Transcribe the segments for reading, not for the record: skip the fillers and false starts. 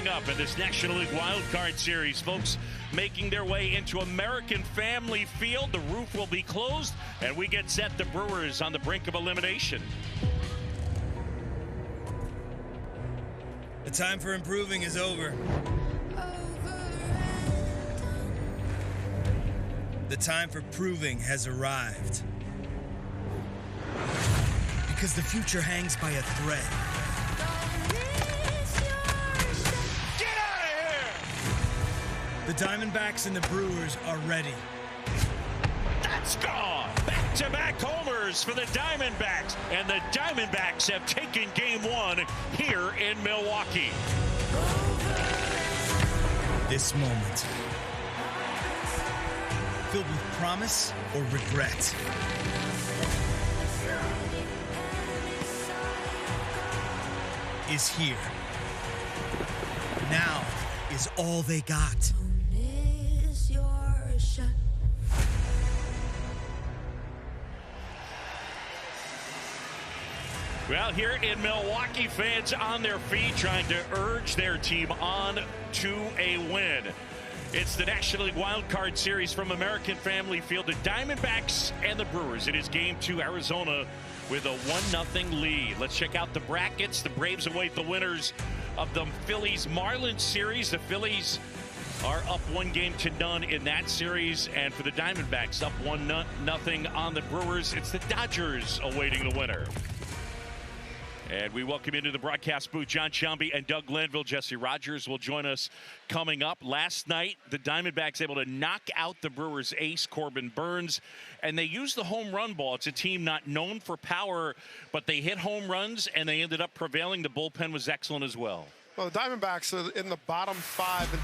coming up in this National League Wild Card Series. Folks making their way into American Family Field. The roof will be closed, and we get set. The Brewers on the brink of elimination. The time for improving is over. The time for proving has arrived. Because the future hangs by a thread. Get out of here! The Diamondbacks and the Brewers are ready. That's gone! Back-to-back homers for the Diamondbacks. And the Diamondbacks have taken Game 1 here in Milwaukee. This moment, filled with promise or regret. Is here. Now is all they got. Well, here in Milwaukee, fans on their feet trying to urge their team on to a win. It's the National League Wild Card Series from American Family Field. The Diamondbacks and the Brewers. It is Game 2, Arizona with a 1-0 lead. Let's check out the brackets. The Braves await the winners of the Phillies-Marlins series. The Phillies are up 1-0 in that series. And for the Diamondbacks, up 1-0 on the Brewers. It's the Dodgers awaiting the winner. And we welcome into the broadcast booth John Sciambi and Doug Glanville. Jesse Rogers will join us coming up. Last night, the Diamondbacks able to knock out the Brewers' ace, Corbin Burnes, and they used the home run ball. It's a team not known for power, but they hit home runs, and they ended up prevailing. The bullpen was excellent as well. Well, the Diamondbacks are in the bottom 5 in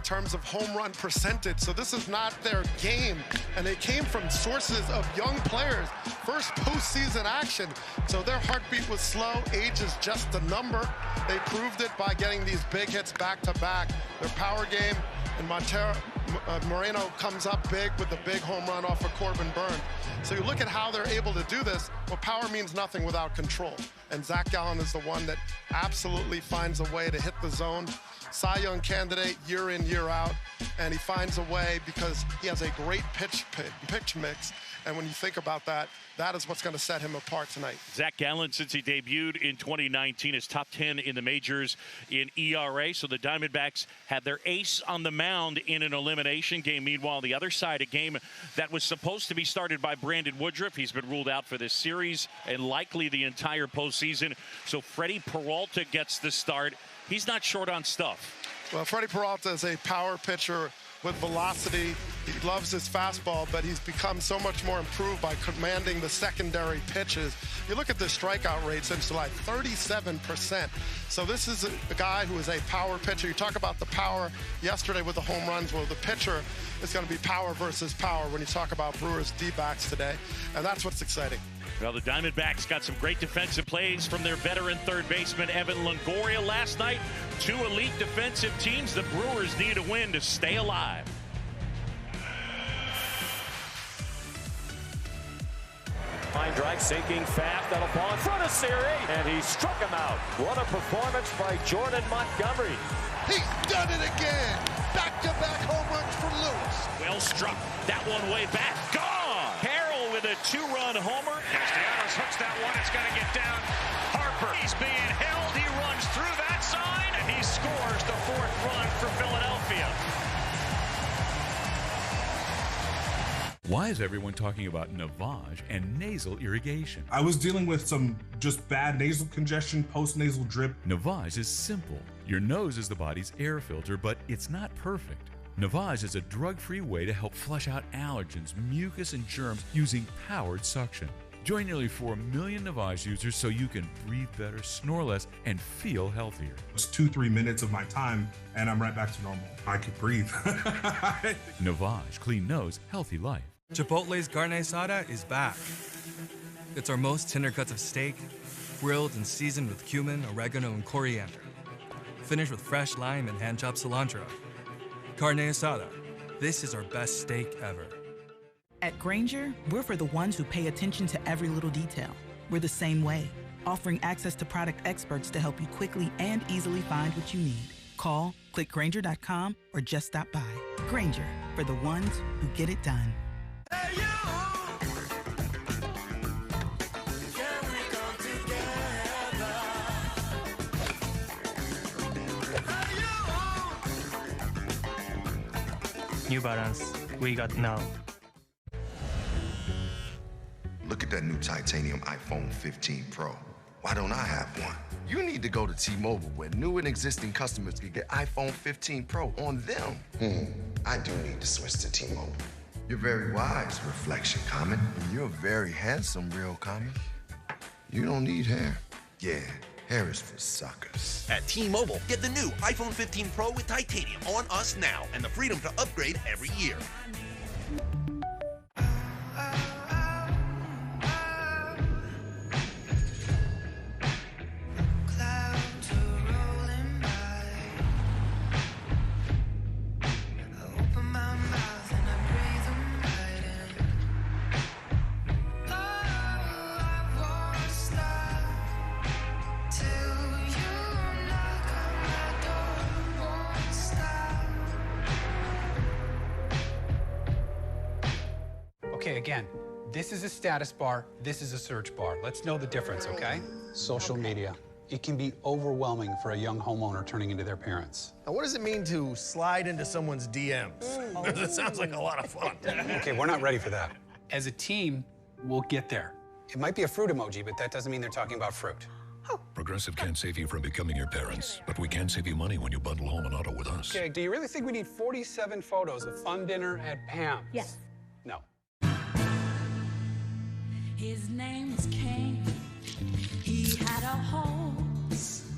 terms of home run percentage, so this is not their game. And they came from sources of young players, first postseason action. So their heartbeat was slow. Age is just a number. They proved it by getting these big hits back-to-back. Their power game, and Moreno comes up big with the big home run off of Corbin Burnes. So you look at how they're able to do this. Well, power means nothing without control. And Zach Gallen is the one that absolutely finds a way to hit the zone. Cy Young candidate year in, year out. And he finds a way because he has a great pitch mix. And when you think about that, that is what's going to set him apart tonight. Zach Gallen, since he debuted in 2019, is top 10 in the majors in ERA. So the Diamondbacks had their ace on the mound in an elimination game. Meanwhile, the other side, a game that was supposed to be started by Brandon Woodruff. He's been ruled out for this series and likely the entire postseason. So Freddie Peralta gets the start. He's not short on stuff. Well, Freddie Peralta is a power pitcher with velocity. He loves his fastball, but he's become so much more improved by commanding the secondary pitches. You look at the strikeout rate since July, 37%. So this is a guy who is a power pitcher. You talk about the power yesterday with the home runs. Well, the pitcher is going to be power versus power when you talk about Brewers D-backs today. And that's what's exciting. Well, the Diamondbacks got some great defensive plays from their veteran third baseman, Evan Longoria, last night. 2 elite defensive teams. The Brewers need a win to stay alive. Line drive, sinking fast. That'll fall in front of Siri. And he struck him out. What a performance by Jordan Montgomery. He's done it again. Back-to-back home runs for Lewis. Well struck. That one way back. Gone. Carroll with a 2-run homer. Castellanos hooks that one. It's got to get down. Harper. He's being held. He runs through that sign. And he scores the 4th run for Philadelphia. Why is everyone talking about Navage and nasal irrigation? I was dealing with some just bad nasal congestion, post-nasal drip. Navage is simple. Your nose is the body's air filter, but it's not perfect. Navage is a drug-free way to help flush out allergens, mucus, and germs using powered suction. Join nearly 4 million Navage users so you can breathe better, snore less, and feel healthier. It's 2-3 minutes of my time, and I'm right back to normal. I could breathe. Navage, clean nose, healthy life. Chipotle's carne asada is back. It's our most tender cuts of steak, grilled and seasoned with cumin, oregano, and coriander. Finished with fresh lime and hand-chopped cilantro. Carne asada. This is our best steak ever. At Grainger, we're for the ones who pay attention to every little detail. We're the same way, offering access to product experts to help you quickly and easily find what you need. Call, click Grainger.com, or just stop by. Grainger, for the ones who get it done. New Balance, we got now. Look at that new titanium iPhone 15 Pro. Why don't I have one? You need to go to T-Mobile, where new and existing customers can get iPhone 15 Pro on them. I do need to switch to T-Mobile. You're very wise, Reflection Common. And you're very handsome, Real Common. You don't need hair. Yeah, hair is for suckers. At T-Mobile, get the new iPhone 15 Pro with titanium on us now and the freedom to upgrade every year. Okay, again, this is a status bar, this is a search bar. Let's know the difference, okay? Social media. It can be overwhelming for a young homeowner turning into their parents. Now, what does it mean to slide into someone's DMs? Because it sounds like a lot of fun. Okay, we're not ready for that. As a team, we'll get there. It might be a fruit emoji, but that doesn't mean they're talking about fruit. Progressive can't save you from becoming your parents, but we can save you money when you bundle home and auto with us. Okay, do you really think we need 47 photos of fun dinner at Pam's? Yes. No. His name was King. He had a horse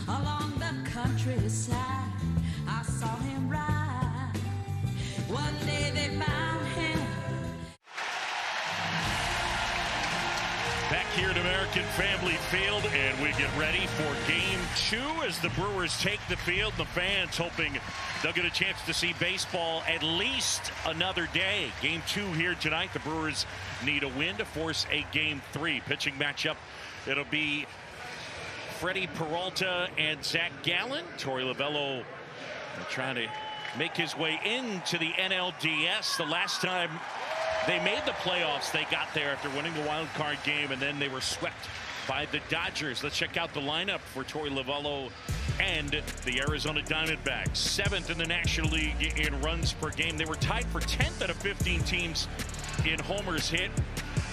along the countryside. I saw him ride. One day they found him. Back here at American Family Field, and we get ready for Game 2 as the Brewers take the field. The fans hoping they'll get a chance to see baseball at least another day. Game 2 here tonight. The Brewers need a win to force a Game 3. Pitching matchup, it'll be Freddie Peralta and Zach Gallen. Torey Lovullo trying to make his way into the NLDS. The last time they made the playoffs, they got there after winning the wild card game, and then they were swept by the Dodgers. Let's check out the lineup for Torey Lovullo and the Arizona Diamondbacks. 7th in the National League in runs per game. They were tied for 10th out of 15 teams in homers hit.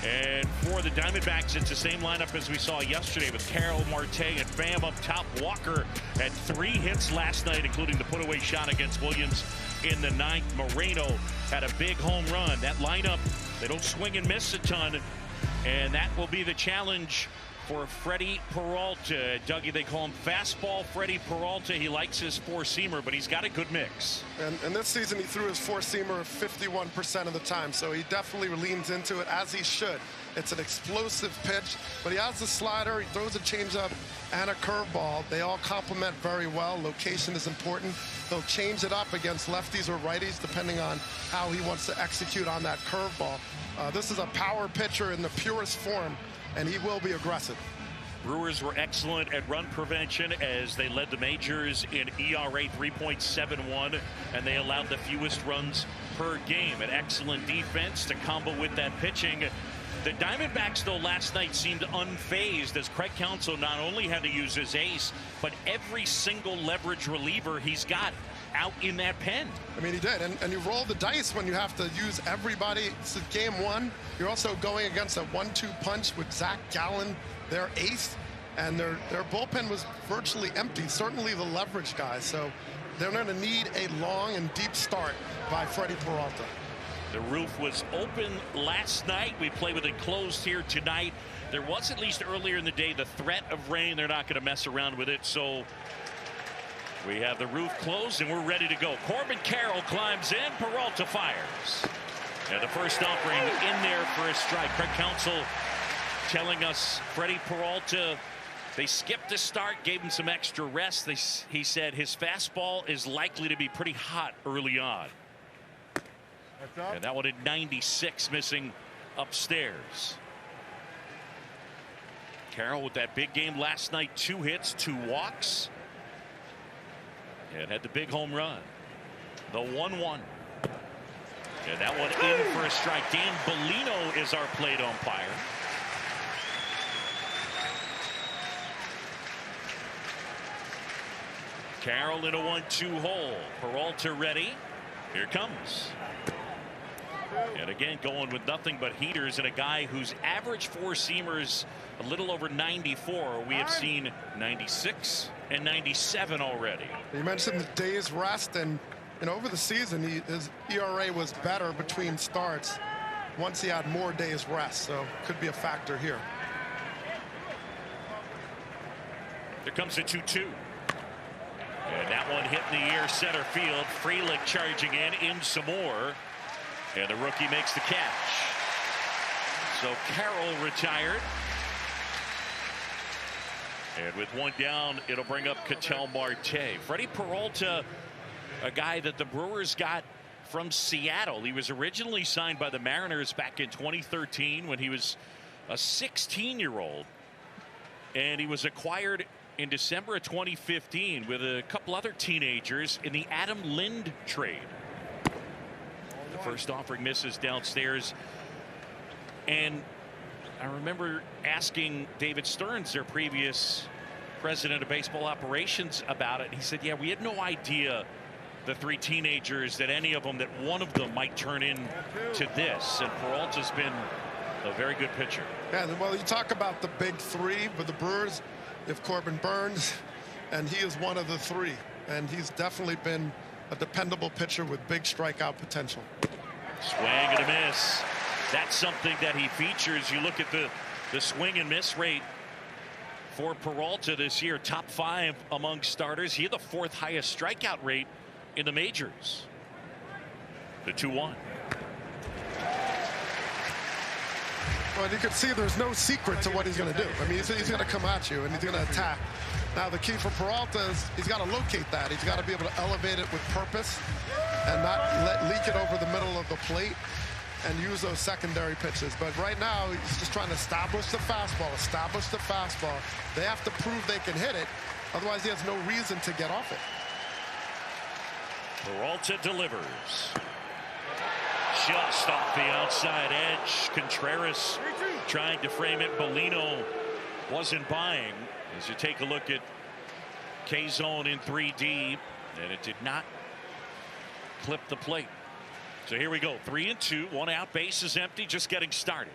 And for the Diamondbacks, it's the same lineup as we saw yesterday with Carroll, Marte, and Pham up top. Walker had 3 hits last night, including the put-away shot against Williams in the 9th. Moreno had a big home run. That lineup, they don't swing and miss a ton, and that will be the challenge for Freddie Peralta. Dougie, they call him Fastball Freddie Peralta. He likes his four-seamer, but he's got a good mix. And this season, he threw his four-seamer 51% of the time, so he definitely leans into it, as he should. It's an explosive pitch, but he has the slider, he throws a changeup and a curveball. They all complement very well. Location is important. He'll change it up against lefties or righties, depending on how he wants to execute on that curveball. This is a power pitcher in the purest form, and he will be aggressive. Brewers were excellent at run prevention as they led the majors in ERA 3.71, and they allowed the fewest runs per game. An excellent defense to combo with that pitching. The Diamondbacks, though, last night seemed unfazed as Craig Counsell not only had to use his ace, but every single leverage reliever he's got out in that pen. I mean, he did, and you roll the dice when you have to use everybody. This is game 1. You're also going against a 1-2 punch with Zach Gallen, their ace, and their bullpen was virtually empty, certainly the leverage guys. So they're going to need a long and deep start by Freddie Peralta. The roof was open last night. We play with it closed here tonight. There was, at least earlier in the day, the threat of rain. They're not going to mess around with it, so we have the roof closed and we're ready to go. Corbin Carroll climbs in. Peralta fires. And the first offering in there for a strike. Craig Counsell telling us Freddie Peralta, they skipped the start, gave him some extra rest. He said his fastball is likely to be pretty hot early on. And that one at 96, missing upstairs. Carroll with that big game last night, 2 hits, 2 walks. and had the big home run. The 1-1. And that one in for a strike. Dan Bellino is our plate umpire. Carroll in a 1-2 hole. Peralta ready. Here comes. And again, going with nothing but heaters and a guy whose average four-seamers a little over 94. We have seen 96 and 97 already. You mentioned the days rest, and over the season his ERA was better between starts once he had more days rest, so could be a factor here. There comes the 2-2. And that one hit in the air center field. Frelick charging in some more. And the rookie makes the catch. So Carroll retired. And with one down, it'll bring up Ketel Marte. Freddie Peralta, a guy that the Brewers got from Seattle. He was originally signed by the Mariners back in 2013 when he was a 16-year-old. And he was acquired in December of 2015 with a couple other teenagers in the Adam Lind trade. The first offering misses downstairs. And I remember asking David Stearns, their previous president of baseball operations, about it. He said, yeah, we had no idea, the three teenagers, that any of them, that one of them might turn into this. And Peralta's been a very good pitcher. Yeah, well, you talk about the big three with the Brewers. You have Corbin Burns, and he is one of the three. And he's definitely been a dependable pitcher with big strikeout potential. Swing and a miss. That's something that he features. You look at the swing and miss rate for Peralta this year, top 5 among starters. He had the 4th highest strikeout rate in the majors. The 2-1. Well, you can see there's no secret to what he's going to do. I mean, he's going to come at you and he's going to attack. Now, the key for Peralta is he's got to locate that. He's got to be able to elevate it with purpose and not leak it over the middle of the plate and use those secondary pitches. But right now, he's just trying to establish the fastball, They have to prove they can hit it. Otherwise, he has no reason to get off it. Peralta delivers. Just off the outside edge. Contreras trying to frame it. Bellino wasn't buying. As you take a look at K-zone in 3D, and it did not clip the plate. So here we go. 3-2, 1 out, base is empty, just getting started.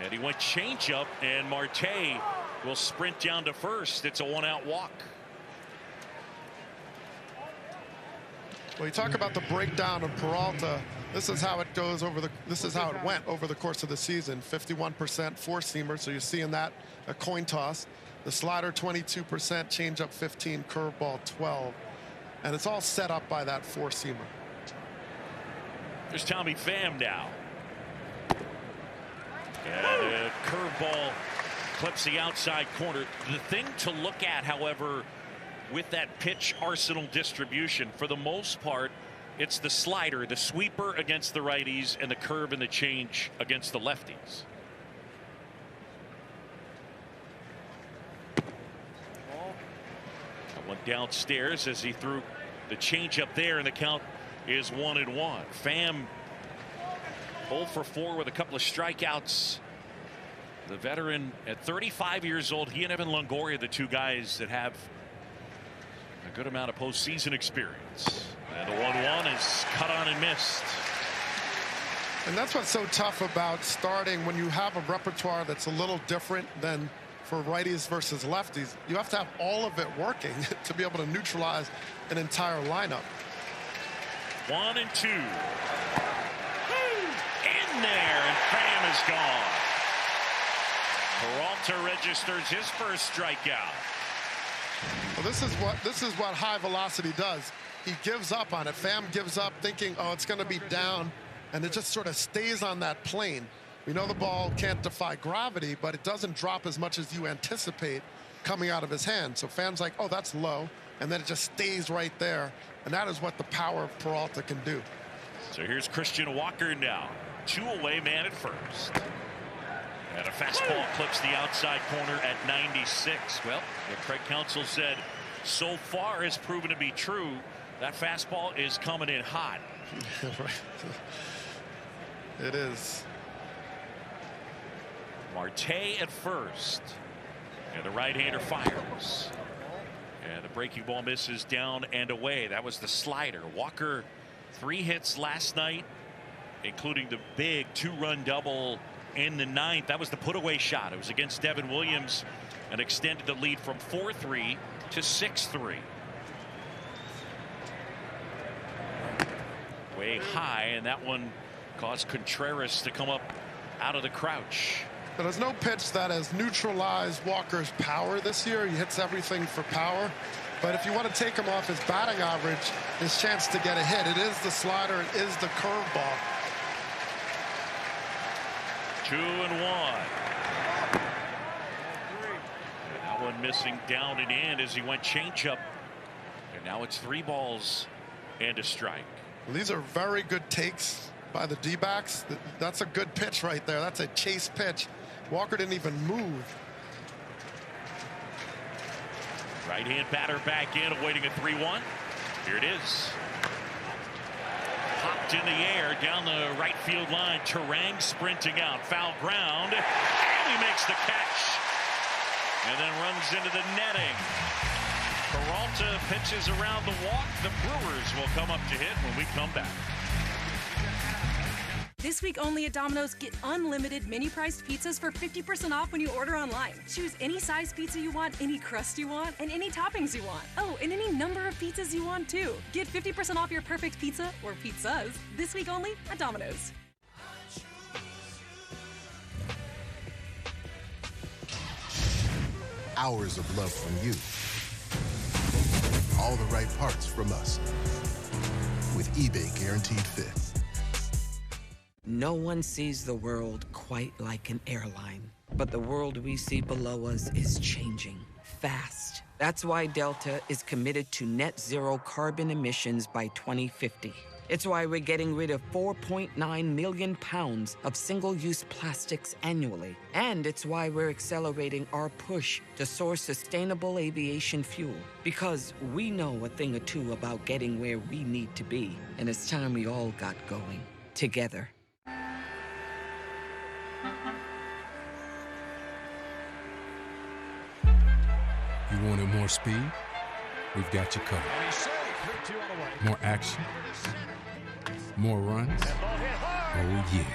And he went changeup, and Marte will sprint down to first. It's a 1-out walk. Well, you talk about the breakdown of Peralta. This is how it goes this is how it went over the course of the season. 51% four-seamer, so you're seeing that, a coin toss. The slider 22%, changeup 15, curveball 12. And it's all set up by that four-seamer. There's Tommy Pham now. And a curveball clips the outside corner. The thing to look at, however, with that pitch arsenal distribution, for the most part, it's the slider, the sweeper against the righties, and the curve and the change against the lefties. That one downstairs as he threw the change up there, and the count is 1-1. Pham 0 for 4 with a couple of strikeouts. The veteran at 35 years old, he and Evan Longoria, the two guys that have a good amount of postseason experience. And the 1-1 is cut on and missed. And that's what's so tough about starting when you have a repertoire that's a little different than for righties versus lefties. You have to have all of it working to be able to neutralize an entire lineup. 1 and 2. In there, and Pham is gone. Peralta registers his first strikeout. Well, this is what high velocity does. He gives up on it. Pham gives up thinking, oh, it's going to be down, and it just sort of stays on that plane. We know the ball can't defy gravity, but it doesn't drop as much as you anticipate coming out of his hand. So Pham's like, oh, that's low, and then it just stays right there. And that is what the power of Peralta can do. So here's Christian Walker now. 2 away, man at first. And a fastball clips the outside corner at 96. Well, what Craig Counsell said so far has proven to be true. That fastball is coming in hot. It is. Marte at first. And the right-hander fires. And the breaking ball misses down and away. That was the slider. Walker, 3 hits last night, including the big 2-run double in the 9th. That was the put-away shot. It was against Devin Williams and extended the lead from 4-3 to 6-3. Way high, and that one caused Contreras to come up out of the crouch. There's no pitch that has neutralized Walker's power this year. He hits everything for power. But if you want to take him off his batting average, his chance to get a hit, it is the slider, it is the curveball. 2-1. That one missing down and in as he went changeup. And now it's 3 balls and a strike. These are very good takes by the D-backs. That's a good pitch right there. That's a chase pitch. Walker didn't even move. Right-hand batter back in, awaiting a 3-1. Here it is. Popped in the air down the right field line. Terang sprinting out. Foul ground. And he makes the catch. And then runs into the netting. Peralta pitches around the walk. The Brewers will come up to hit when we come back. This week only at Domino's, get unlimited mini-priced pizzas for 50% off when you order online. Choose any size pizza you want, any crust you want, and any toppings you want. Oh, and any number of pizzas you want, too. Get 50% off your perfect pizza, or pizzas, this week only at Domino's. Hours of love from you. All the right parts from us. With eBay Guaranteed Fit. No one sees the world quite like an airline, but the world we see below us is changing fast. That's why Delta is committed to net zero carbon emissions by 2050. It's why we're getting rid of 4.9 million pounds of single-use plastics annually. And it's why we're accelerating our push to source sustainable aviation fuel. Because we know a thing or two about getting where we need to be. And it's time we all got going together. You wanted more speed? We've got you covered. More action? More runs? Oh, yeah.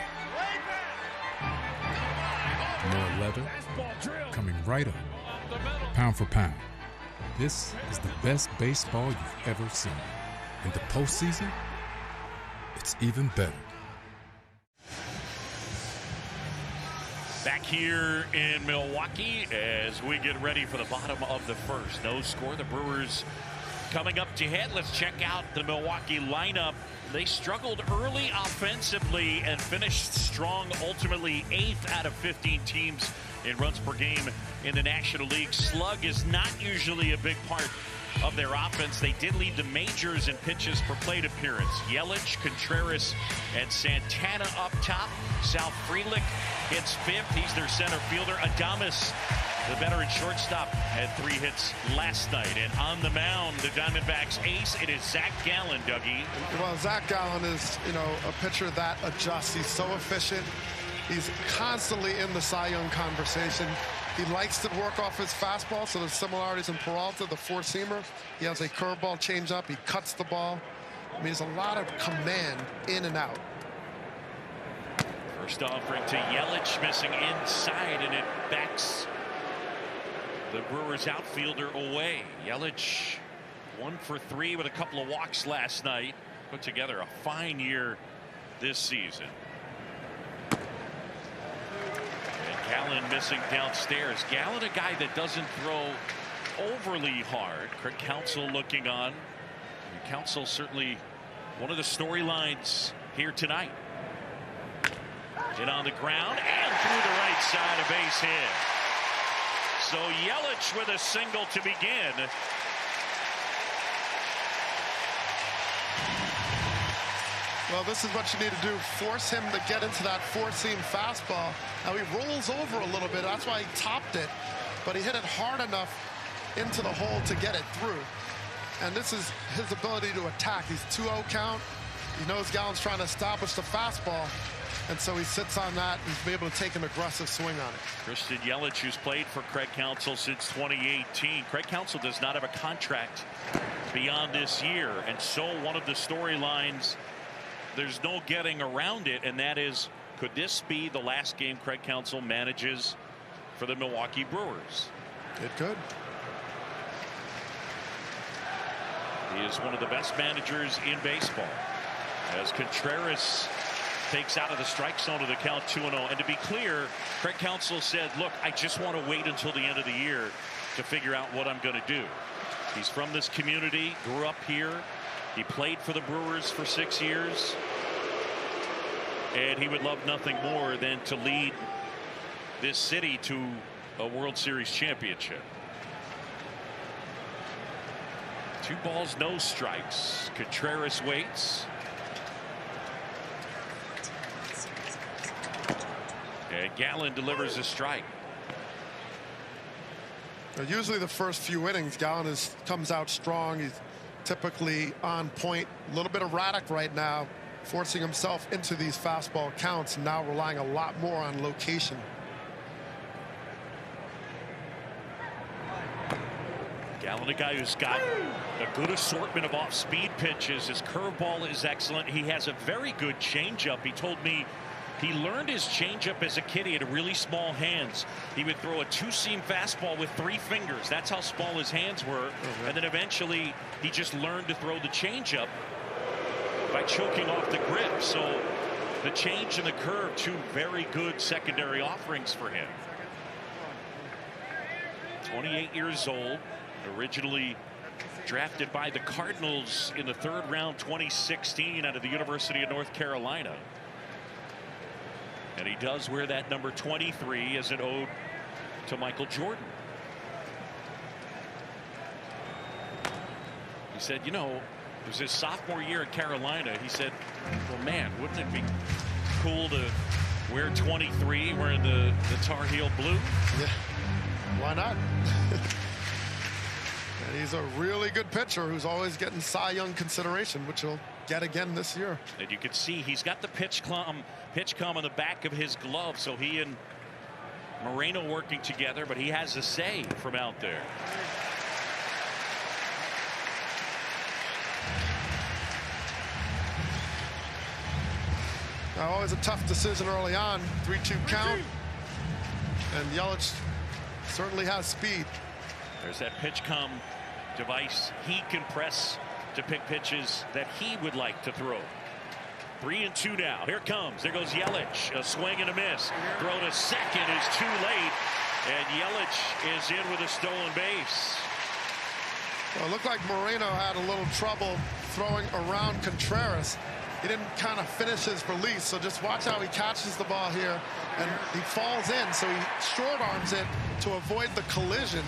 More leather? Coming right up. Pound for pound. This is the best baseball you've ever seen. In the postseason, it's even better. Back here in Milwaukee as we get ready for the bottom of the first. No score. The Brewers coming up to hit. Let's check out the Milwaukee lineup. They struggled early offensively and finished strong, ultimately 8th out of 15 teams in runs per game in the National League. Slug is not usually a big part of their offense. They did lead the majors in pitches per plate appearance. Yelich, Contreras, and Santana up top. Sal Frelick hits 5th. He's their center fielder. Adames, the veteran shortstop, had 3 hits last night. And on the mound, the Diamondbacks ace, it is Zach Gallen, Dougie. Well, Zach Gallen is, a pitcher that adjusts. He's so efficient. He's constantly in the Cy Young conversation. He likes to work off his fastball, so there's similarities in Peralta, the four-seamer. He has a curveball changeup. He cuts the ball. I mean, there's a lot of command in and out. First offering to Yelich, missing inside, and it backs the Brewers outfielder away. Yelich 1 for 3 with a couple of walks last night. Put together a fine year this season. Gallen missing downstairs. Gallen, a guy that doesn't throw overly hard. Craig Counsell looking on. And Counsell certainly one of the storylines here tonight. Hit on the ground and through the right side, a base hit. So Yelich with a single to begin. Well, this is what you need to do. Force him to get into that four-seam fastball. Now he rolls over a little bit. That's why he topped it. But he hit it hard enough into the hole to get it through. And this is his ability to attack. He's 2-0 count. He knows Gallen's trying to establish the fastball, and so he sits on that and he's able to take an aggressive swing on it. Christian Yelich, who's played for Craig Counsell since 2018. Craig Counsell does not have a contract beyond this year, and so one of the storylines, there's no getting around it, and that is, could this be the last game Craig Counsell manages for the Milwaukee Brewers? It could. He is one of the best managers in baseball. As Contreras takes out of the strike zone to the count 2-0. And to be clear, Craig Counsell said, look, I just want to wait until the end of the year to figure out what I'm going to do. He's from this community, grew up here. He played for the Brewers for 6 years. And he would love nothing more than to lead this city to a World Series championship. 2 balls, no strikes. Contreras waits. And Gallen delivers a strike. Usually the first few innings, Gallen comes out strong. He's typically on point. A little bit erratic right now, forcing himself into these fastball counts, and now relying a lot more on location. Gallen, a guy who's got a good assortment of off-speed pitches. His curveball is excellent. He has a very good changeup. He told me he learned his changeup as a kid. He had really small hands. He would throw a 2-seam fastball with 3 fingers. That's how small his hands were. And then eventually he just learned to throw the changeup by choking off the grip. So the change and the curve, 2 very good secondary offerings for him. 28 years old, originally drafted by the Cardinals in the 3rd round 2016 out of the University of North Carolina. And he does wear that number 23 as an ode to Michael Jordan. He said, you know, it was his sophomore year at Carolina. He said, well, man, wouldn't it be cool to wear 23 wearing the Tar Heel blue? Yeah, why not? And he's a really good pitcher who's always getting Cy Young consideration, which he'll get again this year. And you can see he's got the pitch com on the back of his glove, so he and Moreno working together, but he has a say from out there. Now, always a tough decision early on. 3-2 count, and Yelich certainly has speed. There's that pitch com device he can press to pick pitches that he would like to throw. 3-2 now. Here comes. There goes Yelich. A swing and a miss. Throw to second is too late. And Yelich is in with a stolen base. Well, it looked like Moreno had a little trouble throwing around Contreras. He didn't kind of finish his release, so just watch how he catches the ball here, and he falls in, so he short arms it to avoid the collision,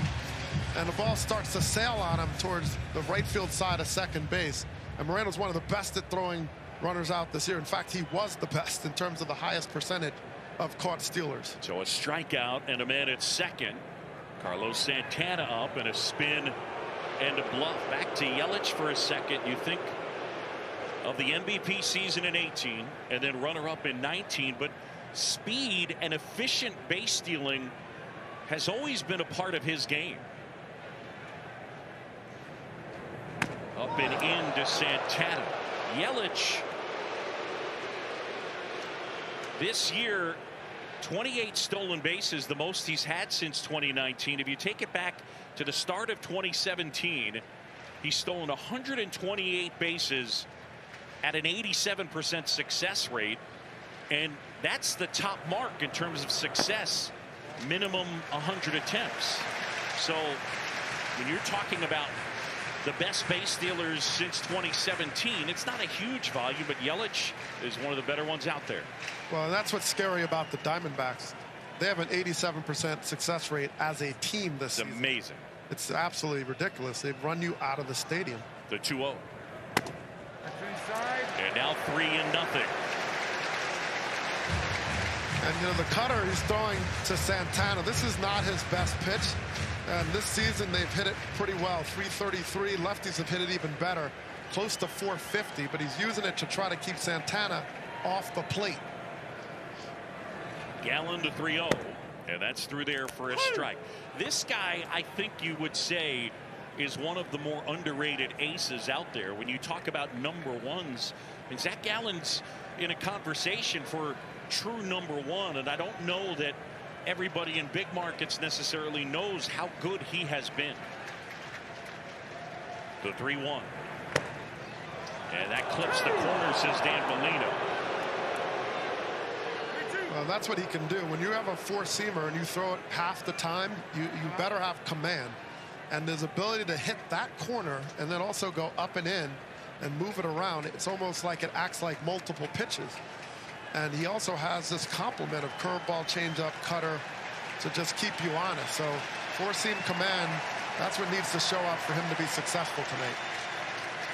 and the ball starts to sail on him towards the right field side of second base. And Moreno's one of the best at throwing runners out this year. In fact, he was the best in terms of the highest percentage of caught stealers. So a strikeout and a man at second. Carlos Santana up, and a spin and a bluff. Back to Yelich for a second. You think of the MVP season in 18 and then runner-up in 19, but speed and efficient base stealing has always been a part of his game. Up and in to Santana. Yelich this year, 28 stolen bases, the most he's had since 2019. If you take it back to the start of 2017, he's stolen 128 bases at an 87% success rate, and that's the top mark in terms of success, minimum 100 attempts. So when you're talking about the best base stealers since 2017, it's not a huge volume, but Yelich is one of the better ones out there. Well, that's what's scary about the Diamondbacks. They have an 87% success rate as a team this season. It's amazing. It's absolutely ridiculous. They've run you out of the stadium. The 2-0. And now 3-0. And, you know, the cutter he's throwing to Santana, this is not his best pitch. And this season they've hit it pretty well. 333. Lefties have hit it even better, close to 450. But he's using it to try to keep Santana off the plate. Gallen to 3-0, and that's through there for a strike. This guy, I think you would say, is one of the more underrated aces out there. When you talk about number ones, and Zach Gallen's in a conversation for true number one, and I don't know that everybody in big markets necessarily knows how good he has been. The 3-1, and that clips the corner, says Dan Bellino. Well, that's what he can do. When you have a four-seamer and you throw it half the time, you better have command. And his ability to hit that corner and then also go up and in and move it around, it's almost like it acts like multiple pitches. And he also has this complement of curveball, changeup, cutter to just keep you honest. So four-seam command, that's what needs to show up for him to be successful tonight.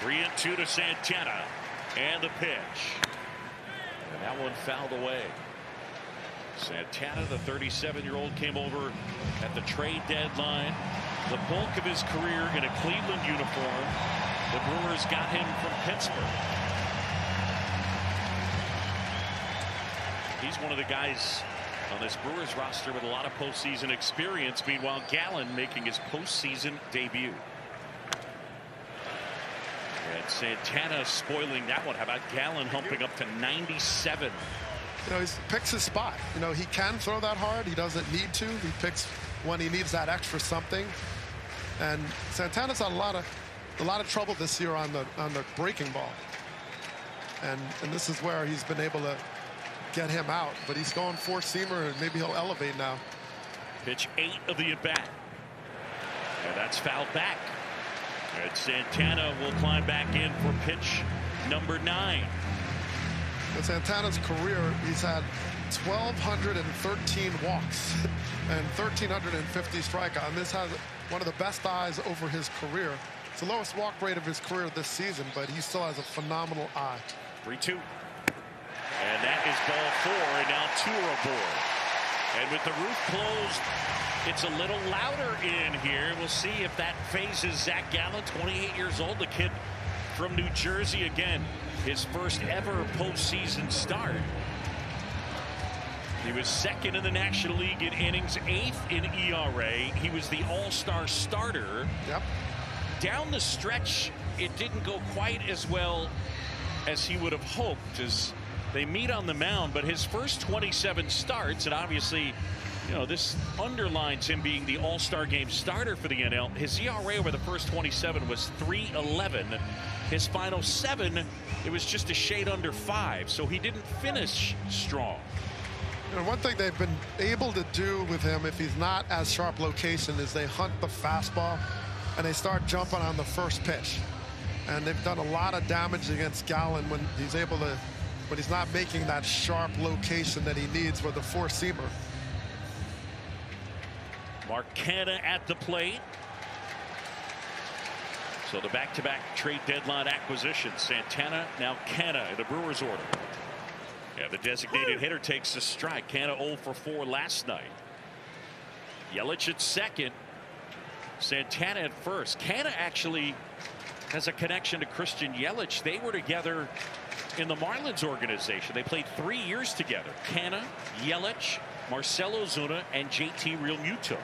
3-2 to Santana, and the pitch. And that one fouled away. Santana, the 37-year-old, came over at the trade deadline. The bulk of his career in a Cleveland uniform. The Brewers got him from Pittsburgh. He's one of the guys on this Brewers roster with a lot of postseason experience. Meanwhile, Gallen making his postseason debut. And Santana spoiling that one. How about Gallen humping up to 97? You know, he picks his spot. You know, he can throw that hard. He doesn't need to. He picks when he needs that extra something. And Santana's had a lot of trouble this year on the breaking ball. And this is where he's been able to get him out. But he's going four-seamer, and maybe he'll elevate now. Pitch 8 of the at-bat. And that's fouled back. And Santana will climb back in for pitch number 9. In Santana's career, he's had 1,213 walks and 1,350 strikeouts. And this has one of the best eyes over his career. It's the lowest walk rate of his career this season, but he still has a phenomenal eye. 3-2. And that is ball 4, and now 2 are aboard. And with the roof closed, it's a little louder in here. We'll see if that phases Zach Gallen, 28 years old, the kid from New Jersey. Again, his first ever postseason start. He was second in the National League in innings, 8th in ERA. He was the all-star starter. Yep. Down the stretch, it didn't go quite as well as he would have hoped as they meet on the mound. But his first 27 starts, and obviously, you know, this underlines him being the all-star game starter for the NL. His ERA over the first 27 was 3.11. His final 7, it was just a shade under 5. So he didn't finish strong. And one thing they've been able to do with him, if he's not as sharp location, is they hunt the fastball and they start jumping on the first pitch. And they've done a lot of damage against Gallen when he's able to, when he's not making that sharp location that he needs with the four-seamer. Mark Canha at the plate. So the back-to-back trade deadline acquisition. Santana, now Canha in the Brewers order. Yeah, the designated hitter takes a strike. Canha 0 for 4 last night. Yelich at second. Santana at first. Canha actually has a connection to Christian Yelich. They were together in the Marlins organization. They played 3 years together. Canha, Yelich, Marcell Ozuna, and JT Realmuto.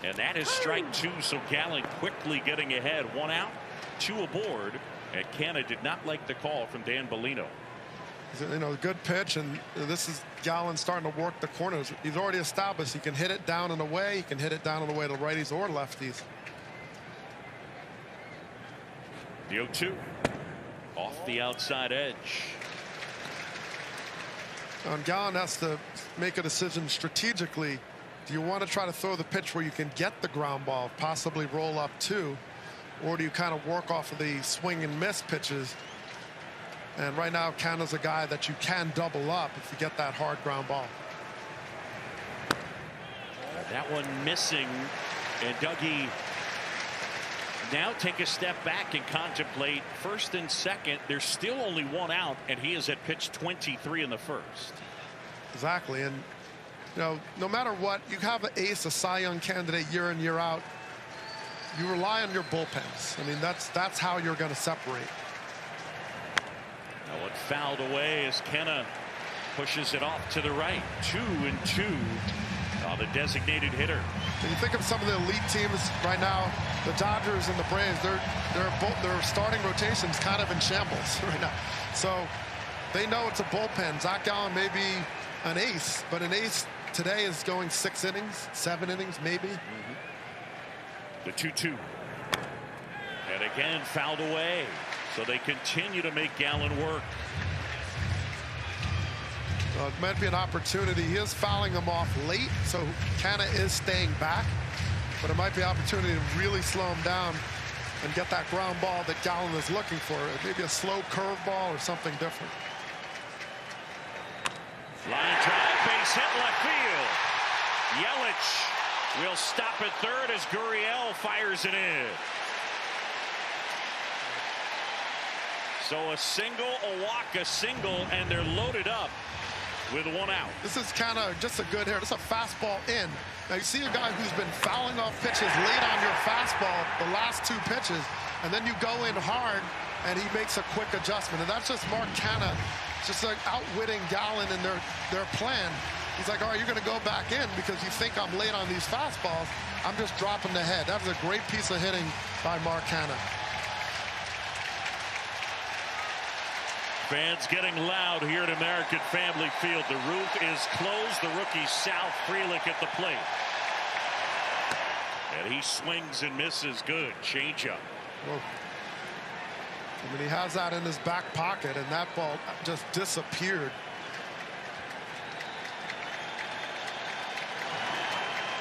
And that is strike 2. So Gallen quickly getting ahead. 1 out, 2 aboard. And Canha did not like the call from Dan Bellino. You know, good pitch, and this is Gallen starting to work the corners. He's already established he can hit it down and away. He can hit it down and away to righties or lefties. The 0-2 off the outside edge. And Gallen has to make a decision strategically. Do you want to try to throw the pitch where you can get the ground ball, possibly roll up 2? Or do you kind of work off of the swing and miss pitches? And right now, Canha's a guy that you can double up if you get that hard ground ball. That one missing. And Dougie now take a step back and contemplate first and second. There's still only 1 out, and he is at pitch 23 in the first. Exactly. And You know, no matter what, you have an ace, a Cy Young candidate year in, year out. You rely on your bullpens. I mean, that's how you're going to separate. Now it fouled away as Kenna pushes it off to the right. 2-2 on the designated hitter. When you think of some of the elite teams right now, the Dodgers and the Braves, their starting rotation's kind of in shambles right now. So they know it's a bullpen. Zach Gallen may be an ace, but an ace today is going 6 innings, 7 innings, maybe. The 2-2. And again, fouled away. So they continue to make Gallen work. It might be an opportunity. He is fouling him off late, so Canna is staying back. But it might be an opportunity to really slow him down and get that ground ball that Gallen is looking for. Maybe a slow curveball or something different. Line drive, base hit left field. Yelich will stop at third as Gurriel fires it in. So a single, a walk, a single, and they're loaded up with 1 out. This is kind of just a good hit. It's a fastball in. Now you see a guy who's been fouling off pitches late on your fastball the last 2 pitches, and then you go in hard and he makes a quick adjustment. And that's just Mark Canha, just like outwitting Gallen in their plan. He's like, all right, you're going to go back in because you think I'm late on these fastballs. I'm just dropping the head. That was a great piece of hitting by Mark Canha. Fans getting loud here at American Family Field. The roof is closed. The rookie South Frelick at the plate. And he swings and misses. Good changeup. Whoa. I mean, he has that in his back pocket, and that ball just disappeared.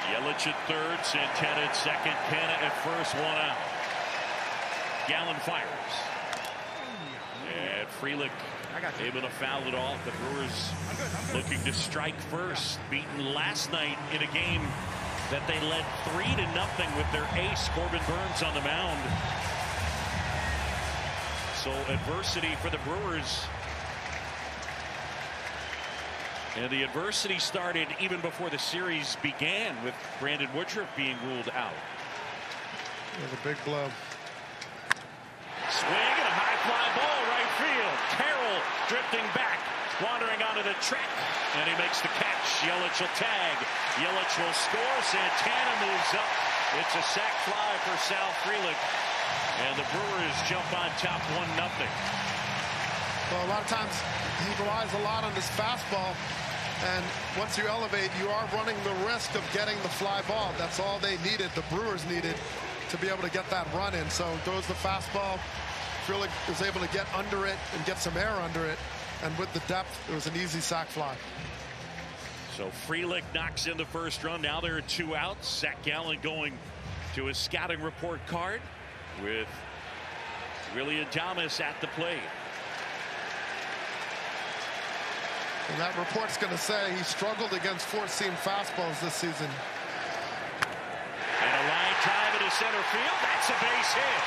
Yelich at third, Santana at second, Canha at first, 1 out. Gallen fires. And Frelick able to foul it off. The Brewers looking to strike first. Beaten last night in a game that they led 3-0 with their ace, Corbin Burns, on the mound. So adversity for the Brewers. And the adversity started even before the series began with Brandon Woodruff being ruled out. There's a big blow. Swing and a high fly ball right field. Carroll drifting back, wandering onto the track, and he makes the catch. Yelich will tag. Yelich will score. Santana moves up. It's a sac fly for Sal Frelick, and the Brewers jump on top 1-0. Well, a lot of times he relies a lot on his fastball, and once you elevate, you are running the risk of getting the fly ball. That's all they needed. The Brewers needed to be able to get that run in. So goes the fastball. Frelick is able to get under it and get some air under it, and with the depth, it was an easy sac fly. So Frelick knocks in the first run. Now there are 2 outs. Zach Gallen going to his scouting report card with Willie Adames at the plate. And that report's going to say he struggled against 4-seam fastballs this season. And a line drive into center field. That's a base hit.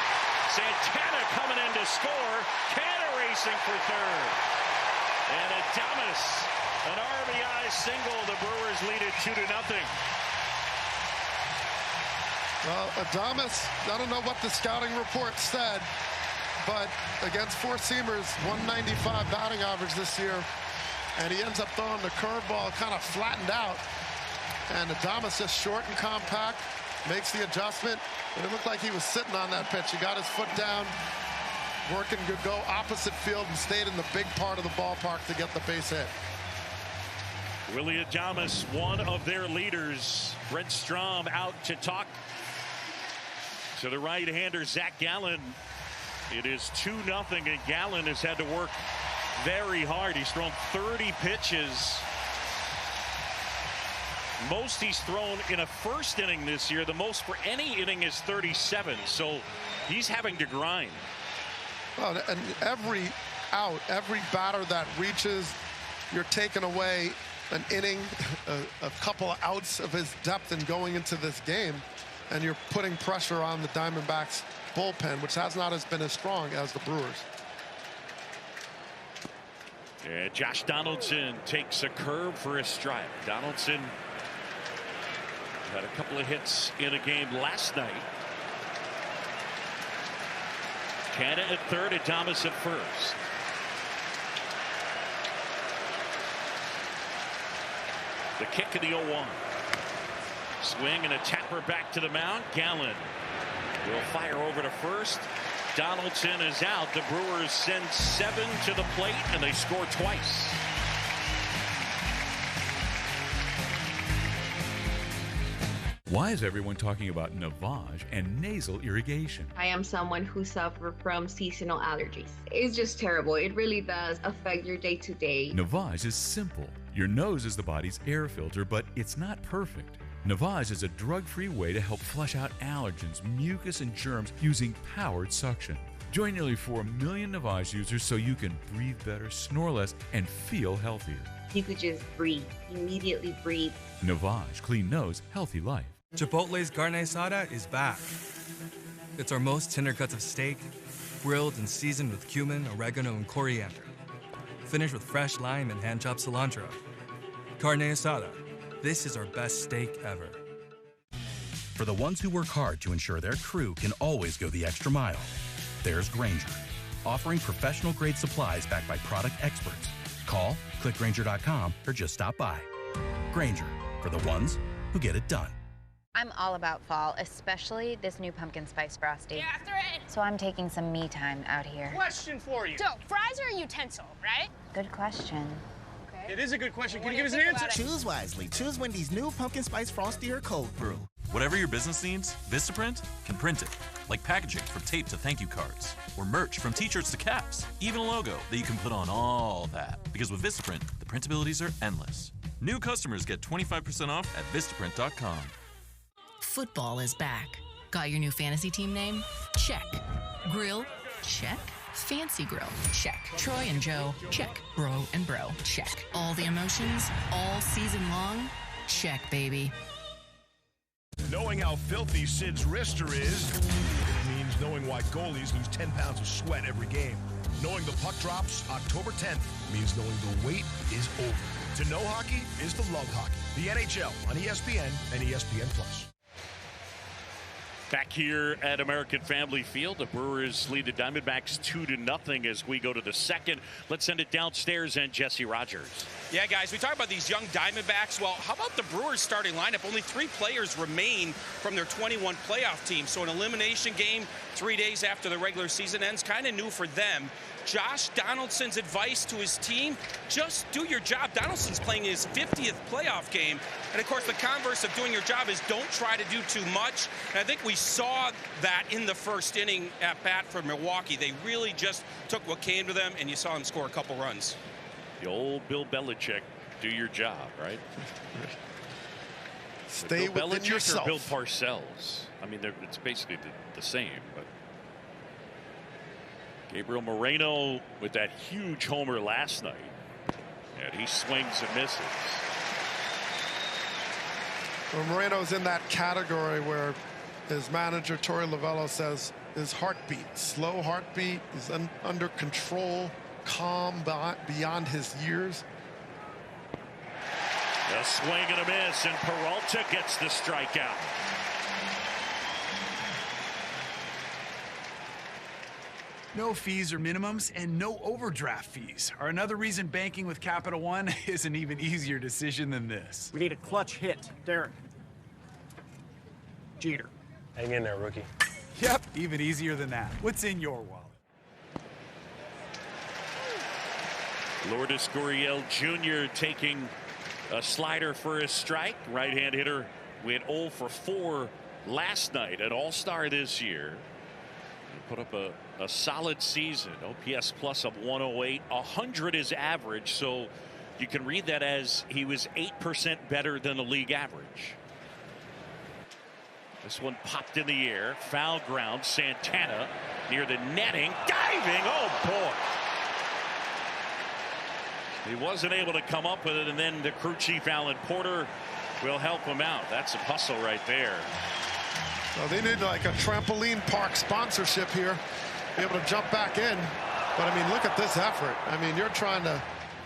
Santana coming in to score. Canha racing for third. And Adames, an RBI single. The Brewers lead it 2-0. Well, Adames, I don't know what the scouting report said, but against 4-seamers, 195 batting average this year. And he ends up throwing the curveball kind of flattened out. And Adames just short and compact, makes the adjustment. And it looked like he was sitting on that pitch. He got his foot down, working to go opposite field, and stayed in the big part of the ballpark to get the base hit. Willie Adames, one of their leaders. Brent Strom out to talk to the right-hander, Zach Gallen. It is 2-0, and Gallen has had to work very hard. He's thrown 30 pitches. Most he's thrown in a first inning this year. The most for any inning is 37. So he's having to grind. Well, and every out, every batter that reaches, you're taking away an inning, a couple of outs of his depth in going into this game, and you're putting pressure on the Diamondbacks bullpen, which has not been as strong as the Brewers. And Josh Donaldson takes a curve for a strike. Donaldson had a couple of hits in a game last night. Canada at third, and Thomas at first. The kick in the 0-1. Swing and a tapper back to the mound. Gallen will fire over to first. Donaldson is out. The Brewers send 7 to the plate, and they score twice. Why is everyone talking about Navage and nasal irrigation? I am someone who suffers from seasonal allergies. It's just terrible. It really does affect your day-to-day. Navage is simple. Your nose is the body's air filter, but it's not perfect. Navage is a drug-free way to help flush out allergens, mucus, and germs using powered suction. Join nearly 4 million Navage users so you can breathe better, snore less, and feel healthier. You could just breathe, immediately breathe. Navage, clean nose, healthy life. Chipotle's carne asada is back. It's our most tender cuts of steak, grilled and seasoned with cumin, oregano, and coriander. Finished with fresh lime and hand-chopped cilantro. Carne asada. This is our best steak ever. For the ones who work hard to ensure their crew can always go the extra mile, there's Grainger, offering professional-grade supplies backed by product experts. Call, click Grainger.com, or just stop by. Grainger, for the ones who get it done. I'm all about fall, especially this new pumpkin spice frosty. Yeah, after it. So I'm taking some me time out here. Question for you. So, fries are a utensil, right? Good question. Okay. It is a good question. Can you give us an answer? Choose wisely. Choose Wendy's new pumpkin spice frosty or cold brew. Whatever your business needs, Vistaprint can print it. Like packaging from tape to thank you cards, or merch from t-shirts to caps, even a logo that you can put on all that. Because with Vistaprint, the printabilities are endless. New customers get 25% off at Vistaprint.com. Football is back. Got your new fantasy team name? Check. Grill? Check. Fancy Grill? Check. Troy and Joe? Check. Bro and Bro? Check. All the emotions? All season long? Check, baby. Knowing how filthy Sid's wrister is means knowing why goalies lose 10 pounds of sweat every game. Knowing the puck drops October 10th means knowing the wait is over. To know hockey is to love hockey. The NHL on ESPN and ESPN+. Back here at American Family Field, the Brewers lead the Diamondbacks 2-0 as we go to the second. Let's send it downstairs and Jesse Rogers. Yeah, guys, we talk about these young Diamondbacks. Well, how about the Brewers starting lineup? Only 3 players remain from their 21 playoff team. So an elimination game 3 days after the regular season ends, kind of new for them. Josh Donaldson's advice to his team, just do your job. Donaldson's playing his 50th playoff game. And, of course, the converse of doing your job is don't try to do too much. And I think we saw that in the first inning at bat for Milwaukee. They really just took what came to them, and you saw them score a couple runs. The old Bill Belichick, do your job, right? Stay Bill within Belichick yourself. or Bill Parcells. I mean, it's basically the same, but Gabriel Moreno with that huge homer last night, and he swings and misses. Well, Moreno's in that category where his manager Torey Lovullo says his heartbeat, slow heartbeat, is under control, calm beyond his years. A swing and a miss, and Peralta gets the strikeout. No fees or minimums and no overdraft fees are another reason banking with Capital One is an even easier decision than this. We need a clutch hit. Derek. Jeter. Hang in there, rookie. Yep, even easier than that. What's in your wallet? Lourdes Gurriel Jr. taking a slider for a strike. Right-hand hitter went 0 for 4 last night, an all-star this year. He put up a solid season. OPS plus of 108. 100 is average, so you can read that as he was 8% better than the league average. This one popped in the air. Foul ground. Santana near the netting. Diving. Oh, boy. He wasn't able to come up with it, and then the crew chief, Alan Porter, will help him out. That's a hustle right there. Well, they need like a trampoline park sponsorship here, be able to jump back in. But, I mean, look at this effort. I mean, you're trying to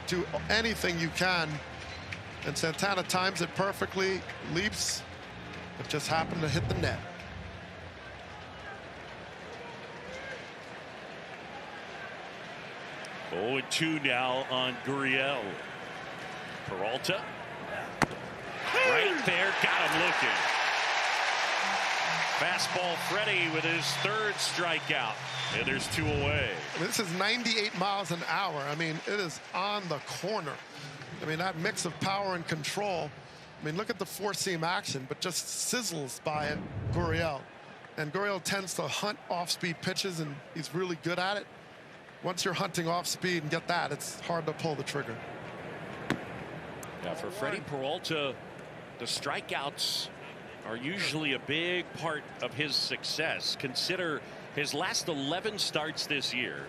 do anything you can. And Santana times it perfectly, leaps, but just happened to hit the net. Oh, 2 now on Gurriel. Peralta. Right there, got him looking. Fastball Freddie with his 3rd strikeout. And there's 2 away. This is 98 miles an hour. I mean, it is on the corner. I mean, that mix of power and control. I mean, look at the 4-seam action, but just sizzles by Gurriel. And Gurriel tends to hunt off-speed pitches, and he's really good at it. Once you're hunting off-speed and get that, it's hard to pull the trigger. Yeah, for Freddie Peralta, the strikeouts are usually a big part of his success. Consider his last 11 starts this year,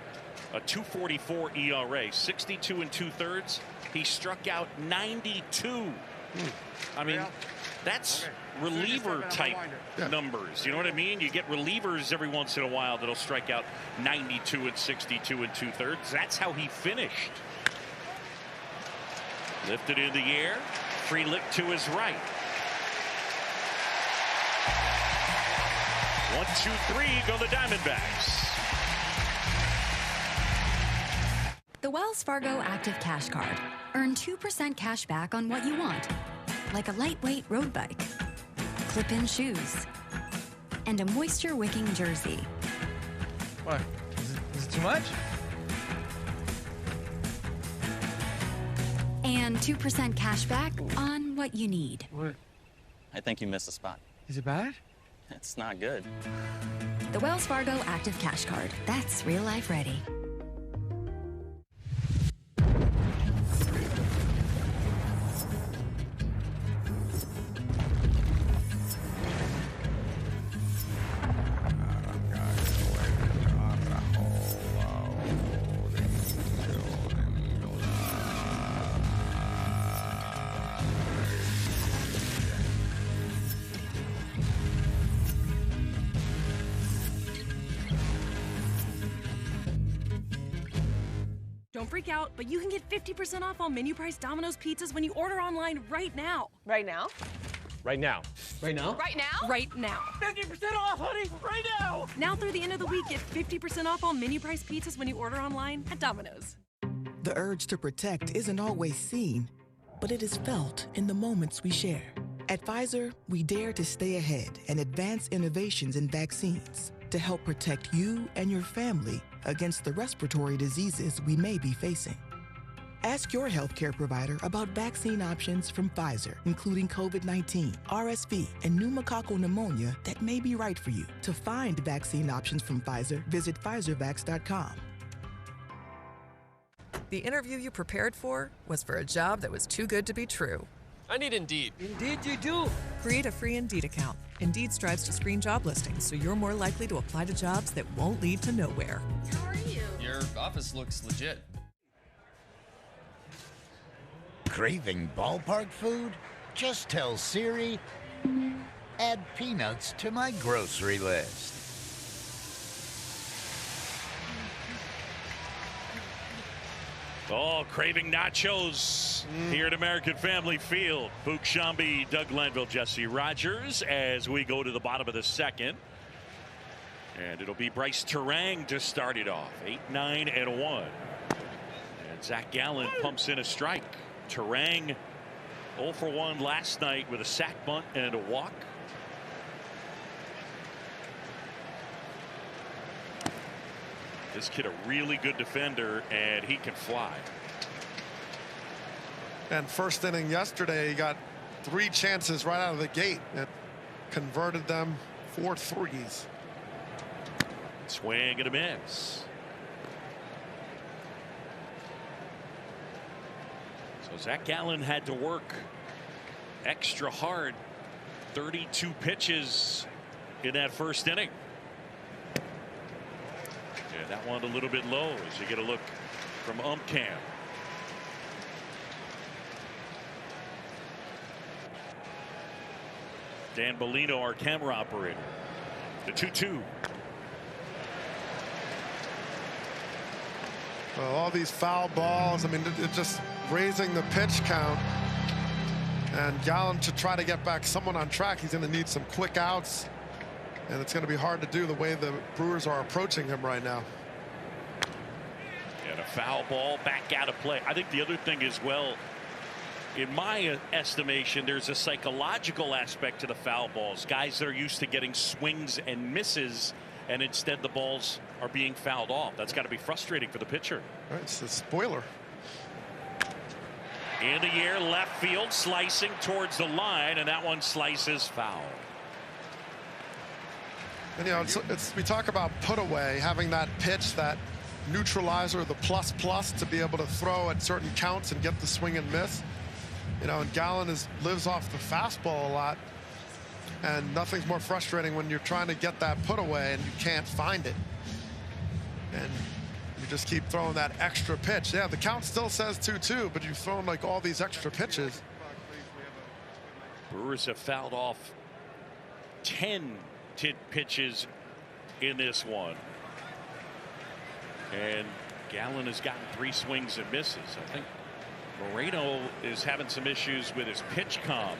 a 2.44 ERA, 62 2/3. He struck out 92. I mean, that's reliever type numbers. You know what I mean? You get relievers every once in a while that'll strike out 92 and 62 2/3. That's how he finished. Lifted in the air, free lick to his right. 1, 2, 3, go the Diamondbacks. The Wells Fargo Active Cash Card. Earn 2% cash back on what you want, like a lightweight road bike, clip-in shoes, and a moisture-wicking jersey. What? Is it too much? And 2% cash back on what you need. What? I think you missed a spot. Is it bad? It's not good. The Wells Fargo Active Cash Card. That's real life ready. Don't freak out, but you can get 50% off all menu price Domino's pizzas when you order online right now. Right now? Right now. Right now? Right now? Right now. 50% off, honey! Right now! Now through the end of the week, get 50% off all menu price pizzas when you order online at Domino's. The urge to protect isn't always seen, but it is felt in the moments we share. At Pfizer, we dare to stay ahead and advance innovations in vaccines to help protect you and your family against the respiratory diseases we may be facing. Ask your healthcare provider about vaccine options from Pfizer, including COVID-19, RSV, and pneumococcal pneumonia that may be right for you. To find vaccine options from Pfizer, visit PfizerVax.com. The interview you prepared for was for a job that was too good to be true. I need Indeed. Indeed you do. Create a free Indeed account. Indeed strives to screen job listings so you're more likely to apply to jobs that won't lead to nowhere. How are you? Your office looks legit. Craving ballpark food? Just tell Siri, add peanuts to my grocery list. Oh, craving nachos here at American Family Field. Boog Sciambi, Doug Lenville, Jesse Rogers as we go to the bottom of the second. And it'll be Bryce Turang to start it off. 8-9-1. And Zach Gallen pumps in a strike. Turang 0 for 1 last night with a sac bunt and a walk. This kid a really good defender, and he can fly. And first inning yesterday, he got 3 chances right out of the gate and converted them 4 threes. Swing and a miss. So Zach Gallen had to work extra hard. 32 pitches in that first inning. Yeah, that one a little bit low as you get a look from Umcam. Dan Bellino, our camera operator. The 2-2. Well, all these foul balls, I mean, it's just raising the pitch count. And Gallen, to try to get back someone on track, he's going to need some quick outs. And it's going to be hard to do the way the Brewers are approaching him right now. And a foul ball back out of play. I think the other thing is, well, in my estimation, there's a psychological aspect to the foul balls. Guys that are used to getting swings and misses, and instead the balls are being fouled off. That's got to be frustrating for the pitcher. Right, it's a spoiler. In the air, left field, slicing towards the line, and that one slices foul. And, you know, we talk about put away, having that pitch, that neutralizer, the plus to be able to throw at certain counts and get the swing and miss. You know, and Gallen lives off the fastball a lot, and nothing's more frustrating when you're trying to get that put away and you can't find it, and you just keep throwing that extra pitch. Yeah, the count still says 2-2, but you've thrown like all these extra pitches. Brewers have fouled off 10 pitches in this one, and Gallen has gotten 3 swings and misses. I think Moreno is having some issues with his pitch comm.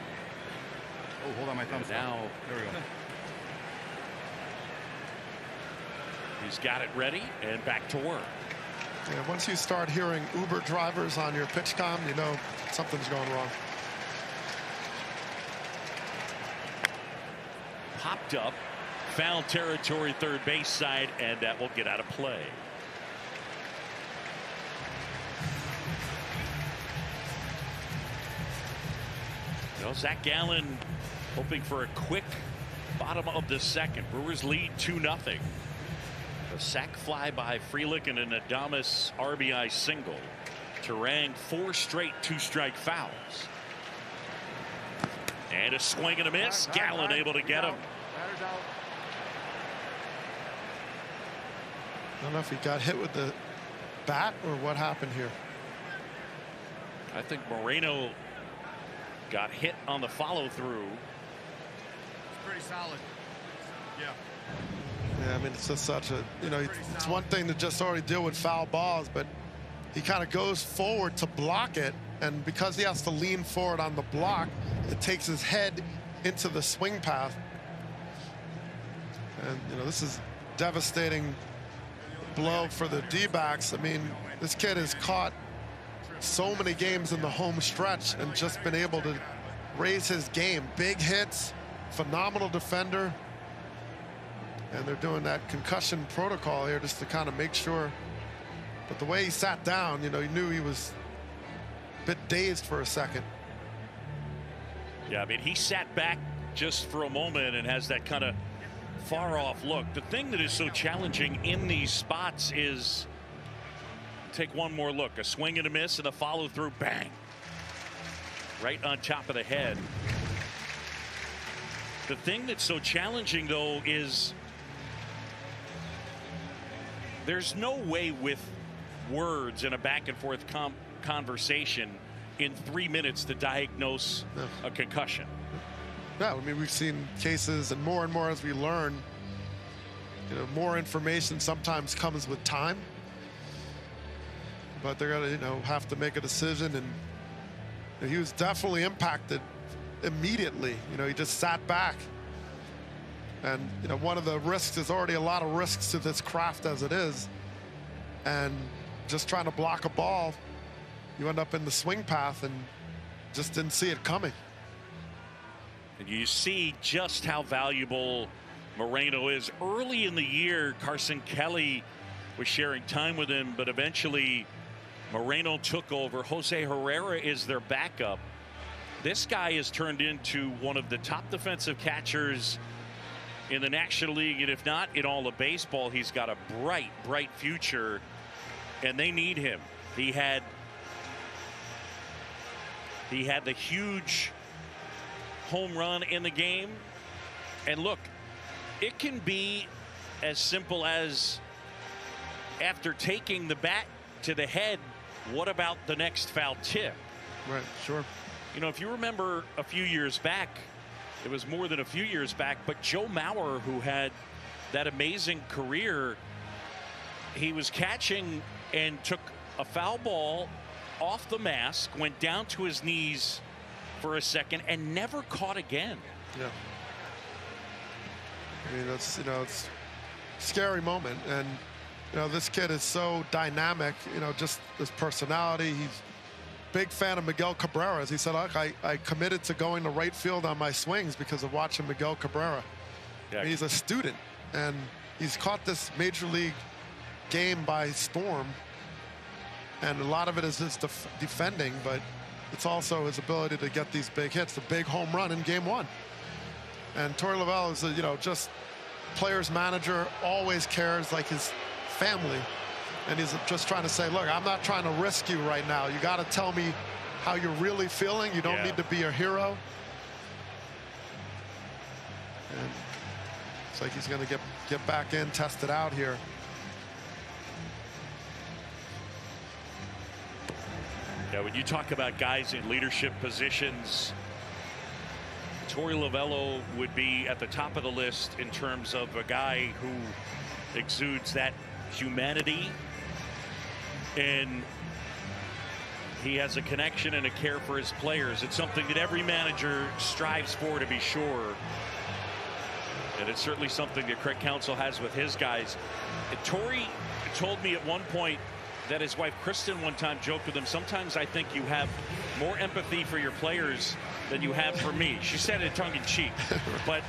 Oh, hold on, my thumb's now. There we go. He's got it ready and back to work. Yeah, once you start hearing Uber drivers on your pitch comm, you know something's going wrong. Popped up, foul territory, third base side, and that will get out of play. Well, Zach Gallen hoping for a quick bottom of the second. Brewers lead 2-0. A sac fly by Frelick and an Adames RBI single. Turang 4 straight 2-strike fouls. And a swing and a miss. Gallen able to get him. I don't know if he got hit with the bat or what happened here. I think Moreno got hit on the follow through. It's pretty solid. Yeah. Yeah, I mean, it's just such a, you know, it's one thing to just already deal with foul balls, but he kind of goes forward to block it, and because he has to lean forward on the block, it takes his head into the swing path. And, you know, this is devastating blow for the D-backs. I mean, this kid has caught so many games in the home stretch and just been able to raise his game. Big hits, phenomenal defender. And they're doing that concussion protocol here just to kind of make sure. But the way he sat down, you know, he knew he was a bit dazed for a second. Yeah, I mean, he sat back just for a moment and has that kind of far off look. The thing that is so challenging in these spots is take one more look, a swing and a miss and a follow through, bang, right on top of the head. The thing that's so challenging though is there's no way with words in a back and forth conversation in 3 minutes to diagnose a concussion. Yeah, I mean, we've seen cases, and more as we learn, you know, more information sometimes comes with time. But they're gonna, you know, have to make a decision, and you know, he was definitely impacted immediately. You know, he just sat back. And, you know, one of the risks is already a lot of risks to this craft as it is. And just trying to block a ball, you end up in the swing path and just didn't see it coming. And you see just how valuable Moreno is. Early in the year, Carson Kelly was sharing time with him, but eventually Moreno took over. Jose Herrera is their backup. This guy has turned into one of the top defensive catchers in the National League, and if not in all of baseball. He's got a bright future, and they need him. He had the huge home run in the game, and look, it can be as simple as, after taking the bat to the head, what about the next foul tip? Right, sure. You know, if you remember a few years back, it was more than a few years back, but Joe Mauer, who had that amazing career, he was catching and took a foul ball off the mask, went down to his knees for a second, and never caught again. Yeah. I mean, that's, it's a scary moment. And, this kid is so dynamic, just his personality. He's a big fan of Miguel Cabrera. As he said, look, I committed to going to right field on my swings because of watching Miguel Cabrera. Yeah. He's a student, and he's caught this major league game by storm. And a lot of it is his defending, but it's also his ability to get these big hits, the big home run in Game 1. And Torey Lovullo is, just player's manager, always cares like his family. And he's just trying to say, look, I'm not trying to risk you right now. You got to tell me how you're really feeling. You don't need to be a hero. And it's like he's going to get back in, test it out here. Yeah, when you talk about guys in leadership positions, Torey Lovullo would be at the top of the list in terms of a guy who exudes that humanity, and he has a connection and a care for his players. It's something that every manager strives for, to be sure. And it's certainly something that Craig Counsell has with his guys. And Torey told me at one point that his wife Kristen one time joked with him, sometimes I think you have more empathy for your players than you have for me. She said it tongue-in-cheek, but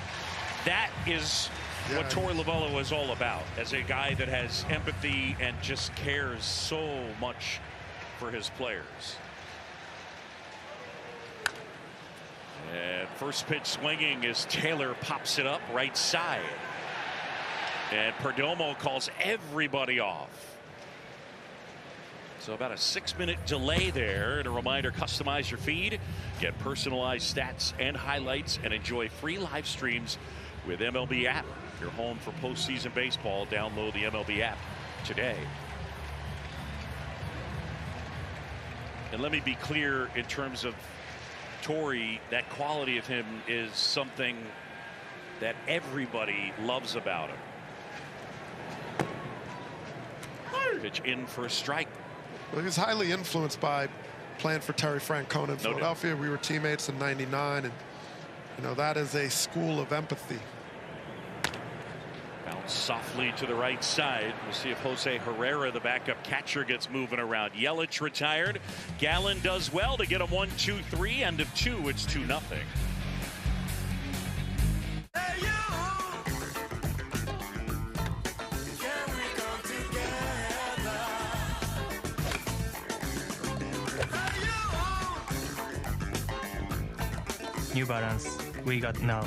that is what Torey Lovullo is all about, as a guy that has empathy and just cares so much for his players. And first pitch swinging as Taylor pops it up right side. And Perdomo calls everybody off. So about a 6-minute delay there. And a reminder, customize your feed, get personalized stats and highlights, and enjoy free live streams with MLB app. Your home for postseason baseball. Download the MLB app today. And let me be clear in terms of Torey, that quality of him is something that everybody loves about him. Pitch in for a strike. Well, he was highly influenced by playing for Terry Francona in Philadelphia. We were teammates in '99, and that is a school of empathy. Bounce softly to the right side. We'll see if Jose Herrera, the backup catcher, gets moving around. Yelich retired. Gallen does well to get him 1-2-3. End of 2. It's 2-0. New Balance, we got now.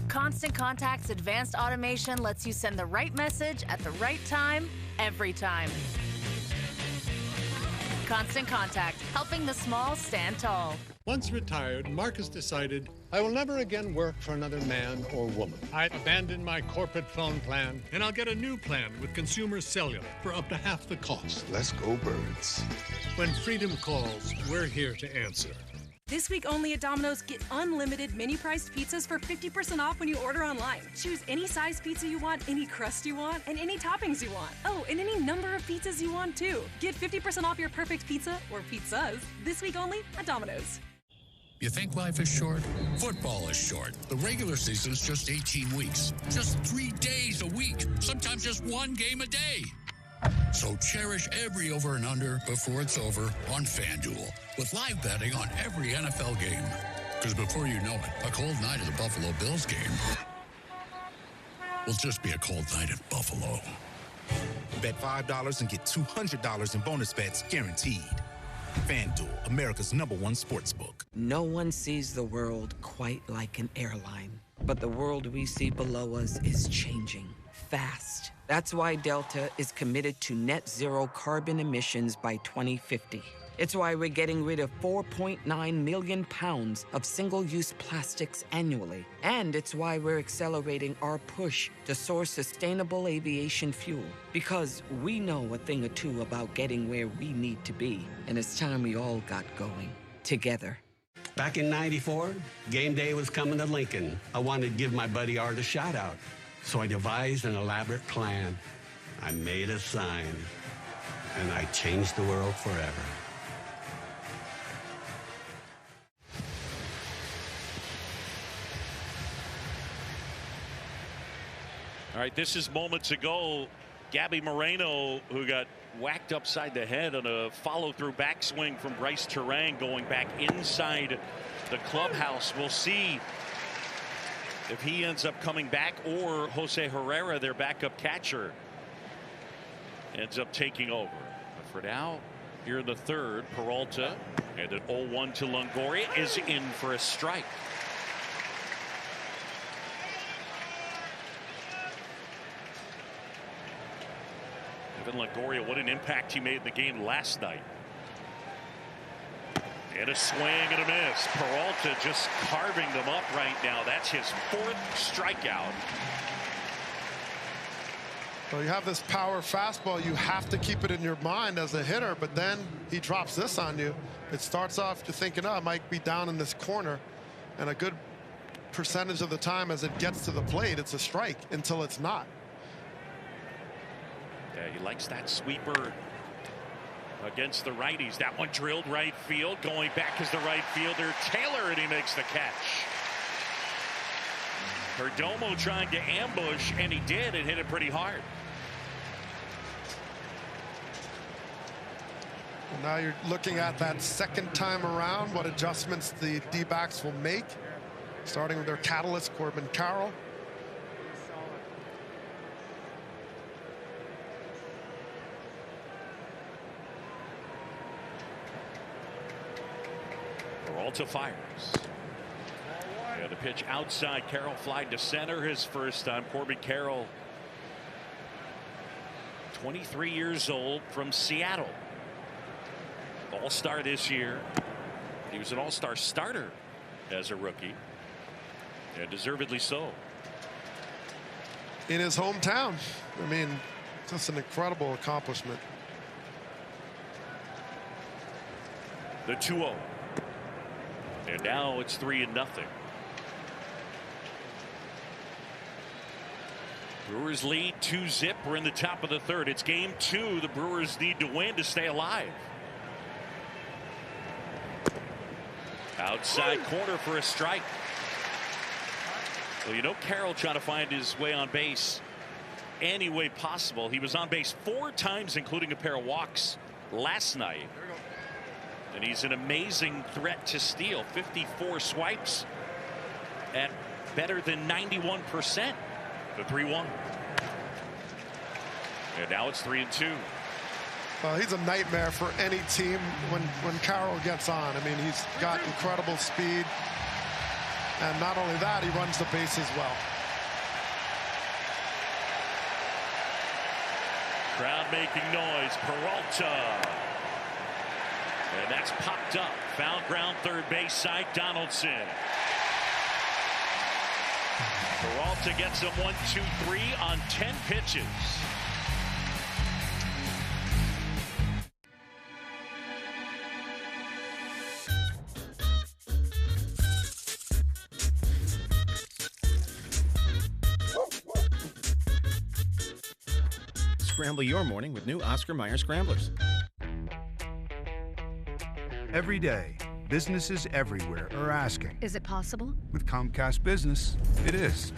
Constant Contact's advanced automation lets you send the right message at the right time, every time. Constant Contact, helping the small stand tall. Once retired, Marcus decided, I will never again work for another man or woman. I abandoned my corporate phone plan, and I'll get a new plan with Consumer Cellular for up to half the cost. Let's go, Birds. When freedom calls, we're here to answer. This week only at Domino's, get unlimited mini-priced pizzas for 50% off when you order online. Choose any size pizza you want, any crust you want, and any toppings you want. Oh, and any number of pizzas you want, too. Get 50% off your perfect pizza, or pizzas, this week only at Domino's. You think life is short? Football is short. The regular season is just 18 weeks. Just 3 days a week. Sometimes just one game a day. So cherish every over and under before it's over on FanDuel, with live betting on every NFL game. Because before you know it, a cold night at the Buffalo Bills game will just be a cold night at Buffalo. Bet $5 and get $200 in bonus bets guaranteed. FanDuel, America's #1 sportsbook. No one sees the world quite like an airline, but the world we see below us is changing fast. That's why Delta is committed to net zero carbon emissions by 2050. It's why we're getting rid of 4.9 million pounds of single-use plastics annually. And it's why we're accelerating our push to source sustainable aviation fuel. Because we know a thing or two about getting where we need to be. And it's time we all got going together. Back in '94, game day was coming to Lincoln. I wanted to give my buddy Art a shout out. So I devised an elaborate plan. I made a sign, and I changed the world forever. All right, this is moments ago. Gabby Moreno, who got whacked upside the head on a follow-through backswing from Bryce Terang going back inside the clubhouse. We'll see if he ends up coming back or Jose Herrera, their backup catcher, ends up taking over. But for now, here in the third, Peralta and an 0-1 to Longoria is in for a strike. Evan Longoria, what an impact he made in the game last night. And a swing and a miss. Peralta just carving them up right now. That's his 4th strikeout. Well, you have this power fastball. You have to keep it in your mind as a hitter, but then he drops this on you. It starts off you're thinking, oh, I might be down in this corner. And a good percentage of the time as it gets to the plate, it's a strike until it's not. Yeah, he likes that sweeper against the righties. That one drilled right field. Going back is the right fielder Taylor, and he makes the catch. Perdomo trying to ambush, and he did, and hit it pretty hard. Well, now you're looking at that second time around, what adjustments the D-backs will make, starting with their catalyst, Corbin Carroll. Peralta fires. Yeah, the pitch outside. Carroll flied to center his first time. Corbin Carroll, 23 years old, from Seattle. All-star this year. He was an all-star starter as a rookie, and deservedly so. In his hometown. I mean, just an incredible accomplishment. The 2-0. And now it's 3-0. Brewers lead 2-0. We're in the top of the third. It's game 2. The Brewers need to win to stay alive. Outside corner for a strike. Well, you know, Carroll trying to find his way on base any way possible. He was on base 4 times, including a pair of walks last night. And he's an amazing threat to steal. 54 swipes at better than 91%. The 3-1. And now it's 3-2. He's a nightmare for any team when Carroll gets on. I mean, he's got incredible speed. And not only that, he runs the bases well. Crowd making noise. Peralta. And that's popped up. Foul ground third base side. Donaldson. Peralta gets him 1, 2, 3 on 10 pitches. Scramble your morning with new Oscar Mayer Scramblers. Every day, businesses everywhere are asking. Is it possible? With Comcast Business, it is.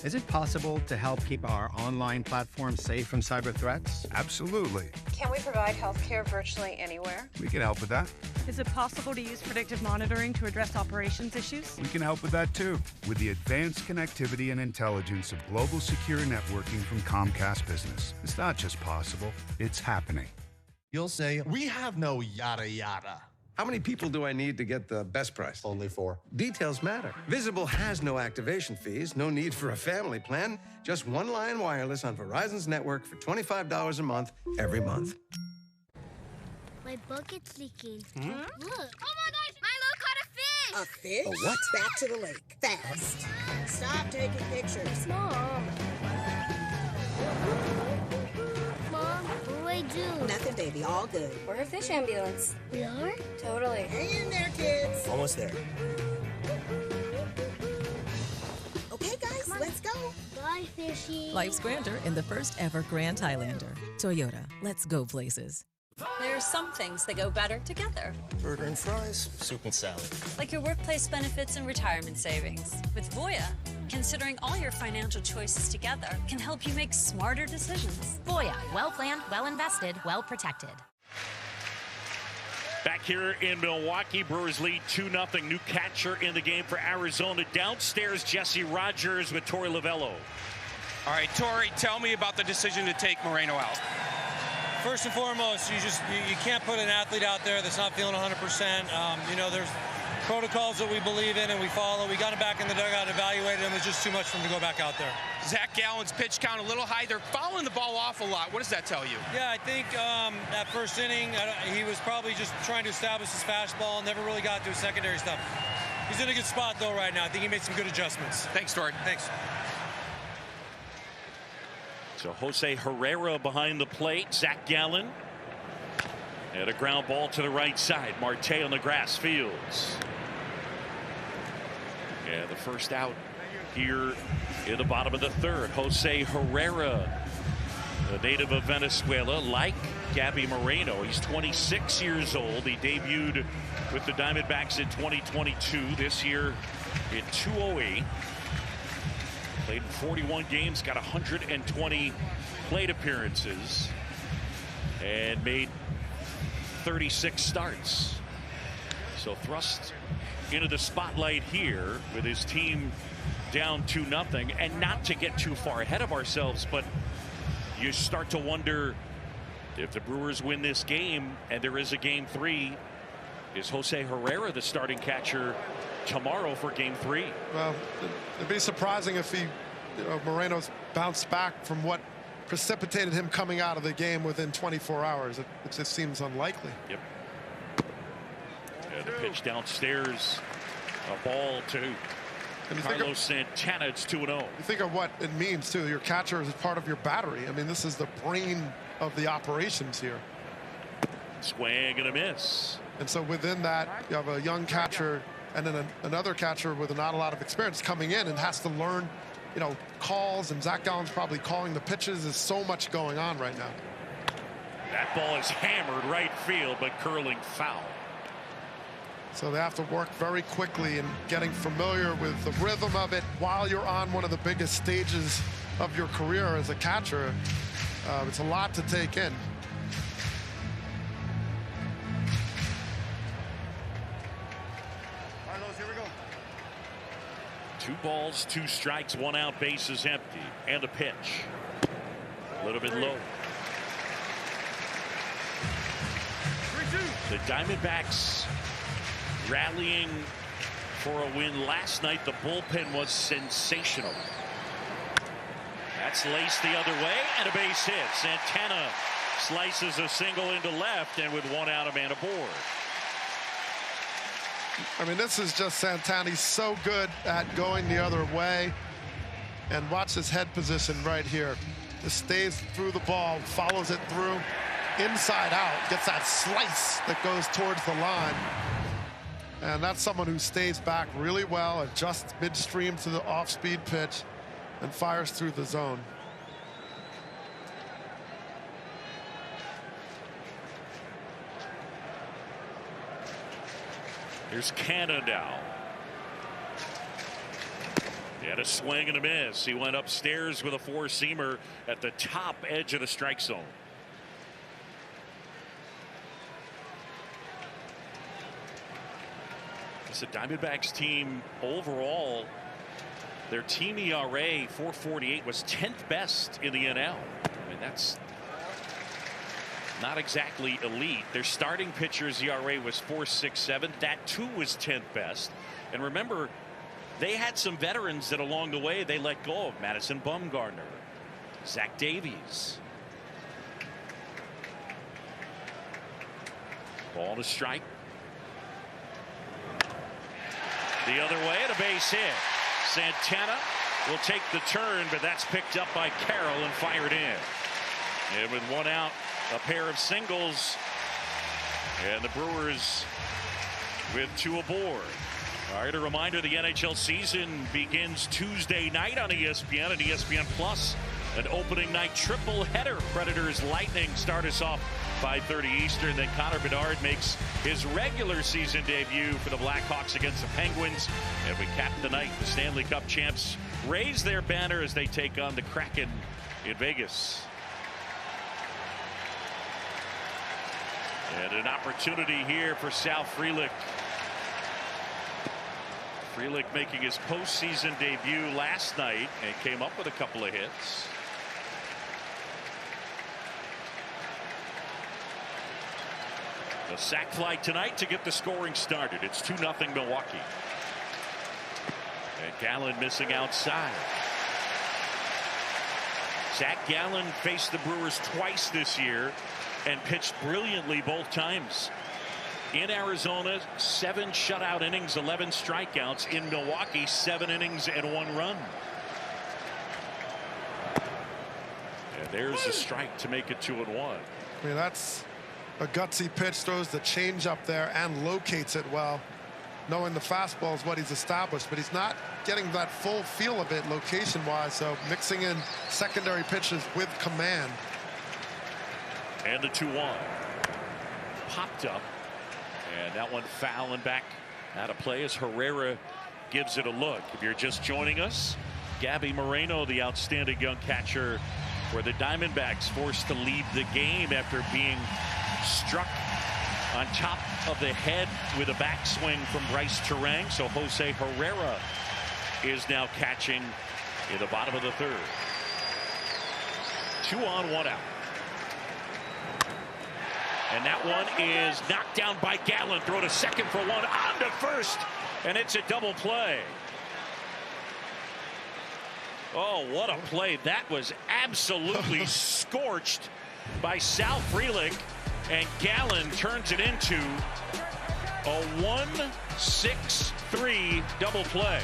Is it possible to help keep our online platform safe from cyber threats? Absolutely. Can we provide healthcare virtually anywhere? We can help with that. Is it possible to use predictive monitoring to address operations issues? We can help with that too. With the advanced connectivity and intelligence of global secure networking from Comcast Business. It's not just possible, it's happening. You'll say, we have no yada yada. How many people do I need to get the best price? Only 4. Details matter. Visible has no activation fees, no need for a family plan. Just one line wireless on Verizon's network for $25 a month every month. My bucket's leaking. Look. Oh my gosh, Milo caught a fish! A fish? A what? Back to the lake. Fast. Stop taking pictures. Mom. Mom, what do I do? Nothing, baby. All good. We're a fish ambulance. We are? Totally. Hang in there, kids. Almost there. Okay, guys, let's go. Bye, Bye, fishy. Life's grander in the first ever Grand Highlander. Toyota, let's go places. There are some things that go better together. Burger and fries, soup and salad. Like your workplace benefits and retirement savings. With Voya, considering all your financial choices together can help you make smarter decisions. Voya, well-planned, well-invested, well-protected. Back here in Milwaukee, Brewers lead 2-0. New catcher in the game for Arizona. Downstairs, Jesse Rogers with Torey Lovello. All right, Torey, tell me about the decision to take Moreno out. First and foremost, you can't put an athlete out there that's not feeling 100%. There's protocols that we believe in and we follow. We got him back in the dugout, evaluated him. It was just too much for him to go back out there. Zach Gallen's pitch count a little high. They're fouling the ball off a lot. What does that tell you? Yeah, I think that first inning, he was probably just trying to establish his fastball, never really got to his secondary stuff. He's in a good spot, though, right now. I think he made some good adjustments. Thanks, Torey. Thanks. So Jose Herrera behind the plate. Zach Gallen. And a ground ball to the right side. Marte on the grass fields. Yeah, the first out here in the bottom of the third. Jose Herrera, a native of Venezuela, like Gabby Moreno. He's 26 years old. He debuted with the Diamondbacks in 2022. This year in 208. Played in 41 games, got 120 plate appearances, and made 36 starts. So thrust into the spotlight here with his team down 2-0, and not to get too far ahead of ourselves, but you start to wonder if the Brewers win this game and there is a game 3, is Jose Herrera the starting catcher tomorrow for game 3? Well, it'd be surprising if Moreno's bounced back from what precipitated him coming out of the game within 24 hours. It just seems unlikely. Yep. And the pitch downstairs, a ball to Carlos Santana. It's 2-0. You think of what it means too. Your catcher is part of your battery. I mean, this is the brain of the operations here. Swing and a miss. And so within that, you have a young catcher and then another catcher with not a lot of experience coming in and has to learn, calls, and Zach Gallen's probably calling the pitches. There's so much going on right now. That ball is hammered right field, but curling foul. So they have to work very quickly and getting familiar with the rhythm of it while you're on one of the biggest stages of your career as a catcher. It's a lot to take in. Carlos, here we go. 2 balls, 2 strikes, 1 out, bases empty, and a pitch. A little bit low. 3-2. The Diamondbacks rallying for a win last night. The bullpen was sensational. That's laced the other way, and a base hit. Santana slices a single into left, and with 1 out, a man aboard. I mean, this is just Santana. He's so good at going the other way. And watch his head position right here. Just stays through the ball, follows it through, inside out, gets that slice that goes towards the line. And that's someone who stays back really well, adjusts midstream to the off-speed pitch, and fires through the zone. Here's Canna now. He had a swing and a miss. He went upstairs with a 4-seamer at the top edge of the strike zone. It's the Diamondbacks team overall. Their team ERA 4.48 was 10th best in the NL. I mean, that's not exactly elite. Their starting pitcher's ERA was 4.67. That too was 10th best. And remember, they had some veterans that along the way they let go of. Madison Bumgarner, Zach Davies. Ball to strike. The other way, and a base hit. Santana will take the turn, but that's picked up by Carroll and fired in. And with 1 out, a pair of singles, and the Brewers with 2 aboard. All right, a reminder, the NHL season begins Tuesday night on ESPN and ESPN Plus. An opening night triple header. Predators Lightning start us off 5:30 Eastern. Then Connor Bedard makes his regular season debut for the Blackhawks against the Penguins. And we cap the night. The Stanley Cup champs raise their banner as they take on the Kraken in Vegas. And an opportunity here for Sal Frelick. Frelick making his postseason debut last night and came up with a couple of hits. The sac fly tonight to get the scoring started. It's 2-0 Milwaukee. And Gallen missing outside. Zach Gallen faced the Brewers twice this year and pitched brilliantly both times. In Arizona, 7 shutout innings, 11 strikeouts. In Milwaukee, 7 innings and 1 run. And there's a strike to make it 2-1. I mean, that's a gutsy pitch. Throws the change up there and locates it well, knowing the fastball is what he's established, but he's not getting that full feel of it location wise. So mixing in secondary pitches with command. And the 2-1 popped up. And that one foul and back out of play as Herrera gives it a look. If you're just joining us, Gabby Moreno, the outstanding young catcher for the Diamondbacks, forced to leave the game after being struck on top of the head with a backswing from Bryce Terang. So Jose Herrera is now catching in the bottom of the 3rd. 2 on, 1 out. And that one is knocked down by Gallen. Throw to second for 1, on to first, and it's a double play. Oh, what a play. That was absolutely scorched by Sal Frelick, and Gallen turns it into a 1-6-3 double play.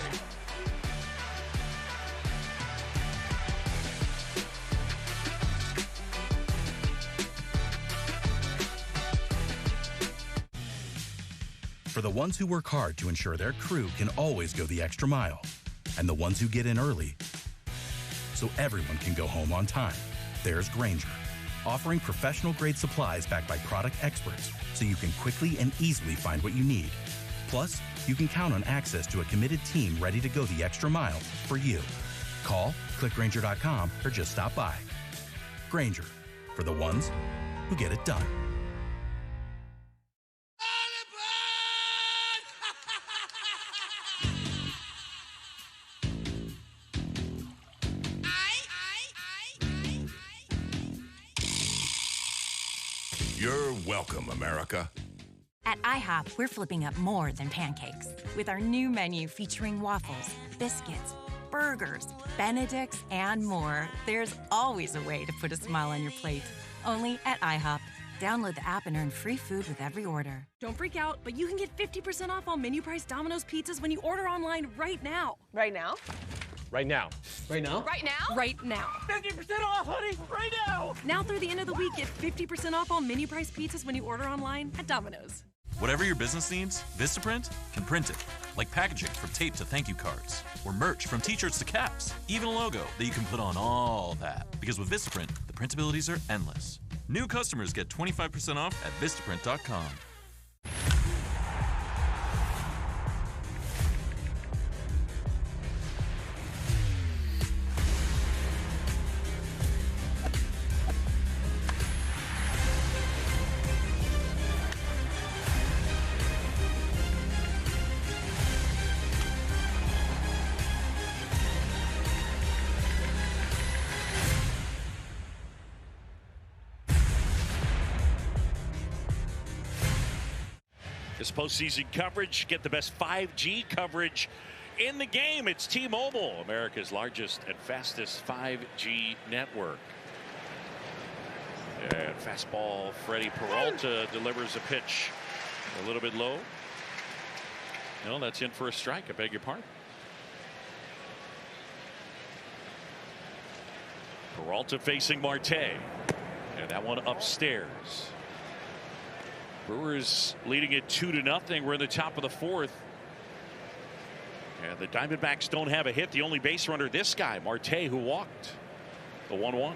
For the ones who work hard to ensure their crew can always go the extra mile, and the ones who get in early so everyone can go home on time, there's Grainger, offering professional-grade supplies backed by product experts so you can quickly and easily find what you need. Plus, you can count on access to a committed team ready to go the extra mile for you. Call, click Grainger.com, or just stop by. Grainger, for the ones who get it done. You're welcome, America. At IHOP, we're flipping up more than pancakes with our new menu featuring waffles, biscuits, burgers, Benedicts, and more. There's always a way to put a smile on your plate. Only at IHOP. Download the app and earn free food with every order. Don't freak out, but you can get 50% off all menu price Domino's pizzas when you order online right now. Right now? Right now. Right now? Right now? Right now. 50% off, honey! Right now! Now through the end of the week, get 50% off all menu price pizzas when you order online at Domino's. Whatever your business needs, Vistaprint can print it. Like packaging from tape to thank you cards. Or merch from t-shirts to caps. Even a logo that you can put on all that. Because with Vistaprint, the printabilities are endless. New customers get 25% off at Vistaprint.com. This postseason coverage, get the best 5G coverage in the game. It's T-Mobile, America's largest and fastest 5G network. And fastball, Freddie Peralta delivers a pitch a little bit low. No, that's in for a strike. I beg your pardon. Peralta facing Marte. And that one upstairs. Brewers leading it 2-0. We're in the top of the 4th. And the Diamondbacks don't have a hit. The only base runner, this guy, Marte, who walked. The 1-1.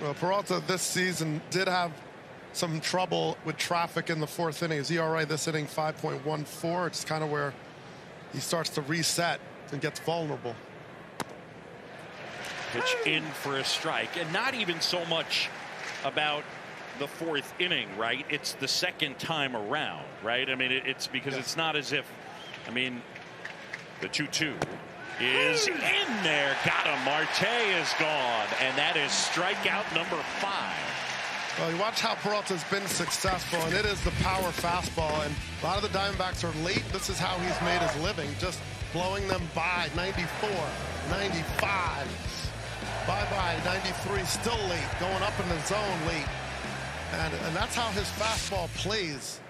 Well, Peralta this season did have some trouble with traffic in the fourth inning. His ERA this inning 5.14. It's kind of where he starts to reset and gets vulnerable. Pitch in for a strike, and not even so much about the fourth inning, right? It's the second time around, right? I mean, it's because it's not as if, I mean, the 2-2 is in there. Got him. Marte is gone, and that is strikeout number 5. Well, you watch how Peralta's been successful, and it is the power fastball. And a lot of the Diamondbacks are late. This is how he's made his living, just blowing them by. 94, 95. Bye-bye, 93, still late, going up in the zone late. And that's how his fastball plays.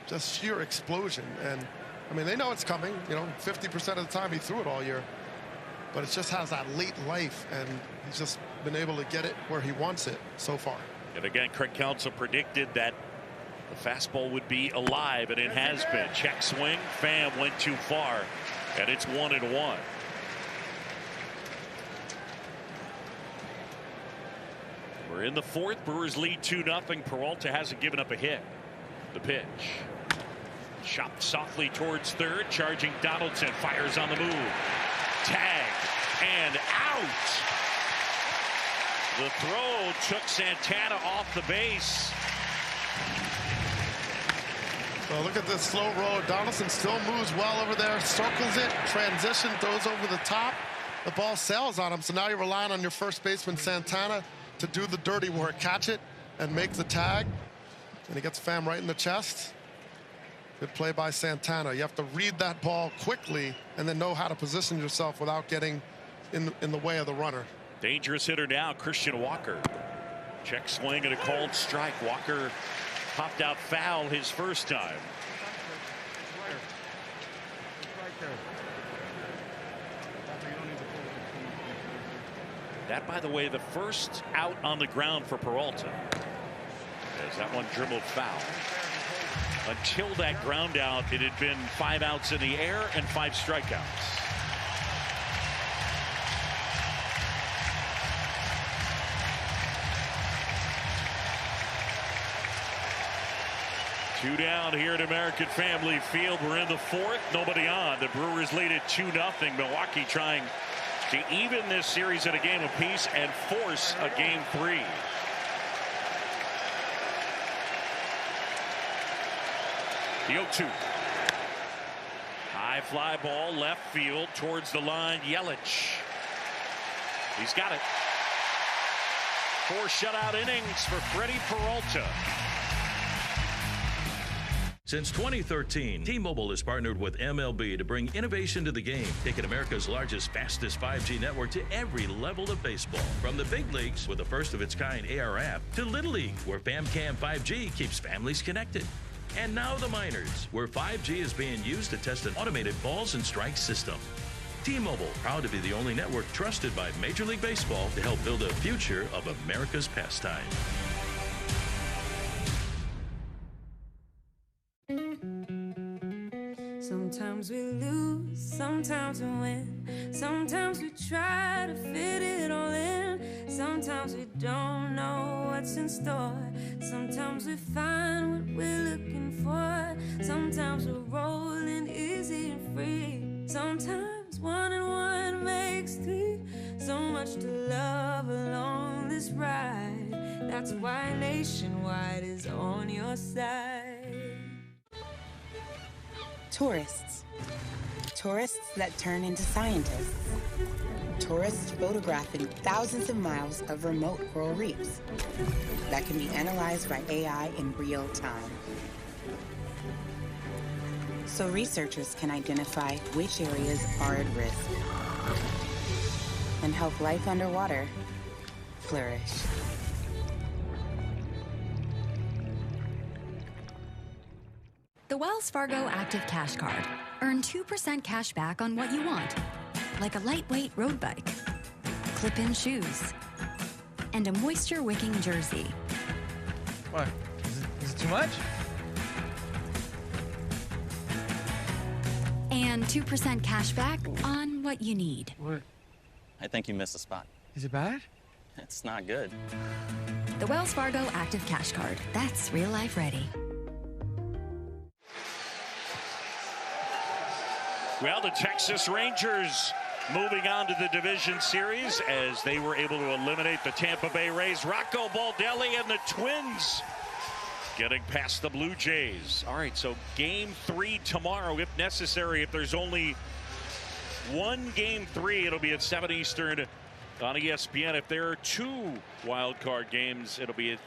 Just sheer explosion. And, I mean, they know it's coming. You know, 50% of the time he threw it all year. But it just has that late life, and he's just been able to get it where he wants it so far. And again, Craig Counsell predicted that the fastball would be alive, and it has been. Check swing, Pham went too far, and it's 1-1. We're in the fourth. Brewers lead 2-0. Peralta hasn't given up a hit. The pitch. Chopped softly towards third. Charging Donaldson. Fires on the move. Tag. And out. The throw took Santana off the base. Well, look at this slow roll. Donaldson still moves well over there. Circles it. Transition. Throws over the top. The ball sails on him. So now you're relying on your first baseman, Santana, to do the dirty work, catch it and make the tag. And he gets Pham right in the chest. Good play by Santana. You have to read that ball quickly and then know how to position yourself without getting in the way of the runner. Dangerous hitter now, Christian Walker. Check swing and a called strike. Walker popped out foul his first time. That, by the way, the first out on the ground for Peralta. As that one dribbled foul. Until that ground out, it had been 5 outs in the air and 5 strikeouts. Two down here at American Family Field. We're in the fourth. Nobody on. The Brewers lead at 2-0. Milwaukee trying to even this series at a game apiece and force a game 3. The 0-2. High fly ball left field towards the line. Yelich. He's got it. 4 shutout innings for Freddie Peralta. Since 2013, T-Mobile has partnered with MLB to bring innovation to the game, taking America's largest, fastest 5G network to every level of baseball. From the big leagues with the first-of-its-kind AR app to Little League, where FamCam 5G keeps families connected. And now the minors, where 5G is being used to test an automated balls and strikes system. T-Mobile, proud to be the only network trusted by Major League Baseball to help build a future of America's pastime. Sometimes we lose, sometimes we win. Sometimes we try to fit it all in. Sometimes we don't know what's in store. Sometimes we find what we're looking for. Sometimes we're rolling easy and free. Sometimes 1 and 1 makes 3. So much to love along this ride. That's why Nationwide is on your side. Tourists. Tourists that turn into scientists. Tourists photographing thousands of miles of remote coral reefs that can be analyzed by AI in real time. So researchers can identify which areas are at risk and help life underwater flourish. The Wells Fargo Active Cash Card. Earn 2% cash back on what you want, like a lightweight road bike, clip-in shoes, and a moisture-wicking jersey. What? Is it too much? and 2% cash back on what you need. What? I think you missed a spot. Is it bad? It's not good. The Wells Fargo Active Cash Card. That's real life ready. Well, the Texas Rangers moving on to the division series as they were able to eliminate the Tampa Bay Rays. Rocco Baldelli and the Twins getting past the Blue Jays. All right, so game 3 tomorrow, if necessary. If there's only one game 3, it'll be at 7 Eastern on ESPN. If there are 2 wild card games, it'll be at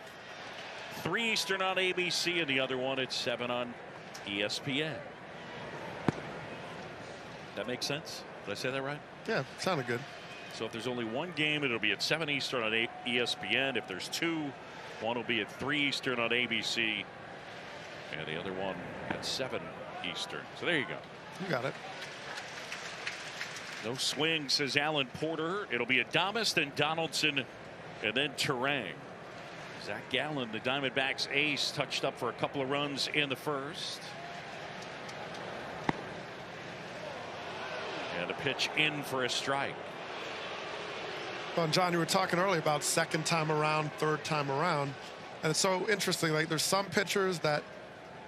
3 Eastern on ABC, and the other one at 7 on ESPN. That makes sense? Did I say that right? Yeah, sounded good. So if there's only one game, it'll be at 7 Eastern on ESPN. If there's 2, one will be at 3 Eastern on ABC, and the other one at 7 Eastern. So there you go. You got it. No swing, says Alan Porter. It'll be Adames, then Donaldson, and then Turang. Zach Gallen, the Diamondbacks ace, touched up for a couple of runs in the first. And a pitch in for a strike. Well, John, you were talking earlier about second time around, third time around. And it's so interesting. Like, there's some pitchers that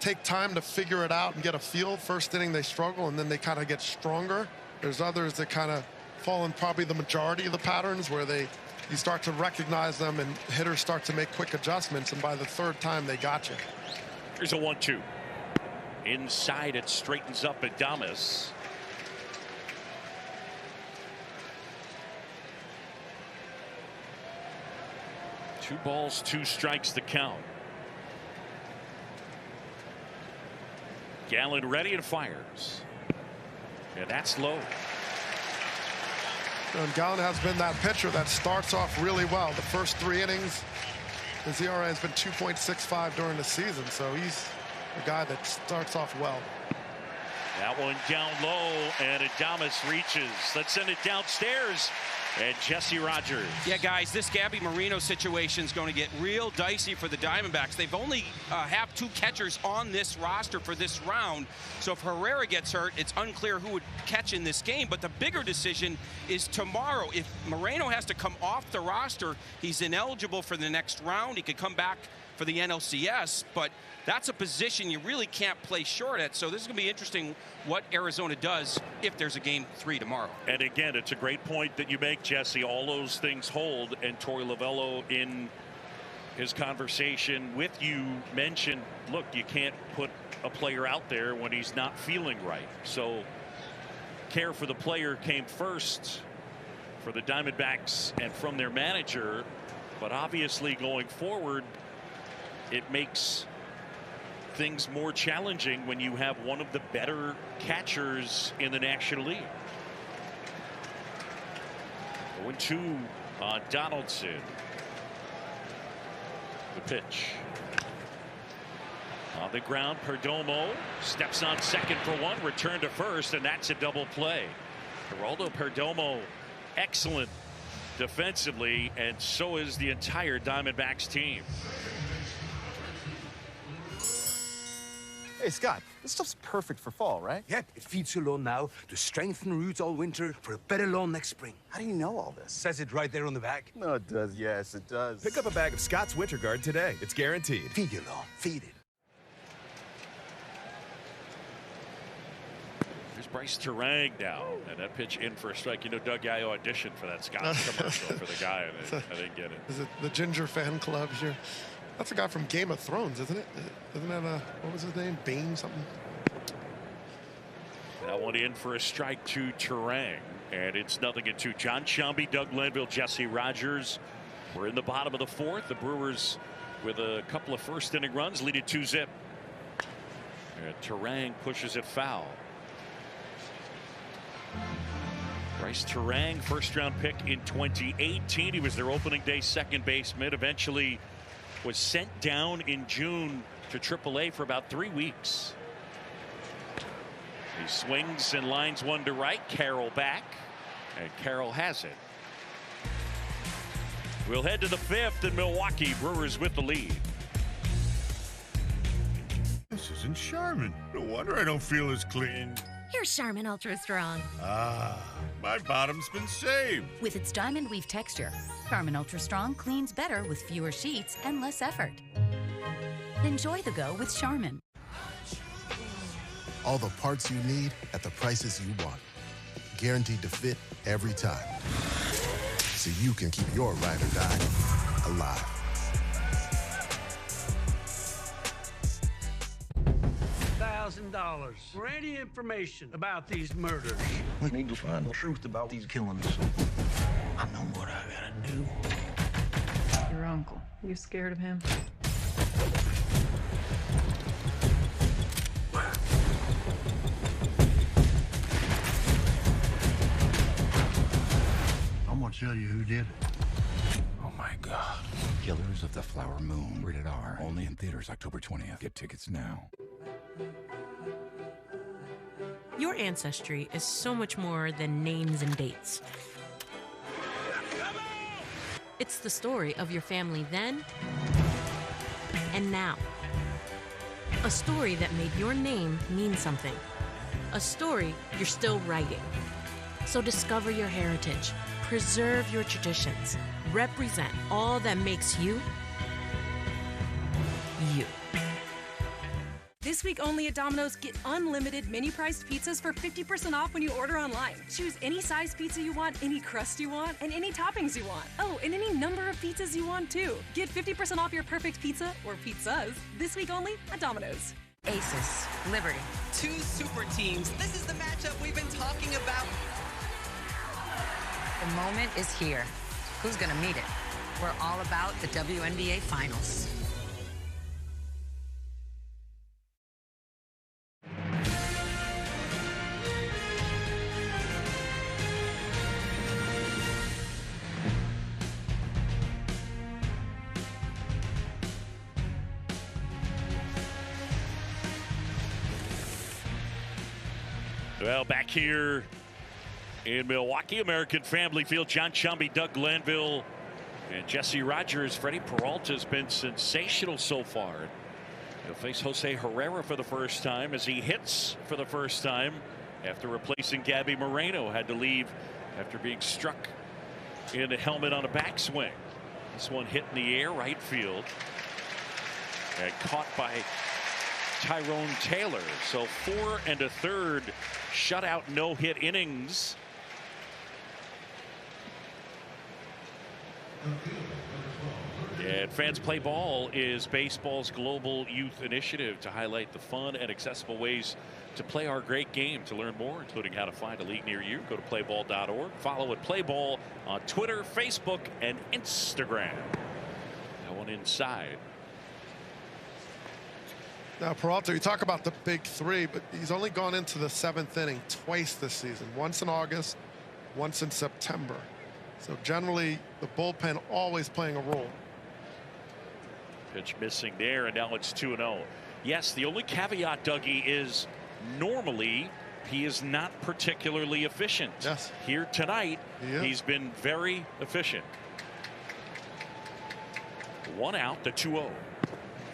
take time to figure it out and get a feel. First inning, they struggle, and then they kind of get stronger. There's others that kind of fall in probably the majority of the patterns where you start to recognize them and hitters start to make quick adjustments. And by the third time, they got you. Here's a 1-2. Inside, it straightens up Adames. Two balls, 2 strikes to count. Gallen ready and fires. And that's low. And Gallen has been that pitcher that starts off really well. The first 3 innings, his ERA has been 2.65 during the season. So he's a guy that starts off well. That one down low, and Adames reaches. Let's send it downstairs. And Jesse Rogers. Yeah, guys, this Gabby Moreno situation is going to get real dicey for the Diamondbacks. They've only have 2 catchers on this roster for this round. So if Herrera gets hurt, it's unclear who would catch in this game. But the bigger decision is tomorrow. If Moreno has to come off the roster, he's ineligible for the next round. He could come back for the NLCS, but that's a position you really can't play short at. So this is going to be interesting what Arizona does if there's a game 3 tomorrow. And again, it's a great point that you make, Jesse. All those things hold, and Torey Lovello in his conversation with you mentioned, look, you can't put a player out there when he's not feeling right. So care for the player came first for the Diamondbacks and from their manager, but obviously going forward, it makes things more challenging when you have one of the better catchers in the National League. 0-2 on Donaldson. The pitch. On the ground, Perdomo steps on second for 1, return to first, and that's a double play. Geraldo Perdomo, excellent defensively, and so is the entire Diamondbacks team. Hey, Scott, this stuff's perfect for fall, right? Yep, it feeds your lawn now to strengthen roots all winter for a better lawn next spring. How do you know all this? Says it right there on the back. No, it does. Yes, it does. Pick up a bag of Scott's Winter Guard today. It's guaranteed. Feed your lawn. Feed it. Here's Bryce Turang now, and that pitch in for a strike. You know, Doug, I auditioned for that Scott's commercial for the guy, and I didn't get it. Is it the Ginger fan club here? That's a guy from Game of Thrones, isn't it? Isn't that what was his name? Bane something? That one in for a strike to Turang, and it's 0-2. John Shambi, Doug Lenville, Jesse Rogers. We're in the bottom of the 4th. The Brewers with a couple of first inning runs lead it 2-0. And Turang pushes it foul. Bryce Turang, first round pick in 2018. He was their opening day second baseman. Eventually was sent down in June to AAA for about 3 weeks. He swings and lines one to right. Carroll back, and Carroll has it. We'll head to the 5th in Milwaukee. Brewers with the lead. This isn't Charmin. No wonder I don't feel as clean. Here's Charmin Ultra Strong. Ah, my bottom's been saved. With its diamond weave texture, Charmin Ultra Strong cleans better with fewer sheets and less effort. Enjoy the go with Charmin. All the parts you need at the prices you want. Guaranteed to fit every time. So you can keep your ride or die alive. $1,000 for any information about these murders. We need to find the truth about these killings. I know what I gotta do. Your uncle. You scared of him? I'm gonna tell you who did it. Oh my God. Killers of the Flower Moon. Rated R. Only in theaters October 20th. Get tickets now. Your ancestry is so much more than names and dates. It's the story of your family then and now. A story that made your name mean something. A story you're still writing. So discover your heritage, preserve your traditions, represent all that makes you, you. This week only at Domino's, get unlimited mini-priced pizzas for 50% off when you order online. Choose any size pizza you want, any crust you want, and any toppings you want. Oh, and any number of pizzas you want, too. Get 50% off your perfect pizza, or pizzas, this week only at Domino's. Aces, Liberty. Two super teams. This is the matchup we've been talking about. The moment is here. Who's going to meet it? We're all about the WNBA Finals. Well, back here in Milwaukee, American Family Field, John Chumby, Doug Glanville, and Jesse Rogers. Freddie Peralta's been sensational so far. He'll face Jose Herrera for the first time as he hits for the first time after replacing Gabby Moreno. Had to leave after being struck in the helmet on a backswing. This one hit in the air, right field, and caught by Tyrone Taylor. So 4 1/3 shutout, no-hit innings. And Fans Play Ball is baseball's global youth initiative to highlight the fun and accessible ways to play our great game. To learn more, including how to find a league near you, go to playball.org. Follow at Playball on Twitter, Facebook, and Instagram. That one inside. Now, Peralta, you talk about the big three, but he's only gone into the 7th inning twice this season. Once in August, once in September. So generally, the bullpen always playing a role. Pitch missing there, and now it's 2-0. Yes, the only caveat, Dougie, is normally he is not particularly efficient. Yes. Here tonight, he's been very efficient. 1 out, the 2-0.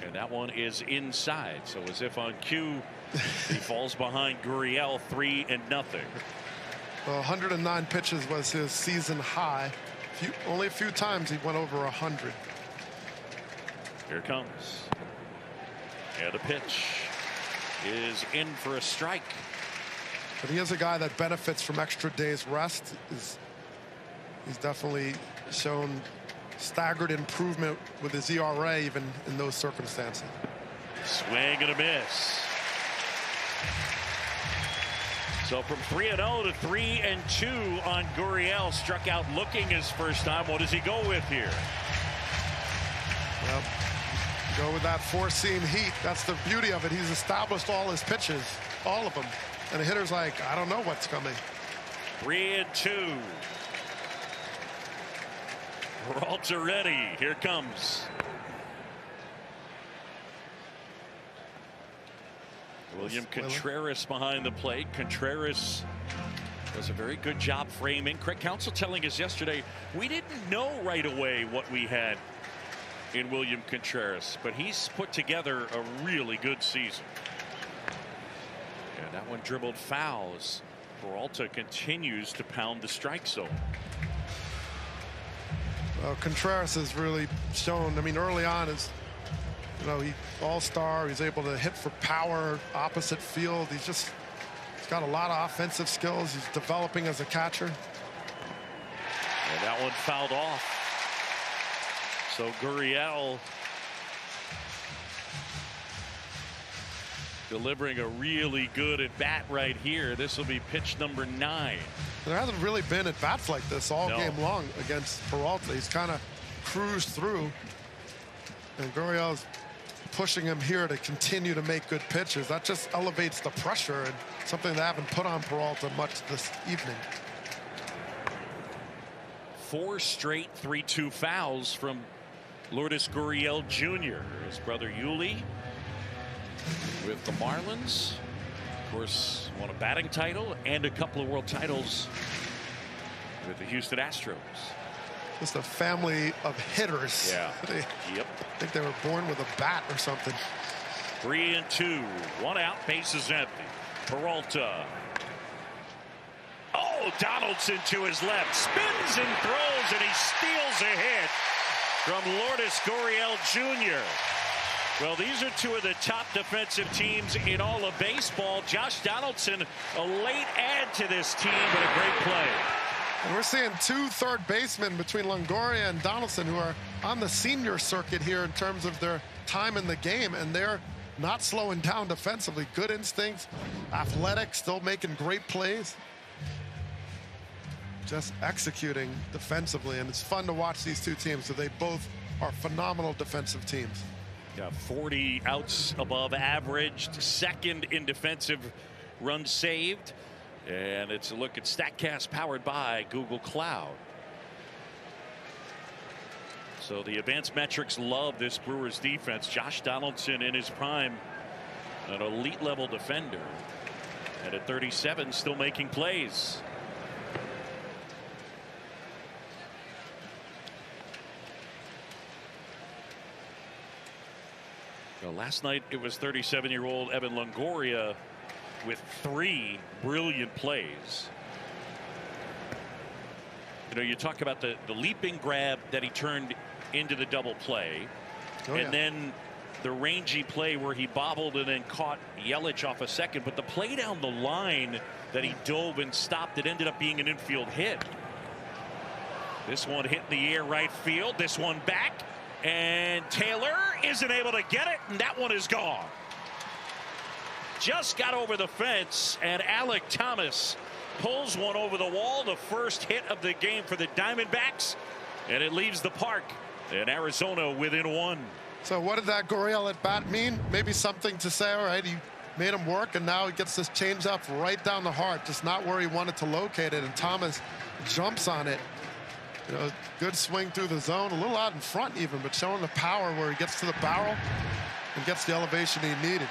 And that one is inside. So as if on cue, he falls behind Gurriel 3-0. Well, 109 pitches was his season high. Only a few times he went over 100. Here it comes. And the pitch is in for a strike. But he is a guy that benefits from extra days rest. He's definitely shown staggered improvement with his ERA even in those circumstances. Swing and a miss. So from 3-0 to 3-2 on Gurriel. Struck out looking his first time. What does he go with here? Well, go with that 4-seam heat. That's the beauty of it. He's established all his pitches, all of them. And the hitter's like, I don't know what's coming. 3-2. Peralta ready. Here comes. William Contreras behind the plate. Contreras does a very good job framing. Craig Counsell telling us yesterday, we didn't know right away what we had in William Contreras, but he's put together a really good season. And That one dribbled fouls. Peralta continues to pound the strike zone. Well, Contreras has really shown, I mean, early on is, you know, he all-star. He's able to hit for power, opposite field. He's got a lot of offensive skills. He's developing as a catcher. And that one fouled off. So Gurriel delivering a really good at bat right here. This will be pitch number 9. There hasn't really been at bats like this all game long against Peralta. He's kind of cruised through, and Gurriel's pushing him here to continue to make good pitches. That just elevates the pressure, and something they haven't put on Peralta much this evening. 4 straight 3-2 fouls from Lourdes Gurriel Jr. His brother Yuli with the Marlins. Of course, won a batting title and a couple of world titles with the Houston Astros. Just a family of hitters. Yeah. I think they were born with a bat or something. 3-2. 1 out. Bases empty. Peralta. Oh, Donaldson to his left. Spins and throws, and he steals a hit from Lourdes Gurriel Jr. Well, these are 2 of the top defensive teams in all of baseball. Josh Donaldson, a late add to this team, but a great play. And we're seeing 2 third basemen between Longoria and Donaldson who are on the senior circuit here in terms of their time in the game, and they're not slowing down defensively. Good instincts, athletic, still making great plays. Just executing defensively, and it's fun to watch these 2 teams. So they both are phenomenal defensive teams. Got 40 outs above average, 2nd in defensive runs saved. And it's a look at StatCast powered by Google Cloud. So the advanced metrics love this Brewers defense. Josh Donaldson in his prime, an elite level defender. And at 37, still making plays. Well, last night it was 37-year-old Evan Longoria with 3 brilliant plays. You know, you talk about the leaping grab that he turned into the double play, and then the rangy play where he bobbled and then caught Yelich off a second. But the play down the line that he dove and stopped, it ended up being an infield hit. This one hit in the air right field. This one back. And Taylor isn't able to get it, and that one is gone. Just got over the fence, and Alek Thomas pulls one over the wall. The first hit of the game for the Diamondbacks, and it leaves the park. And Arizona within 1. So what did that Gurriel at bat mean? Maybe something to say, all right, he made him work, and now he gets this changeup right down the heart, just not where he wanted to locate it, and Thomas jumps on it. You know, good swing through the zone, a little out in front even, but showing the power where he gets to the barrel and gets the elevation he needed.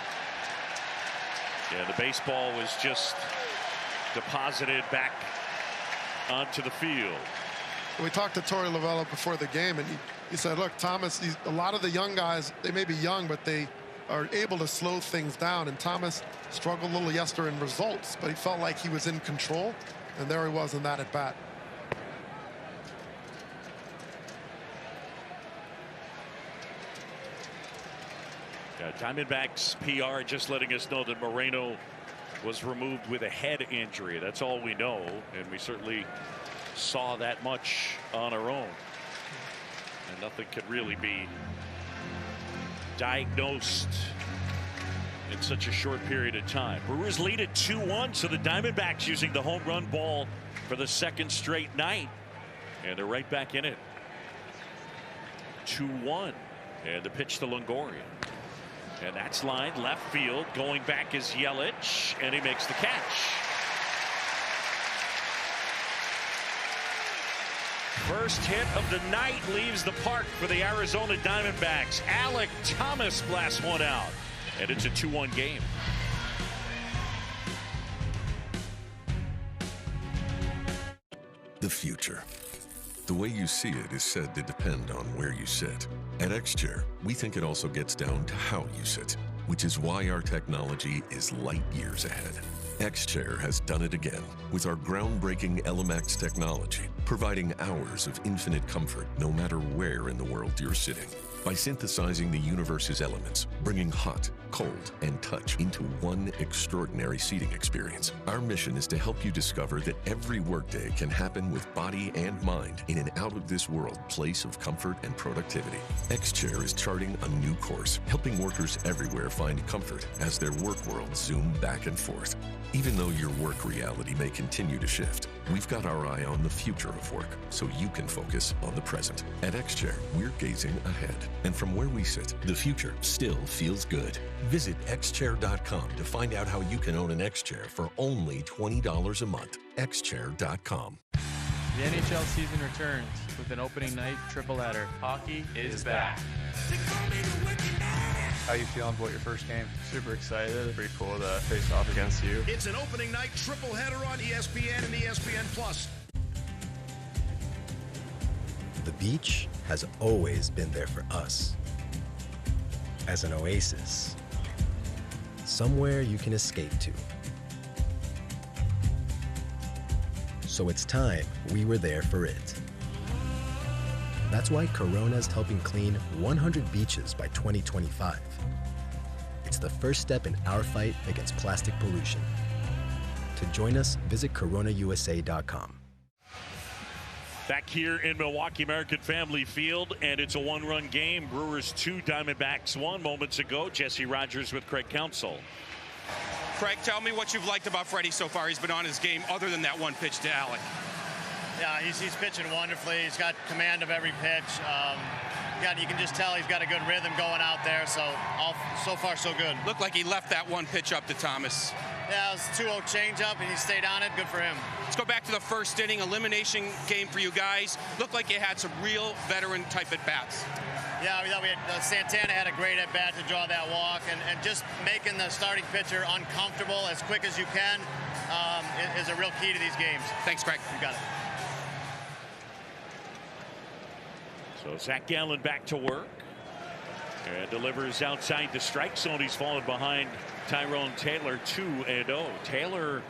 Yeah, the baseball was just deposited back onto the field. We talked to Torey Lovullo before the game, and he said, look, Thomas, a lot of the young guys, they may be young, but they are able to slow things down. And Thomas struggled a little yesterday in results, but he felt like he was in control, and there he was in that at bat. Diamondbacks PR just letting us know that Moreno was removed with a head injury. That's all we know, and we certainly saw that much on our own. And nothing could really be diagnosed in such a short period of time. Brewers lead at 2-1, so the Diamondbacks using the home run ball for the 2nd straight night. And they're right back in it. 2-1. And the pitch to Longoria. And that's lined left field. Going back is Yelich, and he makes the catch. First hit of the night leaves the park for the Arizona Diamondbacks. Alek Thomas blasts one out, and it's a 2-1 game. The future. The way you see it is said to depend on where you sit. At X-Chair, we think it also gets down to how you sit. which is why our technology is light years ahead. X-Chair has done it again with our groundbreaking LMX technology, providing hours of infinite comfort no matter where in the world you're sitting. By synthesizing the universe's elements, bringing hot, cold, and touch into one extraordinary seating experience, our mission is to help you discover that every workday can happen with body and mind in an out-of-this-world place of comfort and productivity. X-Chair is charting a new course, helping workers everywhere find comfort as their work worlds zoom back and forth. Even though your work reality may continue to shift, we've got our eye on the future of work so you can focus on the present. At X-Chair, we're gazing ahead. And from where we sit, the future still feels good. Visit xchair.com to find out how you can own an X-Chair for only $20 a month. xchair.com. The NHL season returns with an opening night triple header. Hockey is back. How you feeling about your first game? Super excited. Pretty cool to face off against you. It's an opening night triple header on ESPN and ESPN+. The beach has always been there for us. As an oasis. Somewhere you can escape to. So it's time we were there for it. That's why Corona's helping clean 100 beaches by 2025. It's the first step in our fight against plastic pollution. To join us, visit coronausa.com. Back here in Milwaukee American Family Field, and it's a one-run game. Brewers 2, Diamondbacks 1 moments ago. Jesse Rogers with Craig Counsell. Craig, tell me what you've liked about Freddie so far. He's been on his game other than that one pitch to Alec. Yeah, he's pitching wonderfully. He's got command of every pitch. You can just tell he's got a good rhythm going out there. So far, so good. Looked like he left that one pitch up to Thomas. Yeah, it was a 2-0 changeup, and he stayed on it. Good for him. Let's go back to the first inning. Elimination game for you guys. Looked like you had some real veteran type at bats. Yeah, we thought Santana had a great at bat to draw that walk, and just making the starting pitcher uncomfortable as quick as you can is a real key to these games. Thanks, Craig. You got it. So Zach Gallen back to work and delivers outside the strike zone. He's fallen behind Tyrone Taylor 2-0. Taylor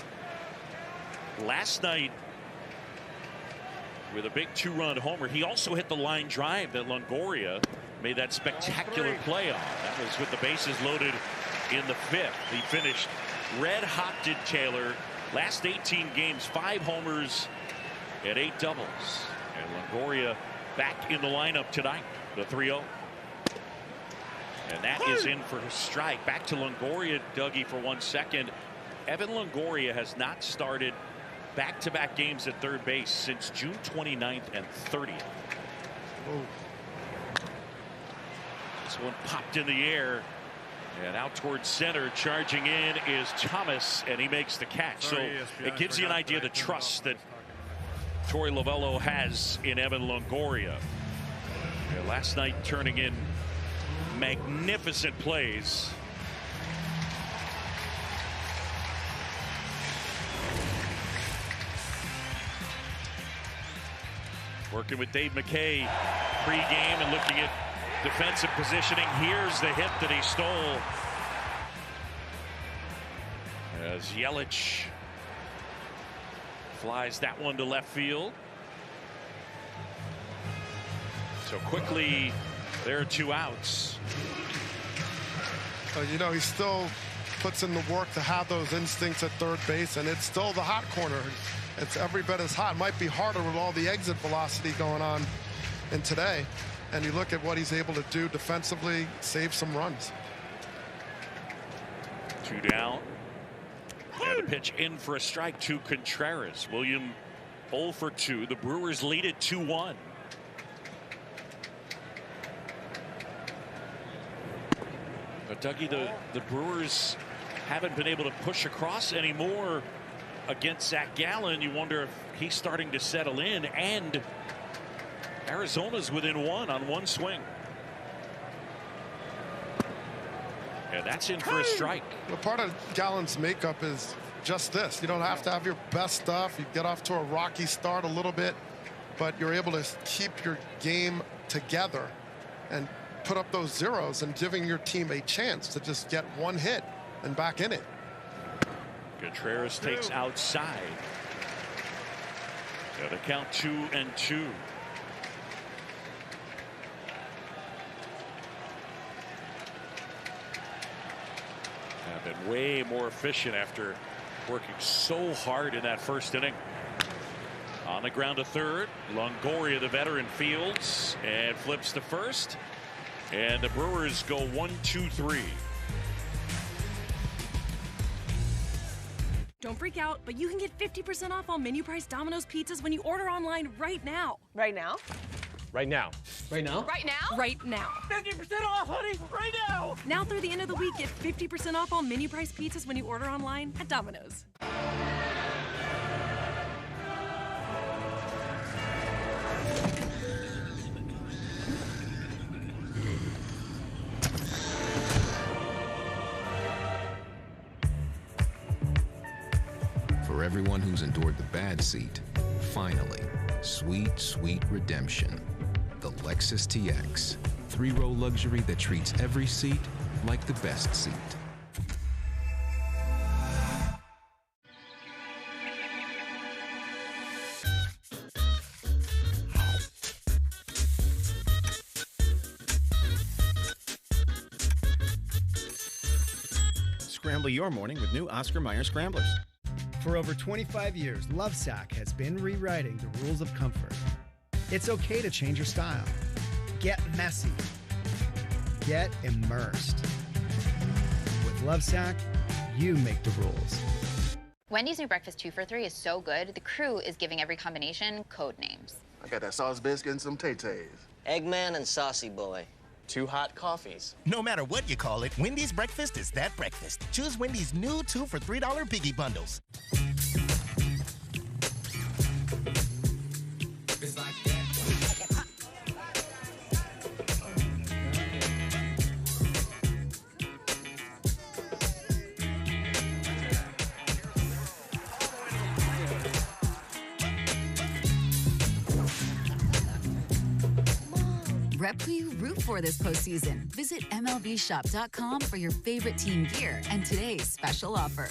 last night with a big 2-run homer. He also hit the line drive that Longoria made that spectacular play on. That was with the bases loaded in the 5th. He finished red hot, did Taylor. Last 18 games, 5 homers and 8 doubles. And Longoria back in the lineup tonight, the 3-0. And that is in for a strike. Back to Longoria, Dougie, for 1 second. Evan Longoria has not started back-to-back games at third base since June 29th and 30th. This one popped in the air. And out towards center, charging in is Thomas, and he makes the catch. So it gives you an idea of the trust that Torey Lovullo has in Evan Longoria. Last night turning in magnificent plays. Working with Dave McKay pre-game and looking at defensive positioning. Here's the hit that he stole as Yelich flies that one to left field. So quickly, there are 2 outs. You know, he still puts in the work to have those instincts at third base, and it's still the hot corner. It's every bit as hot. It might be harder with all the exit velocity going on in today. And you look at what he's able to do defensively, save some runs. 2 down. And a pitch in for a strike to Contreras. William 0 for 2. The Brewers lead it 2-1. But Dougie, the Brewers haven't been able to push across anymore against Zach Gallen. You wonder if he's starting to settle in, and Arizona's within 1 on 1 swing. And that's in for a strike. Well, part of Gallen's makeup is just this. You don't have to have your best stuff. You get off to a rocky start a little bit, but you're able to keep your game together. And put up those zeros and giving your team a chance to just get one hit and back in it. Contreras takes outside. So the count 2-2. Have been way more efficient after working so hard in that first inning. On the ground to third, Longoria, the veteran, fields and flips to first, and the Brewers go 1-2-3. Don't freak out, but you can get 50% off all menu price Domino's pizzas when you order online right now. Right now? Right now. Right now? Right now? Right now. 50% off, honey! Right now! Now through the end of the week, get 50% off all menu price pizzas when you order online at Domino's. For everyone who's endured the bad seat, finally, sweet, sweet redemption. The Lexus TX. 3-row luxury that treats every seat like the best seat. Scramble your morning with new Oscar Mayer Scramblers. For over 25 years, Lovesac has been rewriting the rules of comfort. It's okay to change your style. Get messy. Get immersed. With Lovesac, you make the rules. Wendy's new breakfast 2 for $3 is so good, the crew is giving every combination code names. I got that sauce biscuit and some Tay-Tays. Eggman and Saucy Boy. 2 hot coffees. No matter what you call it, Wendy's breakfast is that breakfast. Choose Wendy's new 2 for $3 Biggie Bundles. It's like that. Rep who you root for this postseason. Visit MLBshop.com for your favorite team gear and today's special offer.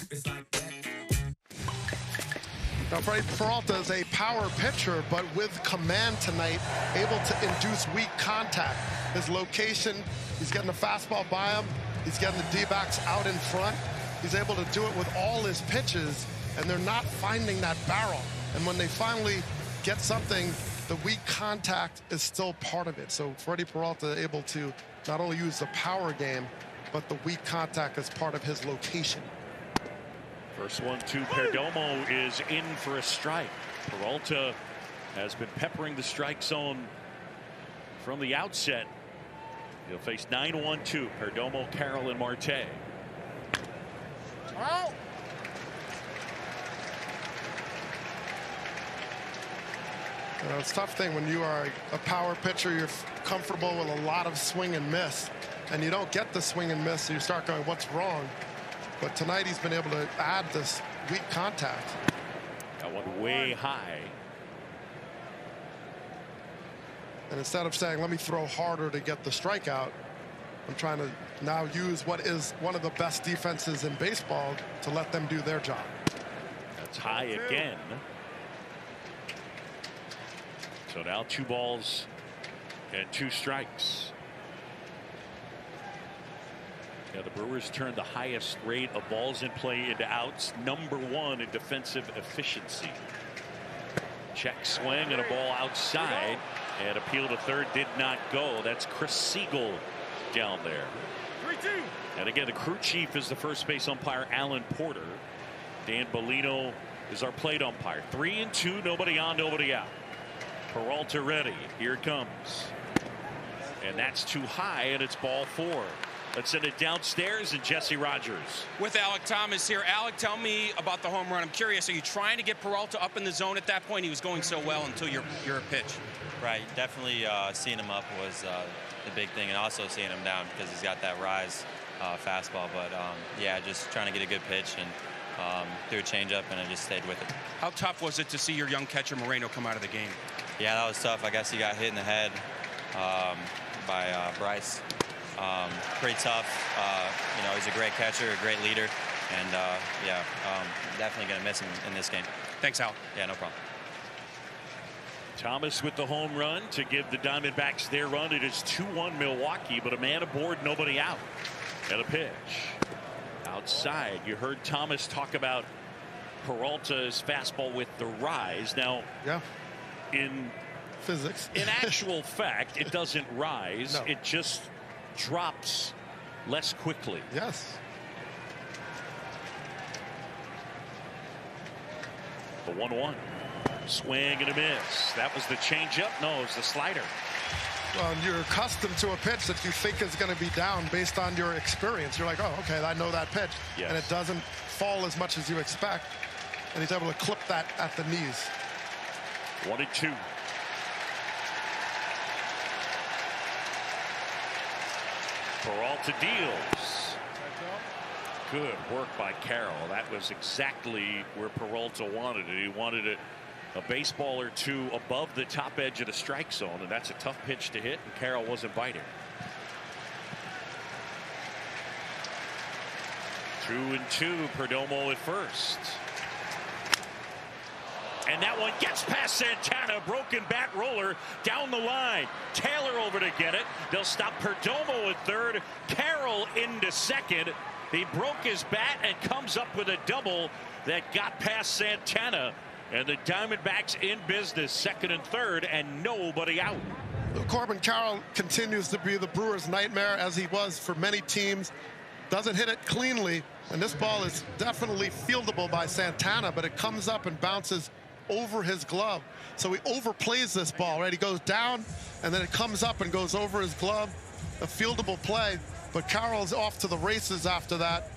Now, Freddie Peralta is a power pitcher, but with command tonight, able to induce weak contact. His location, he's getting the fastball by him. He's getting the D-backs out in front. He's able to do it with all his pitches, and they're not finding that barrel. And when they finally get something, the weak contact is still part of it. So Freddie Peralta able to not only use the power game, but the weak contact as part of his location. First 1-2, Perdomo is in for a strike. Peralta has been peppering the strike zone from the outset. He'll face 9-1-2, Perdomo, Carroll, and Marte. Oh! It's a tough thing when you are a power pitcher. You're comfortable with a lot of swing and miss, and you don't get the swing and miss, so you start going, what's wrong? But tonight he's been able to add this weak contact. That one way high. And instead of saying, let me throw harder to get the strikeout, I'm trying to now use what is one of the best defenses in baseball to let them do their job. That's high again. So now 2 balls and 2 strikes. Yeah, the Brewers turned the highest rate of balls in play into outs, #1 in defensive efficiency. Check swing and a ball outside, and appeal to third did not go. That's Chris Siegel down there. 3-2. And again, the crew chief is the first base umpire, Alan Porter. Dan Bellino is our plate umpire. 3-2, nobody on, nobody out. Peralta ready. Here it comes. And that's too high, and it's ball 4. Let's send it downstairs, and Jesse Rogers. With Alec Thomas here. Alec, tell me about the home run. I'm curious, are you trying to get Peralta up in the zone at that point? He was going so well until your pitch. Right, definitely seeing him up was the big thing, and also seeing him down because he's got that rise fastball. But yeah, just trying to get a good pitch and threw a changeup, and I just stayed with it. How tough was it to see your young catcher Moreno come out of the game? Yeah, that was tough. I guess he got hit in the head. by Bryce. Pretty tough. You know, he's a great catcher, a great leader, and yeah, definitely going to miss him in this game. Thanks, Al. Yeah, no problem. Thomas with the home run to give the Diamondbacks their run. It is 2-1 Milwaukee, but a man aboard, nobody out. And a pitch outside. You heard Thomas talk about Peralta's fastball with the rise. Now, yeah, in physics, in actual fact, it doesn't rise. No. It just drops less quickly. Yes. The 1-1. Swing and a miss. That was the changeup. No, it was the slider. Well, you're accustomed to a pitch that you think is going to be down based on your experience. You're like, oh, okay, I know that pitch. Yes. And it doesn't fall as much as you expect. And he's able to clip that at the knees. 1-2. Peralta deals. Good work by Carroll. That was exactly where Peralta wanted it. He wanted a baseball or two above the top edge of the strike zone, and that's a tough pitch to hit, and Carroll wasn't biting. 2-2. Perdomo at first. And that one gets past Santana. Broken bat roller down the line. Taylor over to get it. They'll stop Perdomo at third. Carroll into second. He broke his bat and comes up with a double that got past Santana. And the Diamondbacks in business, second and third, and nobody out. Corbin Carroll continues to be the Brewers' nightmare, as he was for many teams. Doesn't hit it cleanly, and this ball is definitely fieldable by Santana, but it comes up and bounces over his glove. So he overplays this ball, right? He goes down, and then it comes up and goes over his glove. A fieldable play, but Carroll's off to the races after that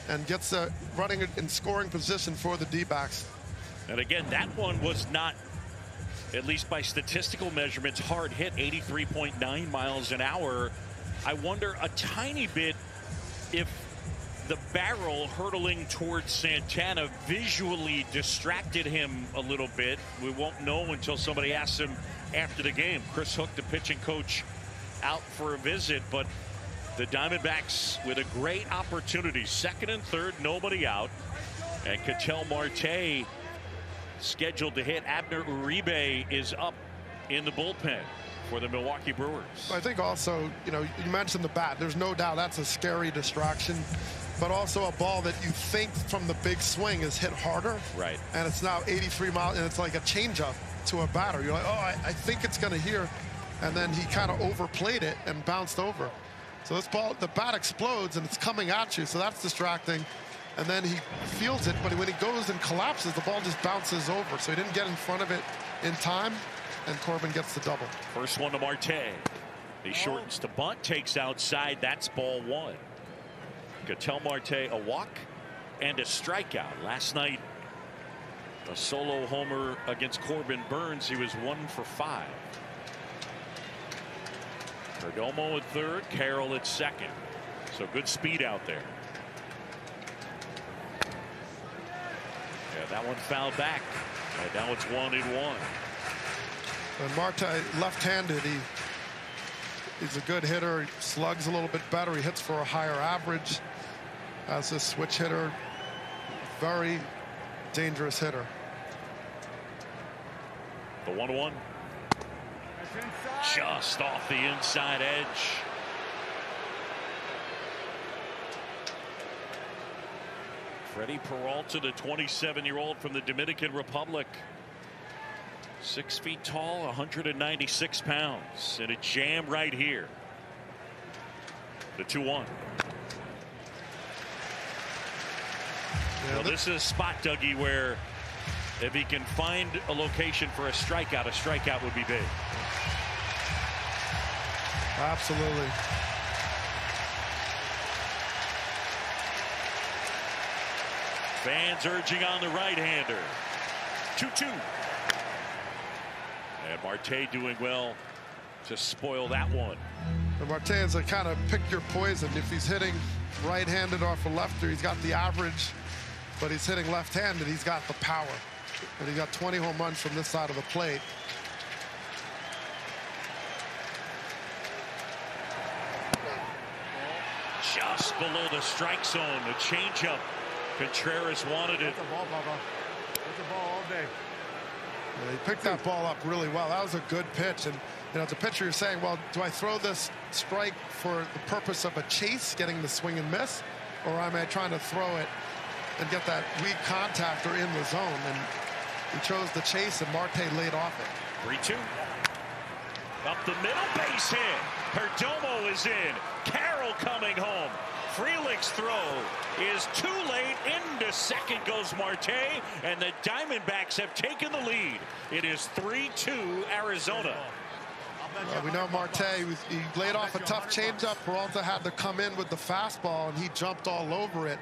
and gets running in scoring position for the D-backs. And again, that one was not, at least by statistical measurements, hard hit. 83.9 miles an hour. I wonder a tiny bit if the barrel hurtling towards Santana visually distracted him a little bit. We won't know until somebody asks him after the game. Chris Hook, the pitching coach, out for a visit, but the Diamondbacks with a great opportunity. Second and third, nobody out. And Ketel Marte scheduled to hit. Abner Uribe is up in the bullpen for the Milwaukee Brewers. I think also, you know, you mentioned the bat. There's no doubt that's a scary distraction, but also a ball that you think from the big swing is hit harder. Right. And it's now 83 miles, and it's like a changeup to a batter. You're like, oh, I think it's going to hear. And then he kind of overplayed it and bounced over. So this ball, the bat explodes, and it's coming at you, so that's distracting. And then he feels it, but when he goes and collapses, the ball just bounces over. So he didn't get in front of it in time, and Corbin gets the double. First one to Marte. He shortens to bunt, takes outside. That's ball one. Ketel Marte, a walk and a strikeout. Last night, a solo homer against Corbin Burns. He was 1 for 5. Perdomo at third, Carroll at second. So good speed out there. Yeah, that one fouled back. And now it's 1-1. And Marte, left-handed, he's a good hitter. He slugs a little bit better. He hits for a higher average as a switch hitter. Very dangerous hitter. The 1-1. Just off the inside edge. Freddie Peralta, the 27-year-old from the Dominican Republic. 6 feet tall, 196 pounds, and a jam right here. The 2-1. Yeah, well, this is a spot, Dougie, where if he can find a location for a strikeout would be big. Absolutely. Fans urging on the right-hander. 2-2. And Marte doing well to spoil that one. And Marte is a kind of pick your poison. If he's hitting right-handed off a lefter, he's got the average, but he's hitting left-handed, he's got the power. And he got 20 home runs from this side of the plate. just below the strike zone. A changeup. Contreras wanted it. That's a ball, Bubba. That's a ball all day. Yeah, he picked that ball up really well. That was a good pitch. And, you know, as a pitcher, you're saying, well, do I throw this strike for the purpose of a chase, getting the swing and miss? Or am I trying to throw it and get that weak contact or in the zone? And he chose the chase, and Marte laid off it. 3-2. Up the middle, base hit. Perdomo is in. Carroll coming home. Frelick's throw is too late. Into second goes Marte, and the Diamondbacks have taken the lead. It is 3-2 Arizona. We know Marte, he laid off a tough changeup. Peralta had to come in with the fastball, and he jumped all over it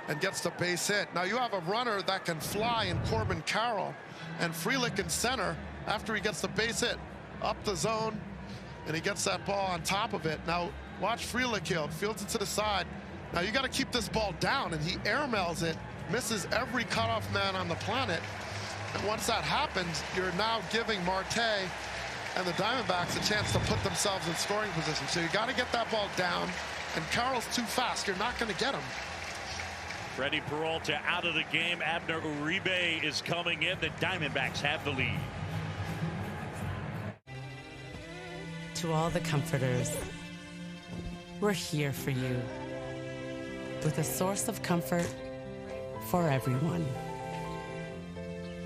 and gets the base hit. Now you have a runner that can fly in Corbin Carroll, and Frelick in center after he gets the base hit up the zone, and he gets that ball on top of it. Now watch Frelick here, fields it to the side. Now you got to keep this ball down, and he airmails it, misses every cutoff man on the planet. And once that happens, you're now giving Marte and the Diamondbacks a chance to put themselves in scoring position. So you got to get that ball down, and Carroll's too fast. You're not going to get him. Freddie Peralta out of the game. Abner Uribe is coming in. The Diamondbacks have the lead. To all the comforters, we're here for you with a source of comfort for everyone.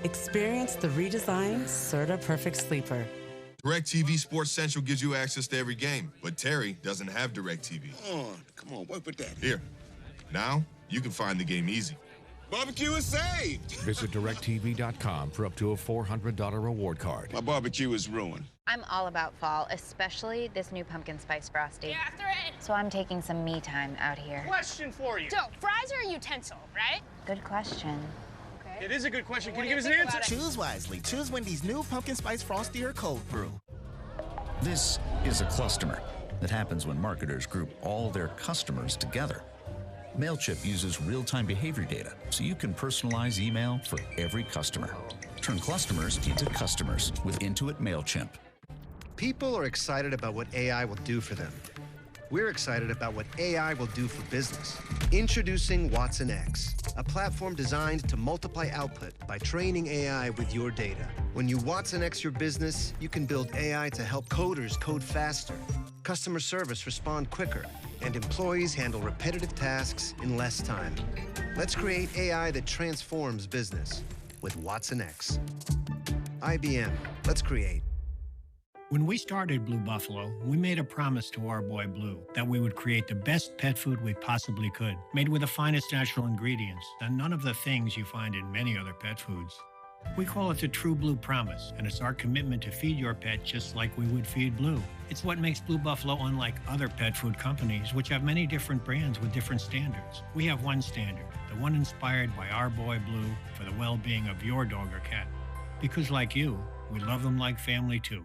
Experience the redesigned Serta Perfect Sleeper. DirecTV Sports Central gives you access to every game, but Terry doesn't have DirecTV. Come on, work with that. Here, now you can find the game easy. Barbecue is saved. Visit DirecTV.com for up to a $400 reward card. My barbecue is ruined. I'm all about fall, especially this new pumpkin spice frosty. Get after it. So I'm taking some me time out here. Question for you. So, fries are a utensil, right? Good question. It is a good question. Can you give us an answer? Choose wisely. Choose Wendy's new pumpkin spice frosty or cold brew. This is a cluster that happens when marketers group all their customers together. MailChimp uses real-time behavior data so you can personalize email for every customer. Turn customers into customers with Intuit MailChimp. People are excited about what AI will do for them. We're excited about what AI will do for business. Introducing Watson X, a platform designed to multiply output by training AI with your data. When you Watson X your business, you can build AI to help coders code faster, customer service respond quicker, and employees handle repetitive tasks in less time. Let's create AI that transforms business with Watson X. IBM, let's create. When we started Blue Buffalo, we made a promise to our boy Blue that we would create the best pet food we possibly could, made with the finest natural ingredients and none of the things you find in many other pet foods. We call it the True Blue Promise, and it's our commitment to feed your pet just like we would feed Blue. It's what makes Blue Buffalo unlike other pet food companies, which have many different brands with different standards. We have one standard, the one inspired by our boy Blue for the well-being of your dog or cat. Because like you, we love them like family too.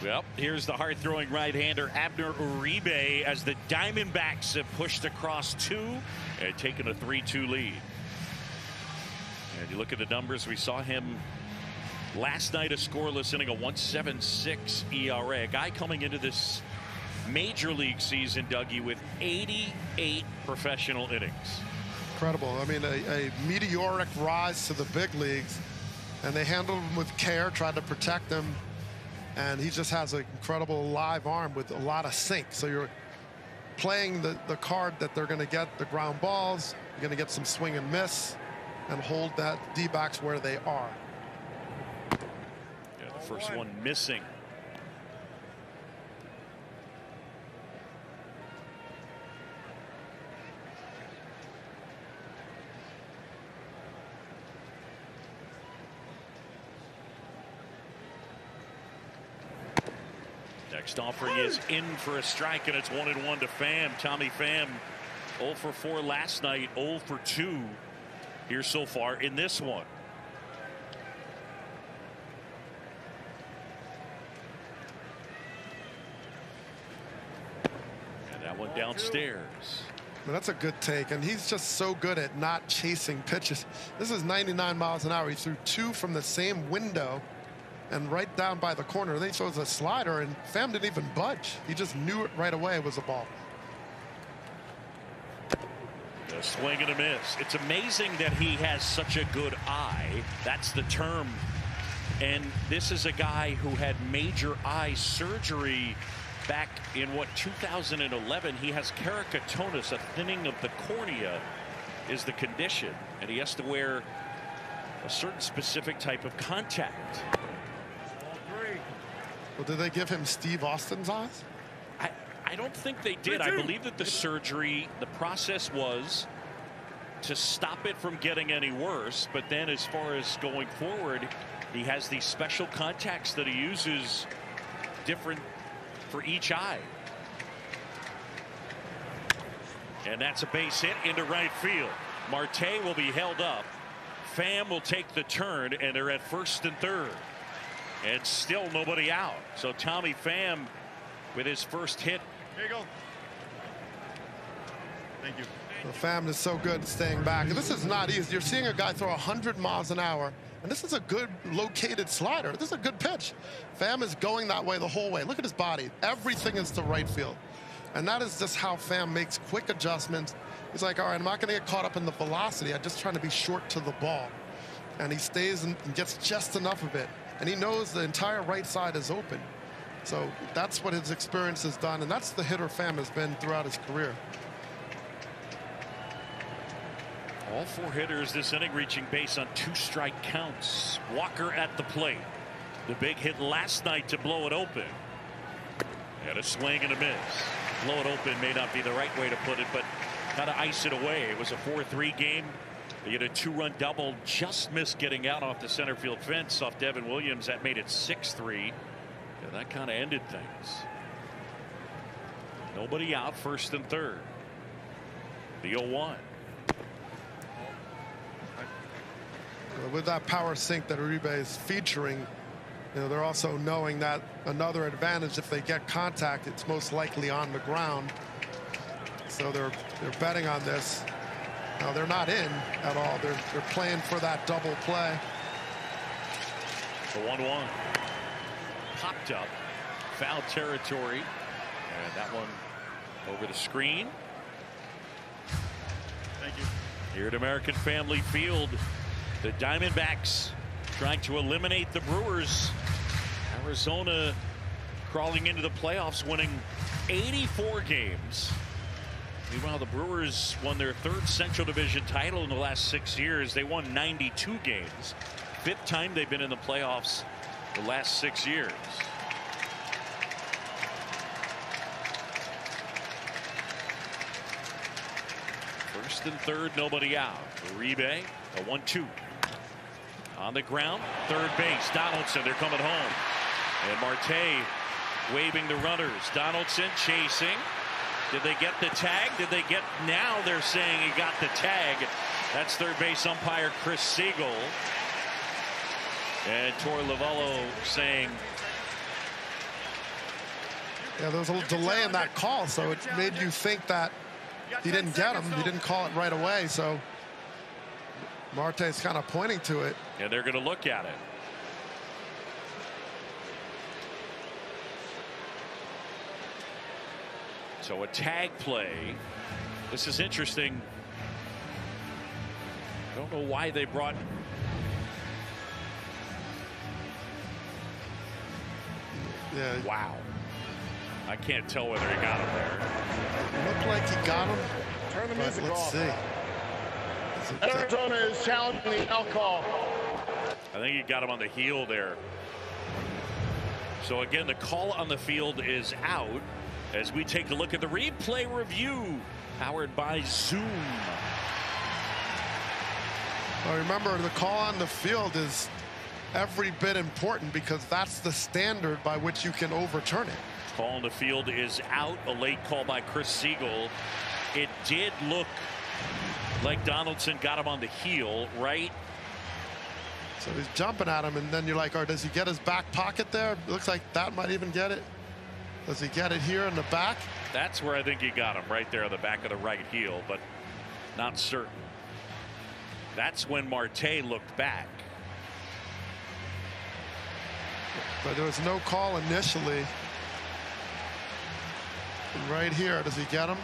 Well, here's the hard-throwing right-hander Abner Uribe as the Diamondbacks have pushed across two and taken a 3-2 lead. And you look at the numbers, we saw him last night, a scoreless inning, a 1.76 ERA. A guy coming into this major league season, Dougie, with 88 professional innings. Incredible. I mean, a meteoric rise to the big leagues, and they handled him with care, tried to protect him, and he just has an incredible live arm with a lot of sink. So you're playing the card that they're going to get the ground balls, you're going to get some swing and miss, and hold that D-backs where they are. Yeah, the first one missing. Next offering is in for a strike, and it's 1-1 to Pham. Tommy Pham, 0 for 4 last night, 0 for 2 here so far in this one. And that one downstairs. Well, that's a good take, and he's just so good at not chasing pitches. This is 99 miles an hour. He threw 2 from the same window and right down by the corner. Then he throws a slider, and Pham didn't even budge. He just knew it right away it was a ball. A swing and a miss. It's amazing that he has such a good eye. That's the term. And this is a guy who had major eye surgery back in 2011. He has keratoconus, a thinning of the cornea is the condition, and he has to wear a certain specific type of contact. Well, did they give him Steve Austin's eyes? I don't think they did. I believe that the surgery, the process was to stop it from getting any worse. But then as far as going forward, he has these special contacts that he uses different for each eye. And that's a base hit into right field. Marte will be held up. Pham will take the turn, and they're at first and third. And still nobody out. So Tommy Pham with his first hit. Here you go. Thank you. Well, Pham is so good at staying back. And this is not easy. You're seeing a guy throw 100 miles an hour. And this is a good located slider. This is a good pitch. Pham is going that way the whole way. Look at his body. Everything is to right field. And that is just how Pham makes quick adjustments. He's like, all right, I'm not going to get caught up in the velocity. I'm just trying to be short to the ball. And he stays and gets just enough of it. And he knows the entire right side is open. So that's what his experience has done. And that's the hitter Pham has been throughout his career. All four hitters this inning reaching base on 2 strike counts. Walker at the plate. The big hit last night to blow it open. And a swing and a miss. Blow it open may not be the right way to put it, but kind of ice it away. It was a 4-3 game. They get a 2-run double, just missed getting out off the center field fence off Devin Williams. That made it 6-3. And that kind of ended things. Nobody out, first and third. The 0-1. With that power sink that Uribe is featuring, you know, they're also knowing that another advantage, if they get contact, it's most likely on the ground. So they're betting on this. Now they're not in at all. They're playing for that double play. The 1-1 popped up, foul territory, and that one over the screen. Thank you. Here at American Family Field, the Diamondbacks trying to eliminate the Brewers. Arizona crawling into the playoffs, winning 84 games. Meanwhile, the Brewers won their 3rd Central Division title in the last 6 years. They won 92 games. 5th time they've been in the playoffs the last 6 years. First and third, nobody out. Uribe, a 1-2. On the ground, third base, Donaldson, they're coming home. And Marte waving the runners. Donaldson chasing. Did they get the tag? Did they get, now they're saying he got the tag. That's third base umpire Chris Siegel. And Tor Lavello saying. Yeah, there was a little delay in that call, so it made you think that he didn't get him. He didn't call it right away, so Marte's kind of pointing to it. And they're going to look at it. So a tag play. This is interesting. I don't know why they brought. Yeah. Wow. I can't tell whether he got him there. It looked like he got him. Turn the But music let's off. see. Arizona is challenging the out call. I think he got him on the heel there. So again, the call on the field is out as we take a look at the replay review powered by Zoom. Well, remember, the call on the field is every bit important because that's the standard by which you can overturn it. Call on the field is out. A late call by Chris Siegel. It did look like Donaldson got him on the heel, right? So he's jumping at him, and then you're like, oh, does he get his back pocket there? It looks like that might even get it. Does he get it here in the back? That's where I think he got him, right there on the back of the right heel, but not certain. That's when Marte looked back. But there was no call initially. And right here, does he get him?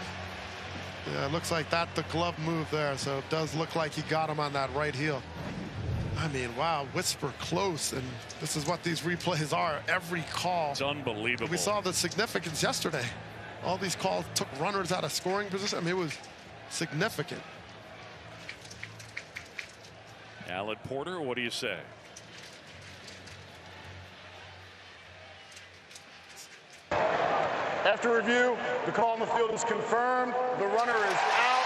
Yeah, it looks like that the glove move there, so it does look like he got him on that right heel. I mean, wow, whisper close, and this is what these replays are. Every call. It's unbelievable. We saw the significance yesterday. All these calls took runners out of scoring position. I mean, it was significant. Alan Porter, what do you say? After review, the call on the field is confirmed. The runner is out.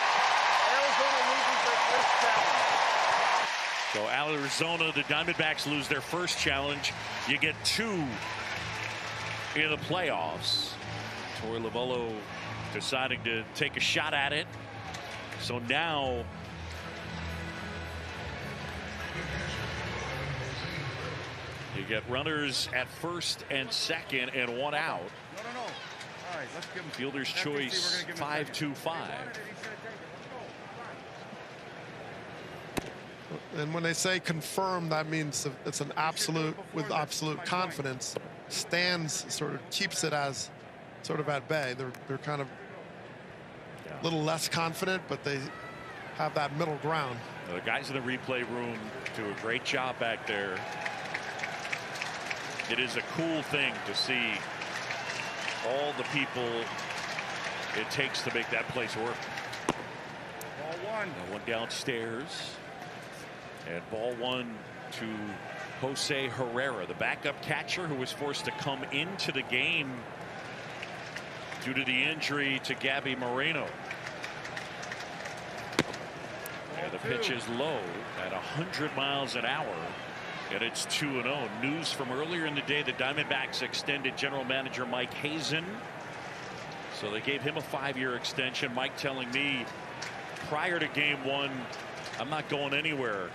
Arizona loses their first challenge. So Arizona, the Diamondbacks lose their first challenge. You get 2 in the playoffs. Torey Lovullo deciding to take a shot at it. So now you get runners at first and second and 1 out. No. All right, let's give him Fielder's choice 5-2-5. And when they say confirm, that means it's an absolute, with absolute confidence. Stands sort of keeps it as sort of at bay. They're kind of a little less confident, but they have that middle ground. The guys in the replay room do a great job back there. It is a cool thing to see all the people it takes to make that place work. Ball 1. That one downstairs. And ball 1 to Jose Herrera, the backup catcher who was forced to come into the game due to the injury to Gabby Moreno. And the pitch is low at 100 miles an hour. And it's 2-0. News from earlier in the day, the Diamondbacks extended general manager Mike Hazen. So they gave him a 5-year extension. Mike telling me prior to game 1, I'm not going anywhere.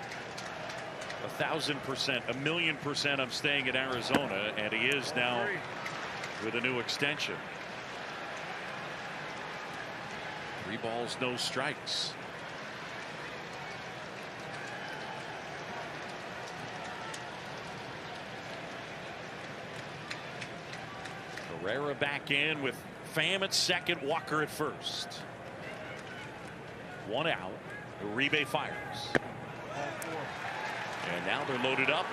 1,000%, 1,000,000% I'm staying in Arizona, and he is now with a new extension. 3 balls, no strikes. Herrera back in with Pham at second, Walker at first. 1 out. Uribe fires. And now they're loaded up.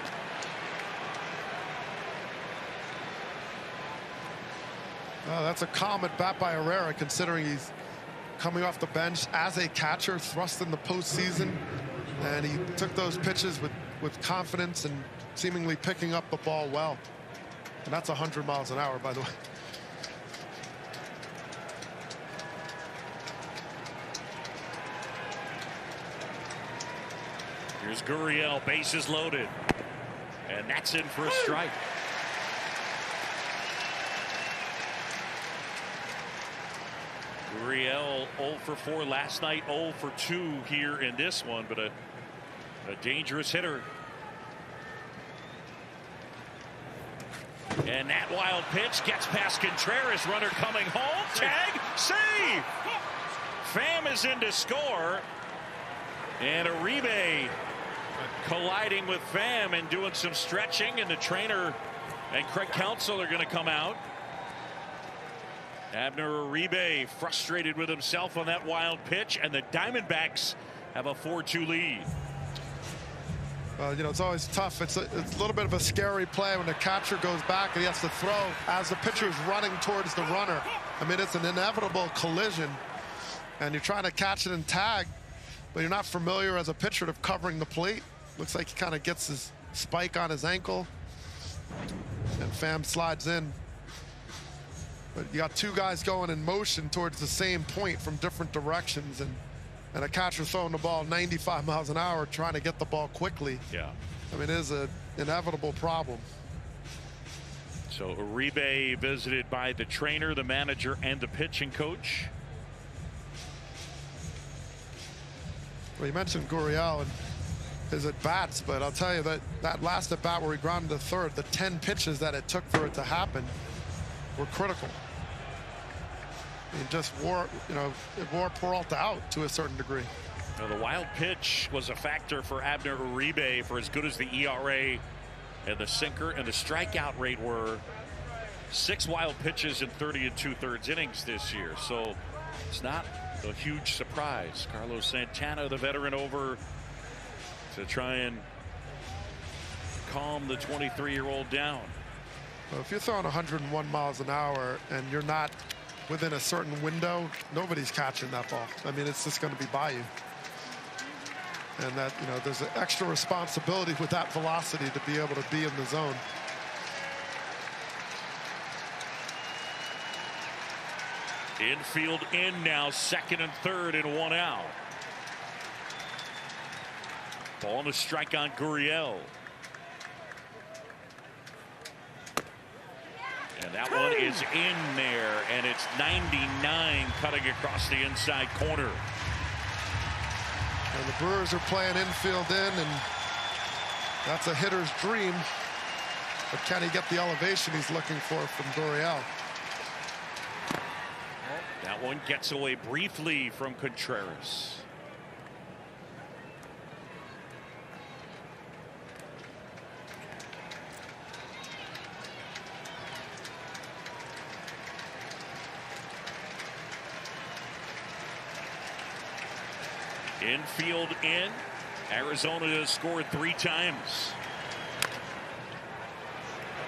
That's a calm at bat by Herrera, considering he's coming off the bench as a catcher, thrust in the postseason, and he took those pitches with confidence and seemingly picking up the ball well. And that's 100 miles an hour, by the way. Here's Gurriel, bases loaded. And that's in for a strike. Gurriel 0 for 4 last night, 0 for 2 here in this one, but a dangerous hitter. And that wild pitch gets past Contreras. Runner coming home. Tag. Save. Pham is in to score. And Uribe colliding with Pham and doing some stretching. And the trainer and Craig Counsell are going to come out. Abner Uribe frustrated with himself on that wild pitch. And the Diamondbacks have a 4-2 lead. You know, it's always tough. It's a little bit of a scary play when the catcher goes back and he has to throw as the pitcher is running towards the runner. I mean, it's an inevitable collision, and you're trying to catch it and tag, but you're not familiar as a pitcher of covering the plate. Looks like he kind of gets his spike on his ankle, and Pham slides in. But you got 2 guys going in motion towards the same point from different directions, and a catcher throwing the ball 95 miles an hour, trying to get the ball quickly. Yeah. I mean, it is an inevitable problem. So Uribe visited by the trainer, the manager, and the pitching coach. Well, you mentioned Gurriel and his at-bats, but I'll tell you that last at-bat where he grounded to third, the 10 pitches that it took for it to happen were critical. It just wore, you know, it wore Peralta out to a certain degree. Now, the wild pitch was a factor for Abner Uribe for as good as the ERA and the sinker and the strikeout rate were. 6 wild pitches in 30 2/3 innings this year. So it's not A huge surprise. Carlos Santana, the veteran, over to try and calm the 23-year-old down. Well, if you're throwing 101 miles an hour and you're not within a certain window, nobody's catching that ball. I mean, it's just going to be by you. And that, you know, there's an extra responsibility with that velocity to be able to be in the zone. Infield in now, 2nd and 3rd and 1 out. Ball and a strike on Gurriel. And that one is in there, and it's 99 cutting across the inside corner. And the Brewers are playing infield in, and that's a hitter's dream. But can he get the elevation he's looking for from Gurriel? That one gets away briefly from Contreras. Infield in. Arizona has scored 3 times.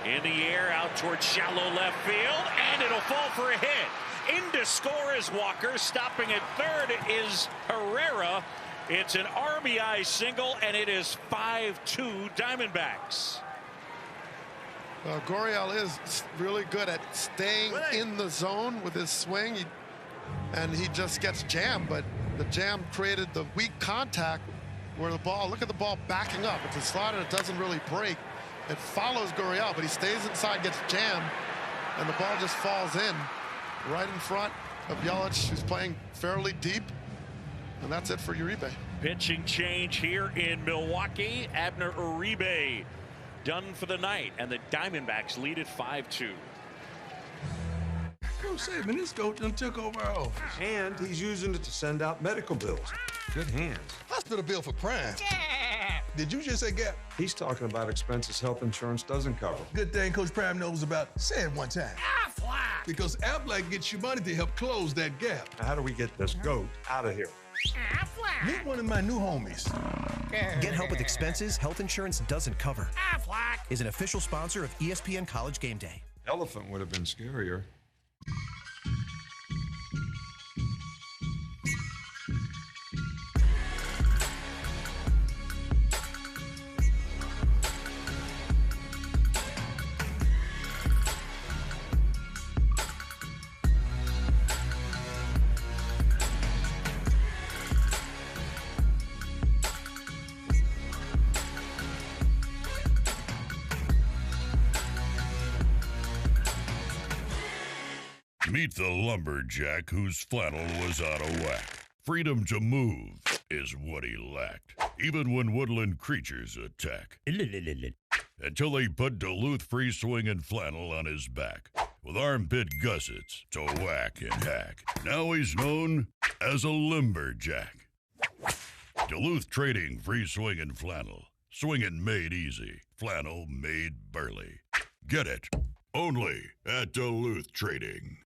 In the air, out towards shallow left field, and it'll fall for a hit. In to score is Walker. Stopping at 3rd is Herrera. It's an RBI single, and it is 5-2 Diamondbacks. Gurriel is really good at staying in the zone with his swing, and he just gets jammed, but the jam created the weak contact where the ball, look at the ball backing up. It's a slider that doesn't really break. It follows Gurriel, but he stays inside, gets jammed, and the ball just falls in right in front of Yelich, who's playing fairly deep, and that's it for Uribe. Pitching change here in Milwaukee. Abner Uribe done for the night, and the Diamondbacks lead at 5-2. Coach Saban, this coach done took over our office. And he's using it to send out medical bills. Good hands. Hospital bill for crime. Did you just say gap? He's talking about expenses health insurance doesn't cover. Good thing Coach Prime knows about. Say it one time. Aflac. Because Aflac gets you money to help close that gap. Now, how do we get this goat out of here? Aflac. Meet one of my new homies. Get help with expenses health insurance doesn't cover. Aflac is an official sponsor of ESPN College Game Day. Elephant would have been scarier. Meet the lumberjack whose flannel was out of whack. Freedom to move is what he lacked, even when woodland creatures attack. Until they put Duluth free swinging flannel on his back, with armpit gussets to whack and hack. Now he's known as a lumberjack. Duluth trading free swinging flannel. Swinging made easy, flannel made burly. Get it only at Duluth Trading.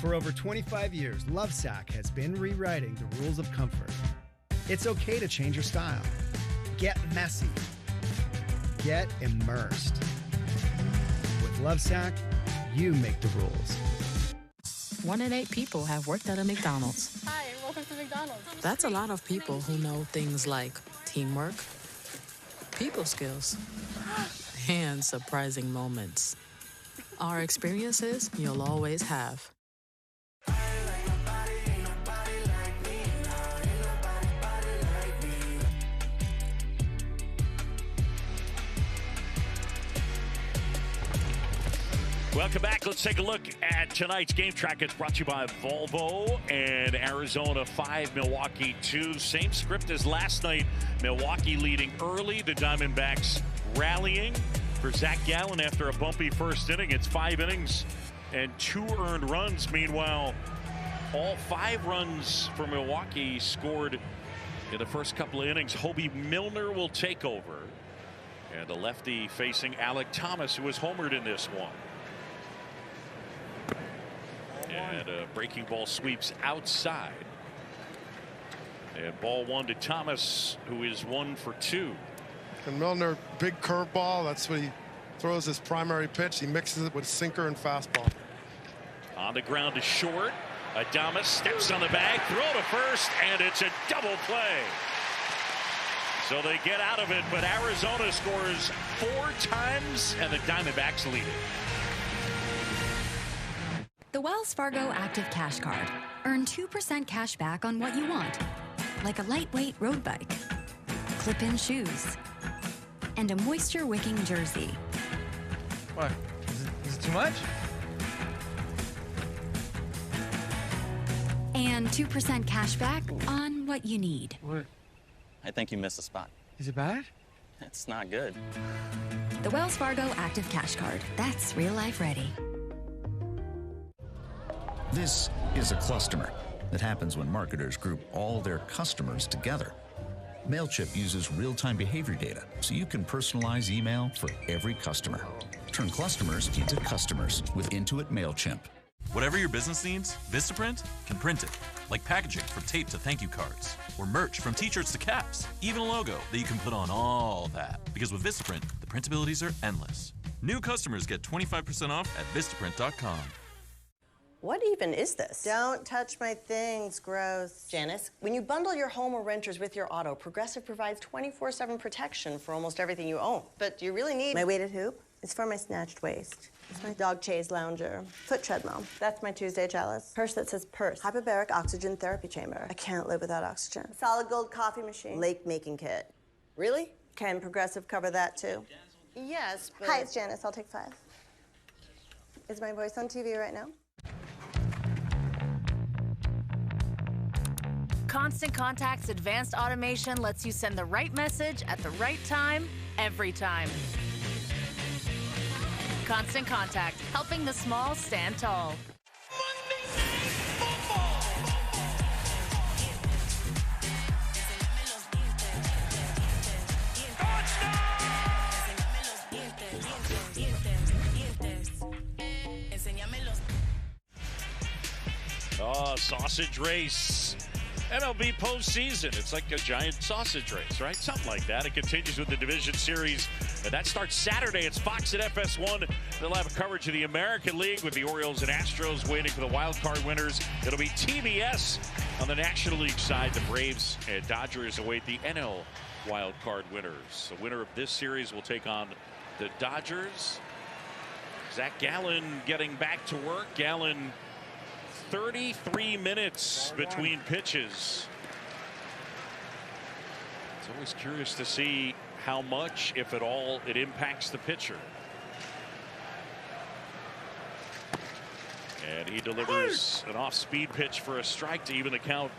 For over 25 years, Lovesac has been rewriting the rules of comfort. It's okay to change your style. Get messy. Get immersed. With Lovesac, you make the rules. 1 in 8 people have worked at a McDonald's. Hi, and welcome to McDonald's. That's a lot of people who know things like teamwork, people skills, and surprising moments. Our experiences you'll always have. Welcome back. Let's take a look at tonight's game track. It's brought to you by Volvo and Arizona 5, Milwaukee 2. Same script as last night. Milwaukee leading early. The Diamondbacks rallying for Zach Gallen after a bumpy first inning. It's 5 innings and 2 earned runs. Meanwhile, all 5 runs for Milwaukee scored in the first couple of innings. Hobie Milner will take over. And the lefty facing Alec Thomas, who was homered in this one. And a breaking ball sweeps outside. And ball 1 to Thomas, who is 1 for 2. And Milner, big curveball. That's what he throws his primary pitch. He mixes it with sinker and fastball. On the ground to short. Adames steps on the bag, throw to first, and it's a double play. So they get out of it, but Arizona scores 4 times, and the Diamondbacks lead it. The Wells Fargo Active Cash Card. Earn 2% cash back on what you want, like a lightweight road bike, clip-in shoes, and a moisture-wicking jersey. What? Is it too much? And 2% cash back on what you need. What? I think you missed a spot. Is it bad? It's not good. The Wells Fargo Active Cash Card. That's real life ready. This is a cluster that happens when marketers group all their customers together. MailChimp uses real-time behavior data so you can personalize email for every customer. Turn customers into customers with Intuit MailChimp. Whatever your business needs, Vistaprint can print it. Like packaging from tape to thank you cards, or merch from t-shirts to caps, even a logo that you can put on all that. Because with Vistaprint, the printabilities are endless. New customers get 25% off at Vistaprint.com. What even is this? Don't touch my things, gross. Janice, when you bundle your home or renters with your auto, Progressive provides 24/7 protection for almost everything you own. But you really need my weighted hoop. It's for my snatched waist. It's my dog chaise lounger. Foot treadmill. That's my Tuesday chalice. Purse that says purse. Hyperbaric oxygen therapy chamber. I can't live without oxygen. Solid gold coffee machine. Lake making kit. Really? Can Progressive cover that too? Yes, but... Hi, it's Janice. I'll take 5. Is my voice on TV right now? Constant Contact's advanced automation lets you send the right message at the right time, every time. Constant Contact, helping the small stand tall. Oh, sausage race. MLB postseason. It's like a giant sausage race, right? Something like that. It continues with the Division Series. And that starts Saturday. It's Fox at FS1. They'll have coverage of the American League with the Orioles and Astros waiting for the wild card winners. It'll be TBS on the National League side. The Braves and Dodgers await the NL wild card winners. The winner of this series will take on the Dodgers. Zach Gallen getting back to work. Gallen 33 minutes between pitches. It's always curious to see how much, if at all, it impacts the pitcher. And he delivers an off-speed pitch for a strike to even the count.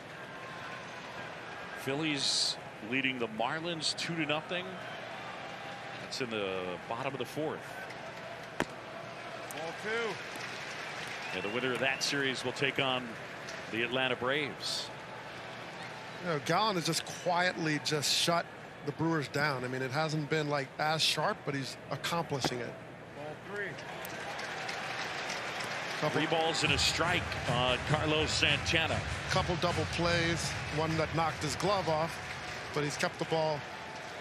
Phillies leading the Marlins 2-0. That's in the bottom of the 4th. Ball 2. And the winner of that series will take on the Atlanta Braves. You know, Gallen has just quietly just shut the Brewers down. I mean, it hasn't been like as sharp, but he's accomplishing it. Ball 3. 3 balls and a strike on Carlos Santana. Couple double plays, one that knocked his glove off, but he's kept the ball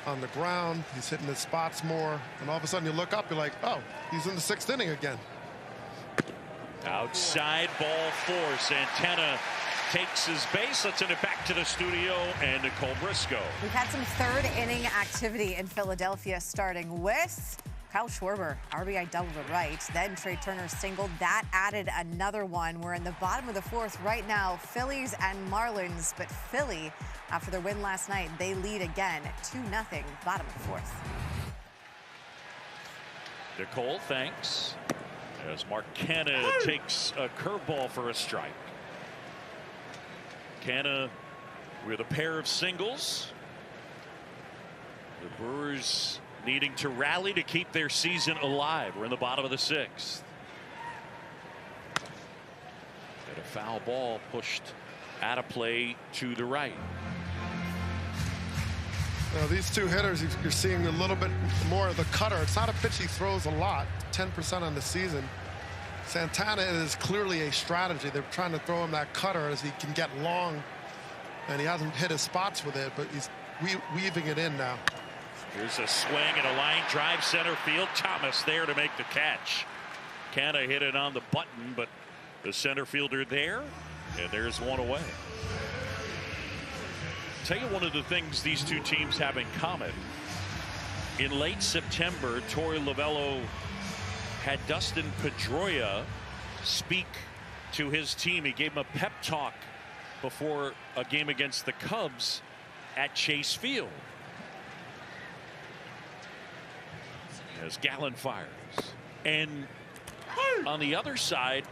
on the ground. He's hitting his spots more, and all of a sudden you look up, you're like, oh, he's in the 6th inning again. Outside ball 4. Santana takes his base. Let's send it back to the studio and Nicole Briscoe. We've had some 3rd inning activity in Philadelphia, starting with Kyle Schwarber, RBI double to right. Then Trey Turner singled. That added another one. We're in the bottom of the 4th right now. Phillies and Marlins, but Philly, after their win last night, they lead again 2-0, bottom of the 4th. Nicole, thanks. As Mark Canha takes a curveball for a strike. Canha with a pair of singles. The Brewers needing to rally to keep their season alive. We're in the bottom of the 6th. And a foul ball pushed out of play to the right. Now, these two hitters, you're seeing a little bit more of the cutter. It's not a pitch he throws a lot, 10% on the season. Santana is clearly a strategy. They're trying to throw him that cutter as he can get long and he hasn't hit his spots with it, but he's weaving it in now. Here's a swing and a line drive center field. Thomas there to make the catch. Canna hit it on the button, but the center fielder there, and there's one away. Tell you one of the things these two teams have in common. In late September, Torey Lovullo had Dustin Pedroia speak to his team. He gave him a pep talk before a game against the Cubs at Chase Field. As Gallen fires. And on the other side,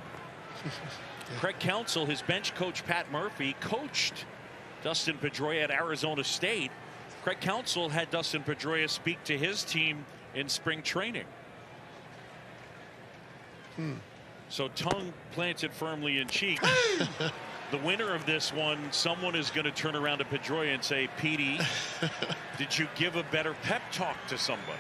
Craig Counsell, his bench coach Pat Murphy, coached Dustin Pedroia at Arizona State. Craig Counsell had Dustin Pedroia speak to his team in spring training. So tongue planted firmly in cheek. The winner of this one, someone is going to turn around to Pedroia and say, Petey, did you give a better pep talk to somebody?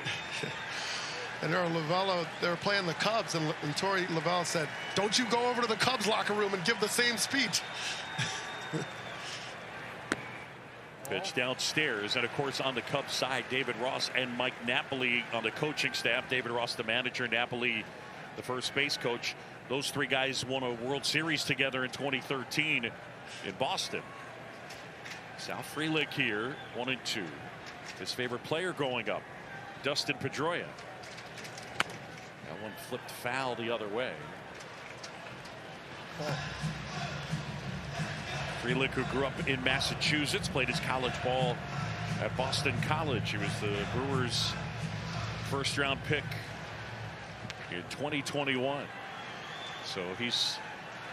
And Lovullo, they were playing the Cubs, and Torey Lovullo said, don't you go over to the Cubs locker room and give the same speech. Pitch downstairs, and of course on the Cubs side, David Ross and Mike Napoli on the coaching staff. David Ross, the manager, Napoli, the first base coach. Those three guys won a World Series together in 2013 in Boston. Sal Frelick here, 1-2. His favorite player growing up, Dustin Pedroia. That one flipped foul the other way. Frelick, who grew up in Massachusetts, played his college ball at Boston College. He was the Brewers' first-round pick in 2021. So he's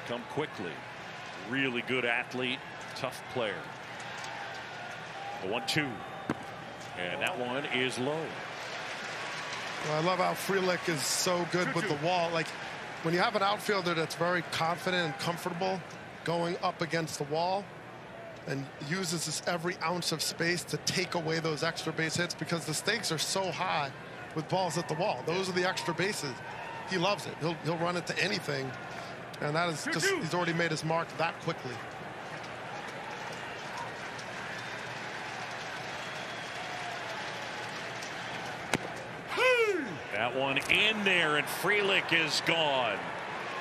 come quickly. Really good athlete, tough player. The 1-2. And that one is low. Well, I love how Frelick is so good with the wall. Like, when you have an outfielder that's very confident and comfortable going up against the wall and uses this every ounce of space to take away those extra base hits, because the stakes are so high with balls at the wall. Those are the extra bases. He loves it. He'll run it to anything, and that is just, he's already made his mark that quickly. That one in there, and Frelick is gone.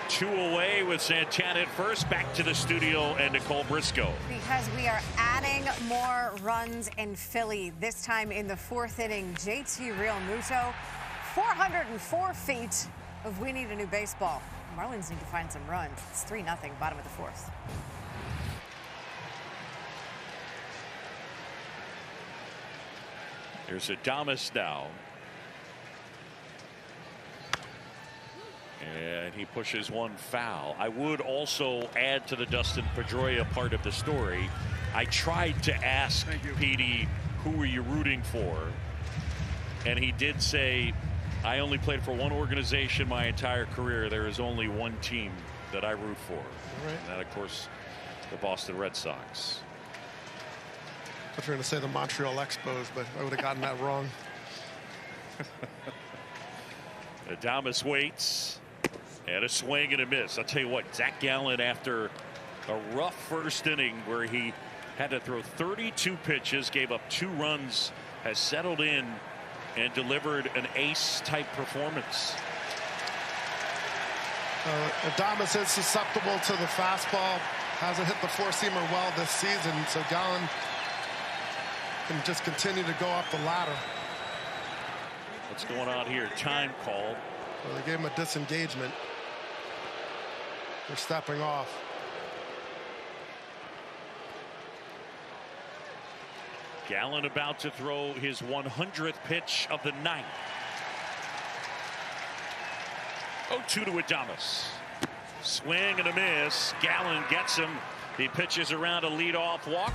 2 away with Santana at first. Back to the studio and Nicole Briscoe. Because we are adding more runs in Philly, this time in the 4th inning. JT Realmuto, 404 feet of we need a new baseball. Marlins need to find some runs. It's 3-0, bottom of the 4th. There's Adames now. And he pushes one foul. I would also add to the Dustin Pedroia part of the story. I tried to ask Petey, who were you rooting for? And he did say, I only played for one organization my entire career. There is only one team that I root for. Right. And that, of course, the Boston Red Sox. I was going to say the Montreal Expos, but I would have gotten that wrong. Adames waits. And a swing and a miss. I'll tell you what, Zach Gallen, after a rough first inning where he had to throw 32 pitches, gave up 2 runs, has settled in and delivered an ace-type performance. Adames is susceptible to the fastball. Hasn't hit the 4-seamer well this season, so Gallen can just continue to go up the ladder. What's going on here? Time called. Well, they gave him a disengagement. They're stepping off. Gallen about to throw his 100th pitch of the night. 0-2 to Adames. Swing and a miss. Gallen gets him. He pitches around a leadoff walk,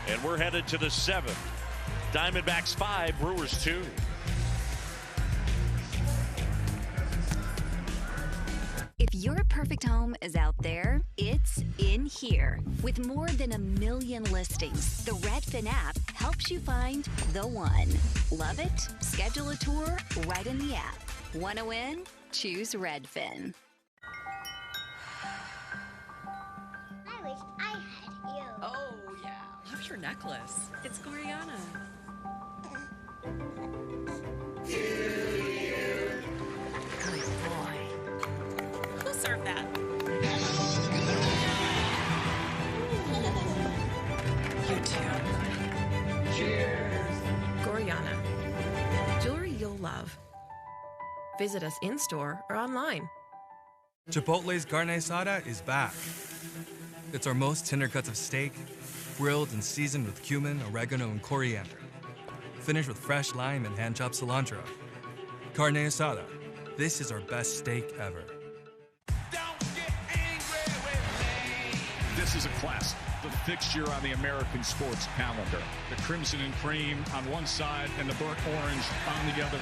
and we're headed to the 7th. Diamondbacks 5, Brewers 2. If your perfect home is out there, it's in here. With more than 1 million listings, the Redfin app helps you find the one. Love it? Schedule a tour right in the app. Want to win? Choose Redfin. I wish I had you. Oh, yeah. her necklace. It's Gloriana. Good boy. Who served that? You too. Cheers. Gloriana. Jewelry you'll love. Visit us in-store or online. Chipotle's carne asada is back. It's our most tender cuts of steak, grilled and seasoned with cumin, oregano, and coriander. Finished with fresh lime and hand-chopped cilantro. Carne asada. This is our best steak ever. This is a classic, the fixture on the American sports calendar. The crimson and cream on one side and the burnt orange on the other.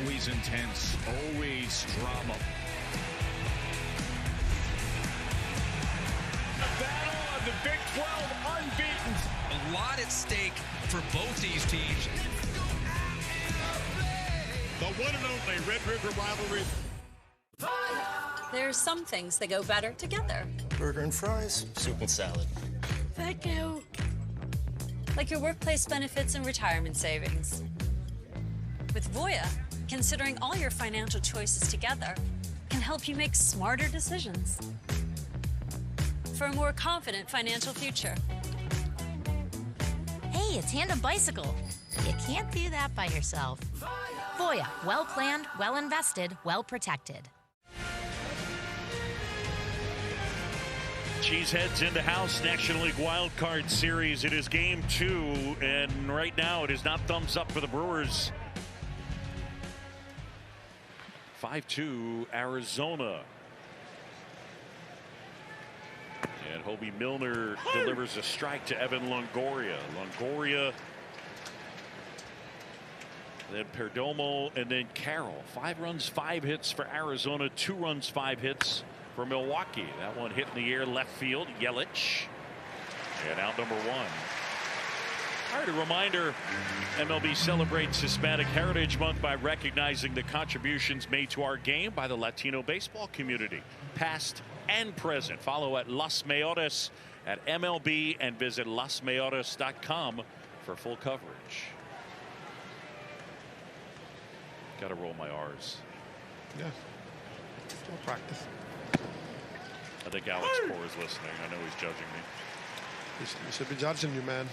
Always intense, always drama. The battle of the Big 12 unbeaten. A lot at stake for both these teams. The one and only Red River rivalry. There are some things that go better together. Burger and fries. Soup and salad. Thank you. Like your workplace benefits and retirement savings. With Voya, considering all your financial choices together can help you make smarter decisions for a more confident financial future. Hey, it's Tandem Bicycle. You can't do that by yourself. Voya, well planned, well invested, well protected. Cheeseheads in the house, National League Wild Card Series. It is game 2, and right now it is not thumbs up for the Brewers. 5-2 Arizona. And Hobie Milner delivers a strike to Evan Longoria. Longoria, then Perdomo, and then Carroll. 5 runs, 5 hits for Arizona. 2 runs, 5 hits for Milwaukee. That one hit in the air left field. Yelich. And out number 1. All right, a reminder, MLB celebrates Hispanic Heritage Month by recognizing the contributions made to our game by the Latino baseball community, past and present. Follow at Las Mayores at MLB and visit lasmayores.com for full coverage. Got to roll my R's. Yeah. Still practice. I think Alex Poor is listening. I know he's judging me. He should be judging you, man.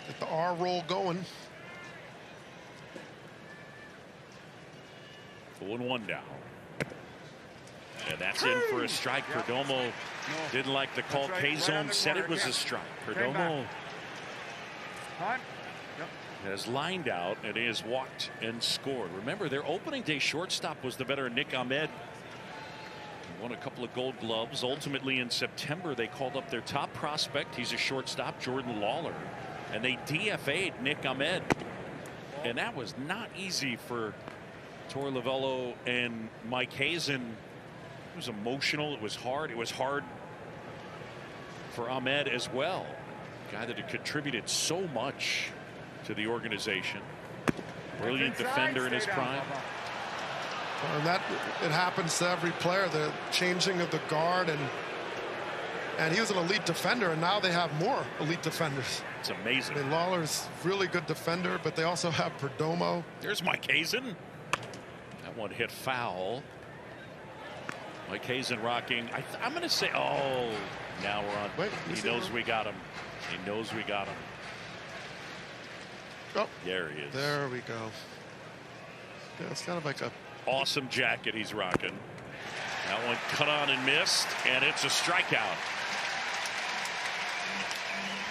Get the R roll going. 0-1 down. And that's in for a strike. Perdomo didn't like the call. K-Zone said it was a strike. Perdomo has lined out and he has walked and scored. Remember, their opening day shortstop was the veteran Nick Ahmed. He won a couple of Gold Gloves. Ultimately, in September, they called up their top prospect. He's a shortstop, Jordan Lawler. And they DFA'd Nick Ahmed. And that was not easy for Torey Lovullo and Mike Hazen. It was emotional. It was hard. It was hard for Ahmed as well. A guy that had contributed so much to the organization. Brilliant defender in his prime. And that it happens to every player. The changing of the guard, and he was an elite defender, and now they have more elite defenders. It's amazing. I mean, Lawler's really good defender, but they also have Perdomo. There's Mike Hazen. That one hit foul. Mike Hazen rocking. I'm going to say, oh, now we're on. Wait, he knows we got him. He knows we got him. Oh, there he is. There we go. Yeah, it's kind of like a awesome jacket he's rocking. That one cut on and missed, and it's a strikeout.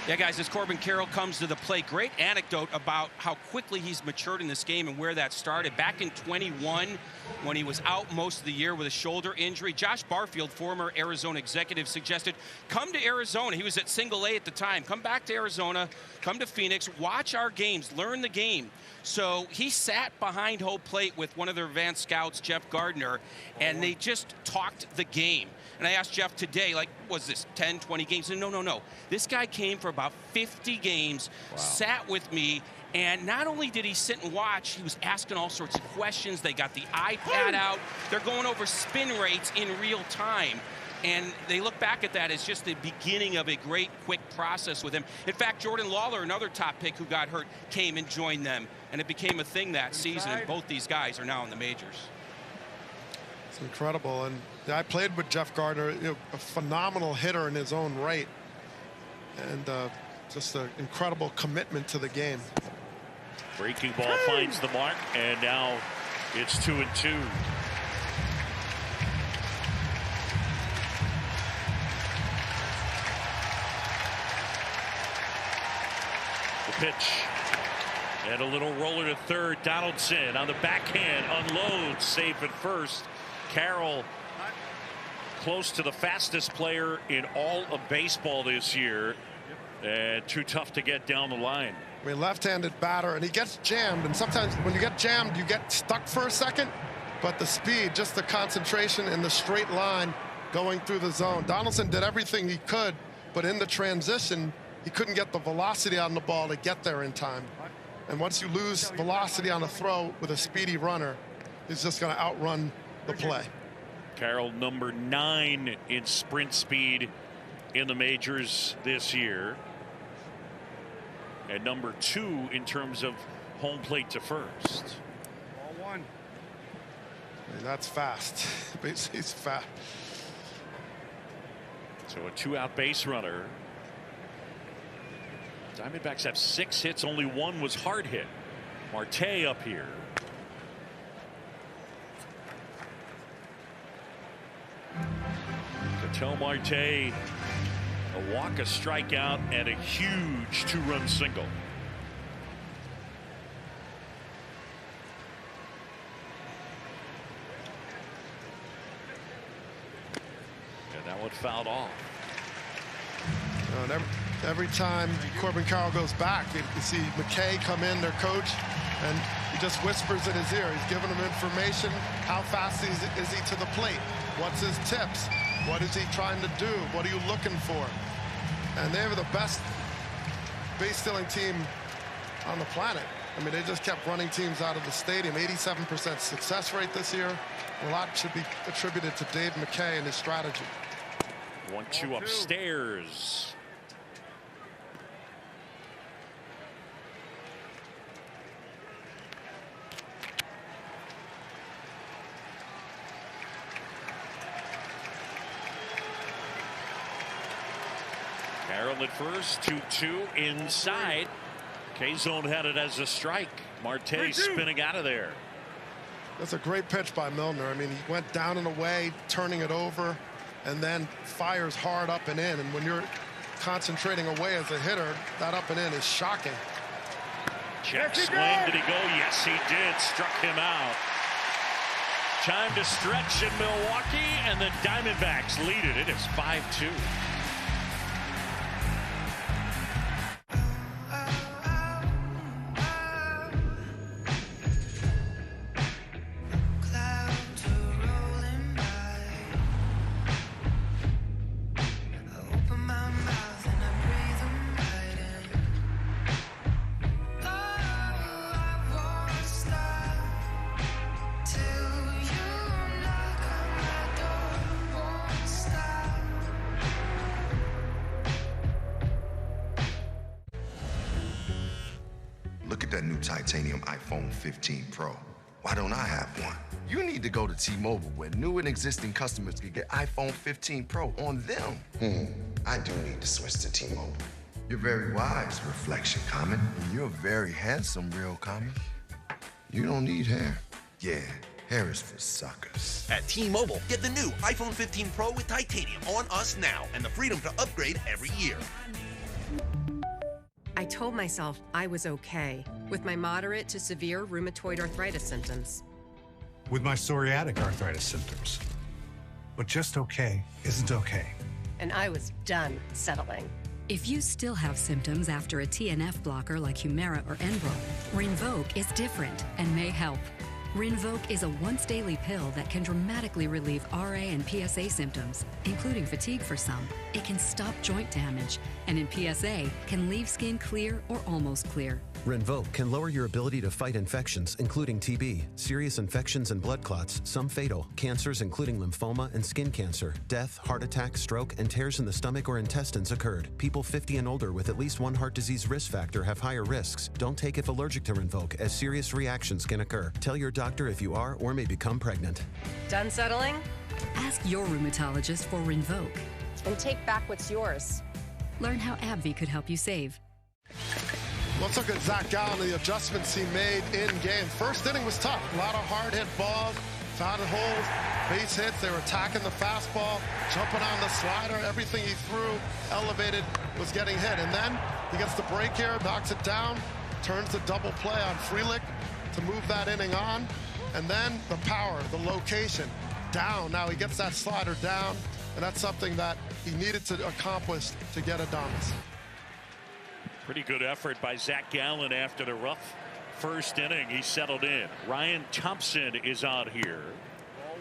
Yeah, guys, as Corbin Carroll comes to the plate, great anecdote about how quickly he's matured in this game and where that started. Back in 21, when he was out most of the year with a shoulder injury, Josh Barfield, former Arizona executive, suggested, come to Arizona. He was at single A at the time. Come back to Arizona, come to Phoenix, watch our games, learn the game. So he sat behind home plate with one of their advanced scouts, Jeff Gardner, and they just talked the game. And I asked Jeff today, like, was this 10, 20 games? And no. This guy came for about 50 games, sat with me, and not only did he sit and watch, he was asking all sorts of questions. They got the iPad out. They're going over spin rates in real time. And they look back at that as just the beginning of a great, quick process with him. In fact, Jordan Lawler, another top pick who got hurt, came and joined them. And it became a thing that season, and both these guys are now in the majors. It's incredible. And I played with Jeff Gardner, a phenomenal hitter in his own right. And just an incredible commitment to the game. Breaking ball finds the mark, and now it's 2-2. The pitch. And a little roller to third. Donaldson on the backhand unloads, safe at first. Carroll close to the fastest player in all of baseball this year, and too tough to get down the line. I mean, left-handed batter, and he gets jammed, and sometimes when you get jammed you get stuck for a second, but the speed, just the concentration in the straight line going through the zone. Donaldson did everything he could, but in the transition he couldn't get the velocity on the ball to get there in time. And once you lose velocity on a throw with a speedy runner, he's just going to outrun the play. Carroll, number 9 in sprint speed in the majors this year, and number 2 in terms of home plate to first. Ball 1. I mean, that's fast. He's fast. So a 2-out base runner. Diamondbacks have 6 hits, only 1 was hard hit. Marte up here. Ketel Marte, a walk, a strikeout, and a huge 2-run single. And that one fouled off. And every time Corbin Carroll goes back, you see McKay come in, their coach, and he just whispers in his ear. He's giving him information. How fast is he to the plate? What's his tips? What is he trying to do? What are you looking for? And they were the best base stealing team on the planet. I mean, they just kept running teams out of the stadium. 87% success rate this year. A lot should be attributed to Dave McKay and his strategy. 1-2 upstairs. Carroll at first, 2-2 inside. K-Zone had it as a strike. Marte spinning out of there. That's a great pitch by Milner. I mean, he went down and away, turning it over, and then fires hard up and in. And when you're concentrating away as a hitter, that up and in is shocking. Check swing. Did he go? Yes, he did. Struck him out. Time to stretch in Milwaukee, and the Diamondbacks lead it. It is 5-2. Look at that new titanium iPhone 15 Pro. Why don't I have one? You need to go to T-Mobile, where new and existing customers can get iPhone 15 Pro on them. I do need to switch to T-Mobile. You're very wise, Reflection Common. And you're very handsome, Real Common. You don't need hair. Yeah, hair is for suckers. At T-Mobile, get the new iPhone 15 Pro with titanium on us now and the freedom to upgrade every year. I told myself I was okay with my moderate to severe rheumatoid arthritis symptoms. With my psoriatic arthritis symptoms. But just okay isn't okay. And I was done settling. If you still have symptoms after a TNF blocker like Humira or Enbrel, Rinvoq is different and may help. Rinvoq is a once-daily pill that can dramatically relieve RA and PSA symptoms, including fatigue for some, It can stop joint damage, and in PSA, can leave skin clear or almost clear. Rinvoq can lower your ability to fight infections, including TB, serious infections and blood clots, some fatal, cancers including lymphoma and skin cancer, death, heart attack, stroke, and tears in the stomach or intestines occurred. People 50 and older with at least one heart disease risk factor have higher risks. Don't take if allergic to Rinvoq, as serious reactions can occur. Tell your doctor if you are or may become pregnant. Done settling? Ask your rheumatologist for Rinvoq. And take back what's yours. Learn how AbbVie could help you save. Let's look at Zach Gallen, the adjustments he made in game. First inning was tough. A lot of hard hit balls, found holes, base hits. They were attacking the fastball, jumping on the slider. Everything he threw, elevated, was getting hit. And then he gets the break here, knocks it down, turns the double play on Frelick to move that inning on. And then the power, the location, down. Now he gets that slider down, and that's something that he needed to accomplish to get Adonis. Pretty good effort by Zach Gallen after the rough first inning. He settled in. Ryan Thompson is out here.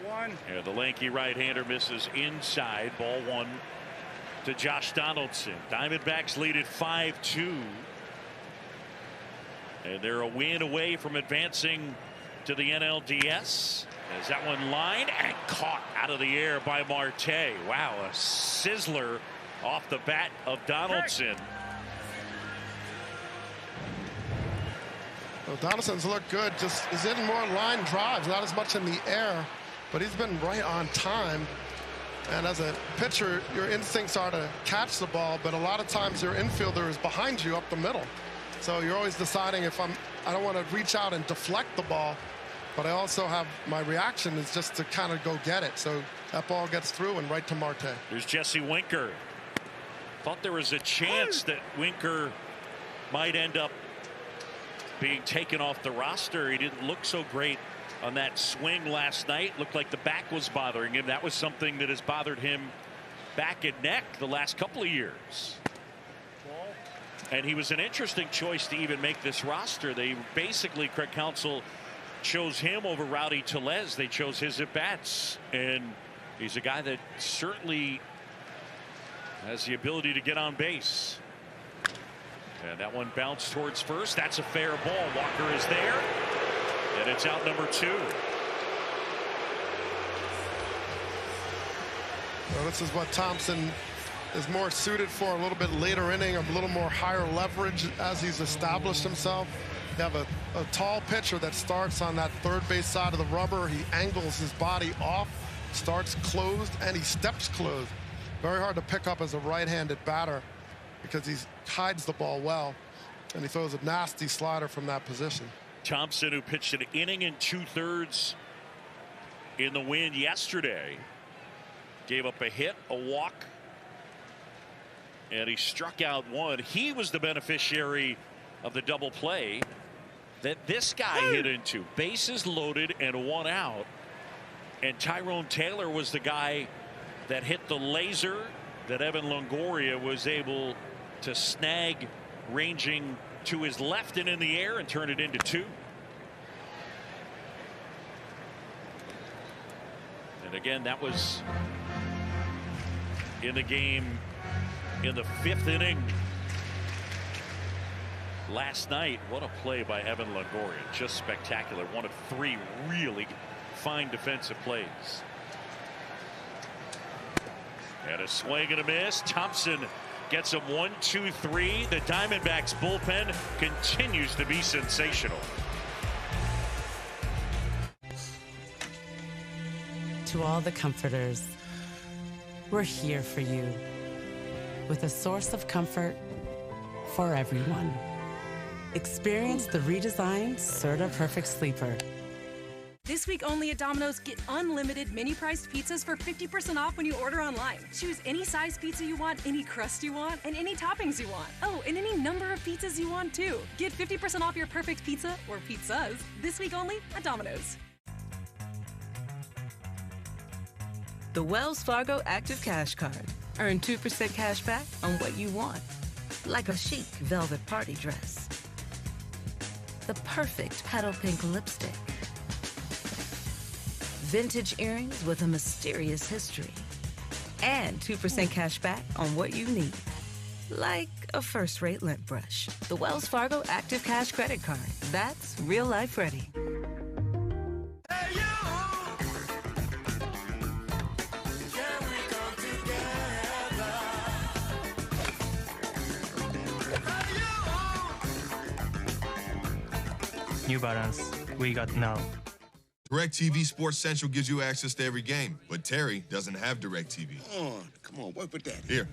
Ball one. And the lanky right-hander misses inside. Ball one to Josh Donaldson. Diamondbacks lead at 5-2. And they're a win away from advancing to the NLDS. As that one lined and caught out of the air by Marte. Wow, a sizzler off the bat of Donaldson. Well, Donaldson's looked good, just is in more line drives, not as much in the air, but he's been right on time. And as a pitcher, your instincts are to catch the ball, but a lot of times your infielder is behind you up the middle. So you're always deciding if I don't want to reach out and deflect the ball, but I also have my reaction is just to kind of go get it. So that ball gets through and right to Marte. There's Jesse Winker. Thought there was a chance that Winker might end up being taken off the roster. He didn't look so great on that swing last night. Looked like the back was bothering him. That was something that has bothered him back and neck the last couple of years. And he was an interesting choice to even make this roster. They basically, Craig Counsell chose him over Rowdy Tellez. They chose his at-bats. And he's a guy that certainly has the ability to get on base. And that one bounced towards first. That's a fair ball. Walker is there. And it's out number 2. Well, this is what Thompson is more suited for, a little bit later inning, a little more higher leverage as he's established himself. You have a tall pitcher that starts on that third base side of the rubber. He angles his body off, starts closed, and he steps closed. Very hard to pick up as a right-handed batter because he hides the ball well, and he throws a nasty slider from that position. Thompson, who pitched an inning and 2/3 in the win yesterday, gave up a hit, a walk, and he struck out one. He was the beneficiary of the double play that this guy hit into. Bases loaded and 1 out, and Tyrone Taylor was the guy that hit the laser that Evan Longoria was able to snag, ranging to his left and in the air, and turn it into 2. And again, that was in the game in the 5th inning last night. What a play by Evan Longoria. Just spectacular. One of 3 really fine defensive plays. And a swing and a miss. Thompson gets him 1, 2, 3. The Diamondbacks bullpen continues to be sensational. To all the comforters, we're here for you with a source of comfort for everyone. Experience the redesigned Serta Perfect Sleeper. This week only at Domino's, get unlimited mini-priced pizzas for 50% off when you order online. Choose any size pizza you want, any crust you want, and any toppings you want. Oh, and any number of pizzas you want, too. Get 50% off your perfect pizza, or pizzas, this week only at Domino's. The Wells Fargo Active Cash Card. Earn 2% cash back on what you want. Like a chic velvet party dress. The perfect petal pink lipstick. Vintage earrings with a mysterious history. and 2% cash back on what you need. Like a first-rate lint brush. The Wells Fargo Active Cash Credit Card. That's real life ready. New Balance, we got now. DirecTV Sports Central gives you access to every game, but Terry doesn't have DirecTV. Come on, work with that. Here,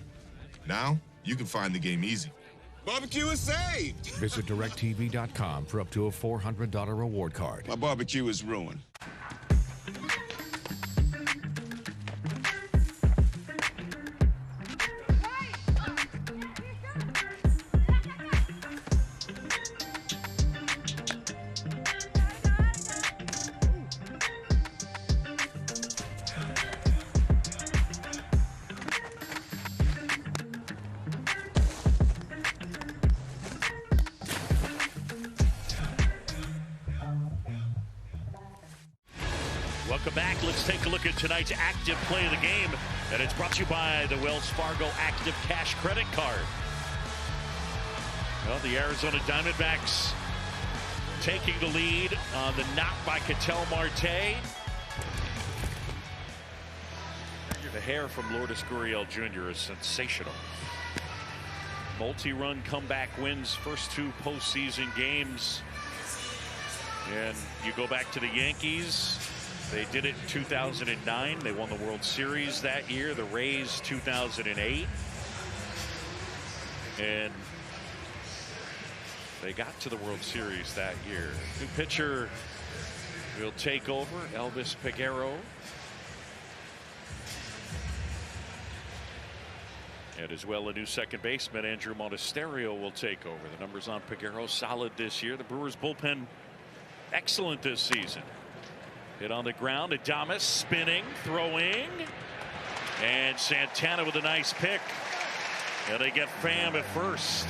now you can find the game easy. Barbecue is saved. Visit DirecTV.com for up to a $400 reward card. My barbecue is ruined. Welcome back. Let's take a look at tonight's active play of the game, and it's brought to you by the Wells Fargo Active Cash Credit Card. Well, the Arizona Diamondbacks taking the lead on the knock by Ketel Marte. The hair from Lourdes Gurriel Jr. is sensational. Multi-run comeback wins first two postseason games. And you go back to the Yankees. They did it in 2009. They won the World Series that year. The Rays 2008. And they got to the World Series that year. New pitcher will take over, Elvis Peguero. And as well, a new second baseman, Andrew Monasterio, will take over. The numbers on Peguero solid this year. The Brewers bullpen excellent this season. Hit on the ground. Adames spinning, throwing. And Santana with a nice pick. And they get Pham at first.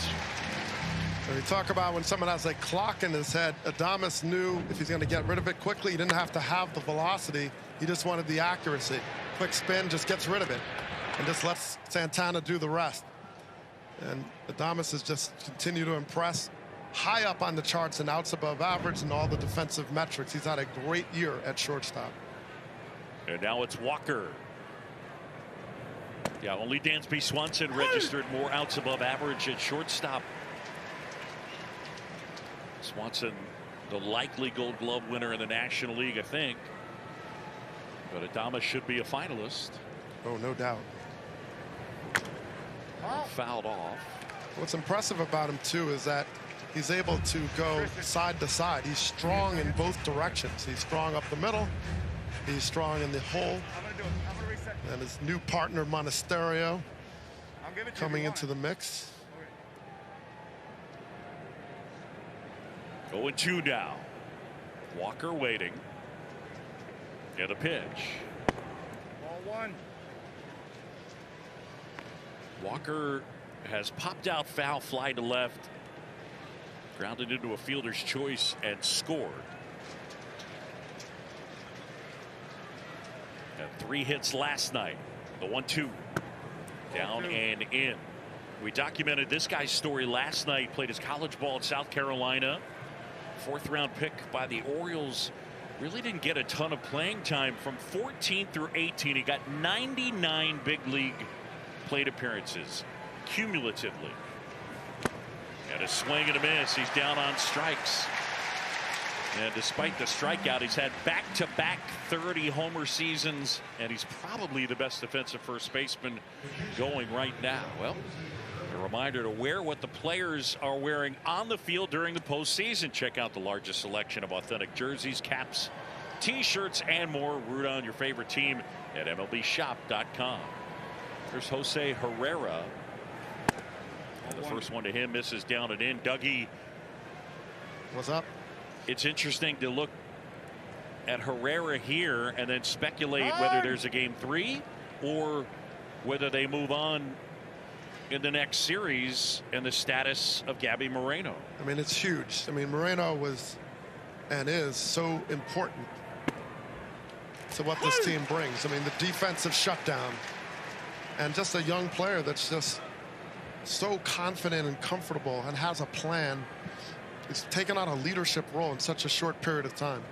So we talk about when someone has a clock in his head. Adames knew if he's going to get rid of it quickly, he didn't have to have the velocity. He just wanted the accuracy. Quick spin just gets rid of it and just lets Santana do the rest. And Adames has just continued to impress. High up on the charts and outs above average and all the defensive metrics. He's had a great year at shortstop. And now it's Walker. Yeah, only Dansby Swanson registered more outs above average at shortstop. Swanson, the likely Gold Glove winner in the National League, I think. But Adames should be a finalist. Oh, no doubt. Fouled off. What's impressive about him, too, is that he's able to go side to side. He's strong in both directions. He's strong up the middle. He's strong in the hole. And his new partner, Monasterio, coming into the mix. 0-2 now. Walker waiting. And a pitch. Ball one. Walker has popped out foul fly to left. Grounded into a fielder's choice and scored. Had 3 hits last night. The 1-2. Down and in. We documented this guy's story last night. Played his college ball at South Carolina. 4th round pick by the Orioles. Really didn't get a ton of playing time. From 14 through 18, he got 99 big league plate appearances cumulatively. And a swing and a miss. He's down on strikes. And despite the strikeout, he's had back-to-back 30 homer seasons, and he's probably the best defensive first baseman going right now. Well, a reminder to wear what the players are wearing on the field during the postseason. Check out the largest selection of authentic jerseys, caps, T-shirts, and more. Root on your favorite team at MLBshop.com. There's Jose Herrera. And the first one to him misses down and in. Dougie. What's up? It's interesting to look at Herrera here and then speculate whether there's a game 3 or whether they move on in the next series and the status of Gabby Moreno. I mean, it's huge. I mean, Moreno was and is so important to what this team brings. I mean, the defensive shutdown And just a young player that's just so confident and comfortable and has a plan. He's taken on a leadership role in such a short period of time.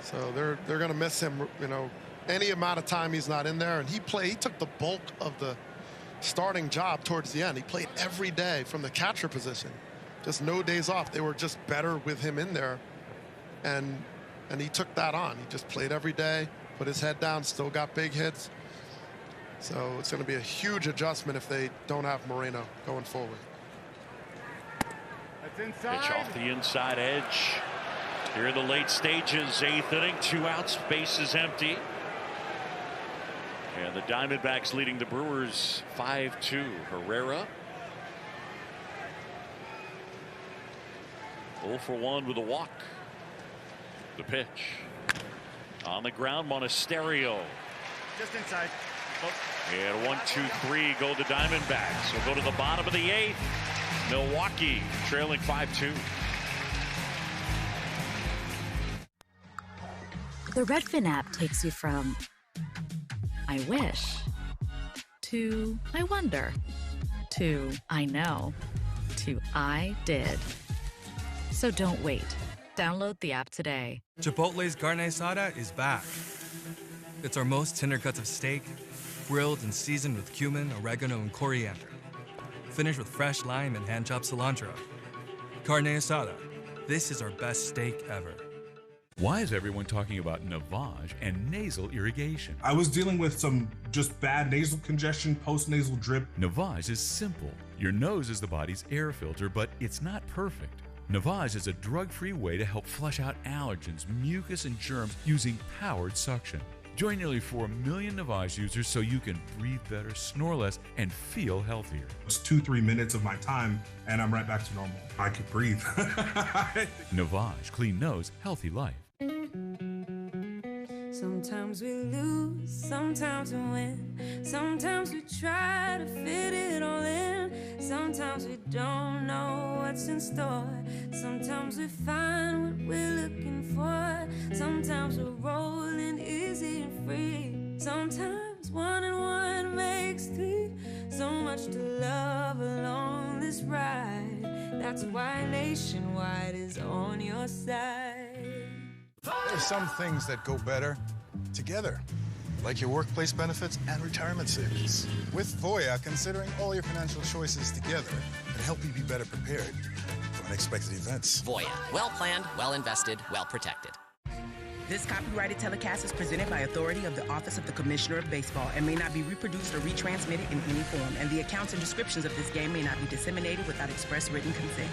So they're going to miss him, you know, any amount of time he's not in there. And he took the bulk of the starting job towards the end. He played every day from the catcher position, just no days off. They were just better with him in there, and he took that on. He just played every day, put his head down, still got big hits. So it's going to be a huge adjustment if they don't have Moreno going forward. That's inside. Pitch off the inside edge. Here in the late stages, 8th inning, 2 outs, bases empty. And the Diamondbacks leading the Brewers 5-2. Herrera 0 for 1 with a walk. The pitch. On the ground, Monasterio. Just inside. And 1-2-3 go the Diamondbacks. We'll go to the bottom of the 8th. Milwaukee trailing 5-2. The Redfin app takes you from I wish to I wonder to I know to I did. So don't wait. Download the app today. Chipotle's carne asada is back. It's our most tender cuts of steak, grilled and seasoned with cumin, oregano, and coriander. Finished with fresh lime and hand-chopped cilantro. Carne asada. This is our best steak ever. Why is everyone talking about Navage and nasal irrigation? I was dealing with some just bad nasal congestion, post-nasal drip. Navage is simple. Your nose is the body's air filter, but it's not perfect. Navage is a drug-free way to help flush out allergens, mucus, and germs using powered suction. Join nearly 4 million Navage users so you can breathe better, snore less, and feel healthier. It's 2-3 minutes of my time, and I'm right back to normal. I could breathe. Navage, clean nose, healthy life. Sometimes we lose, sometimes we win. Sometimes we try to fit it all in. Sometimes we don't know what's in store. Sometimes we find what we're looking for. Sometimes we're rolling easy and free. Sometimes 1 and 1 makes 3. So much to love along this ride. That's why Nationwide is on your side. There's some things that go better together, like your workplace benefits and retirement savings. With Voya, considering all your financial choices together can help you be better prepared for unexpected events. Voya, well planned, well invested, well protected. This copyrighted telecast is presented by authority of the Office of the Commissioner of Baseball and may not be reproduced or retransmitted in any form, and the accounts and descriptions of this game may not be disseminated without express written consent.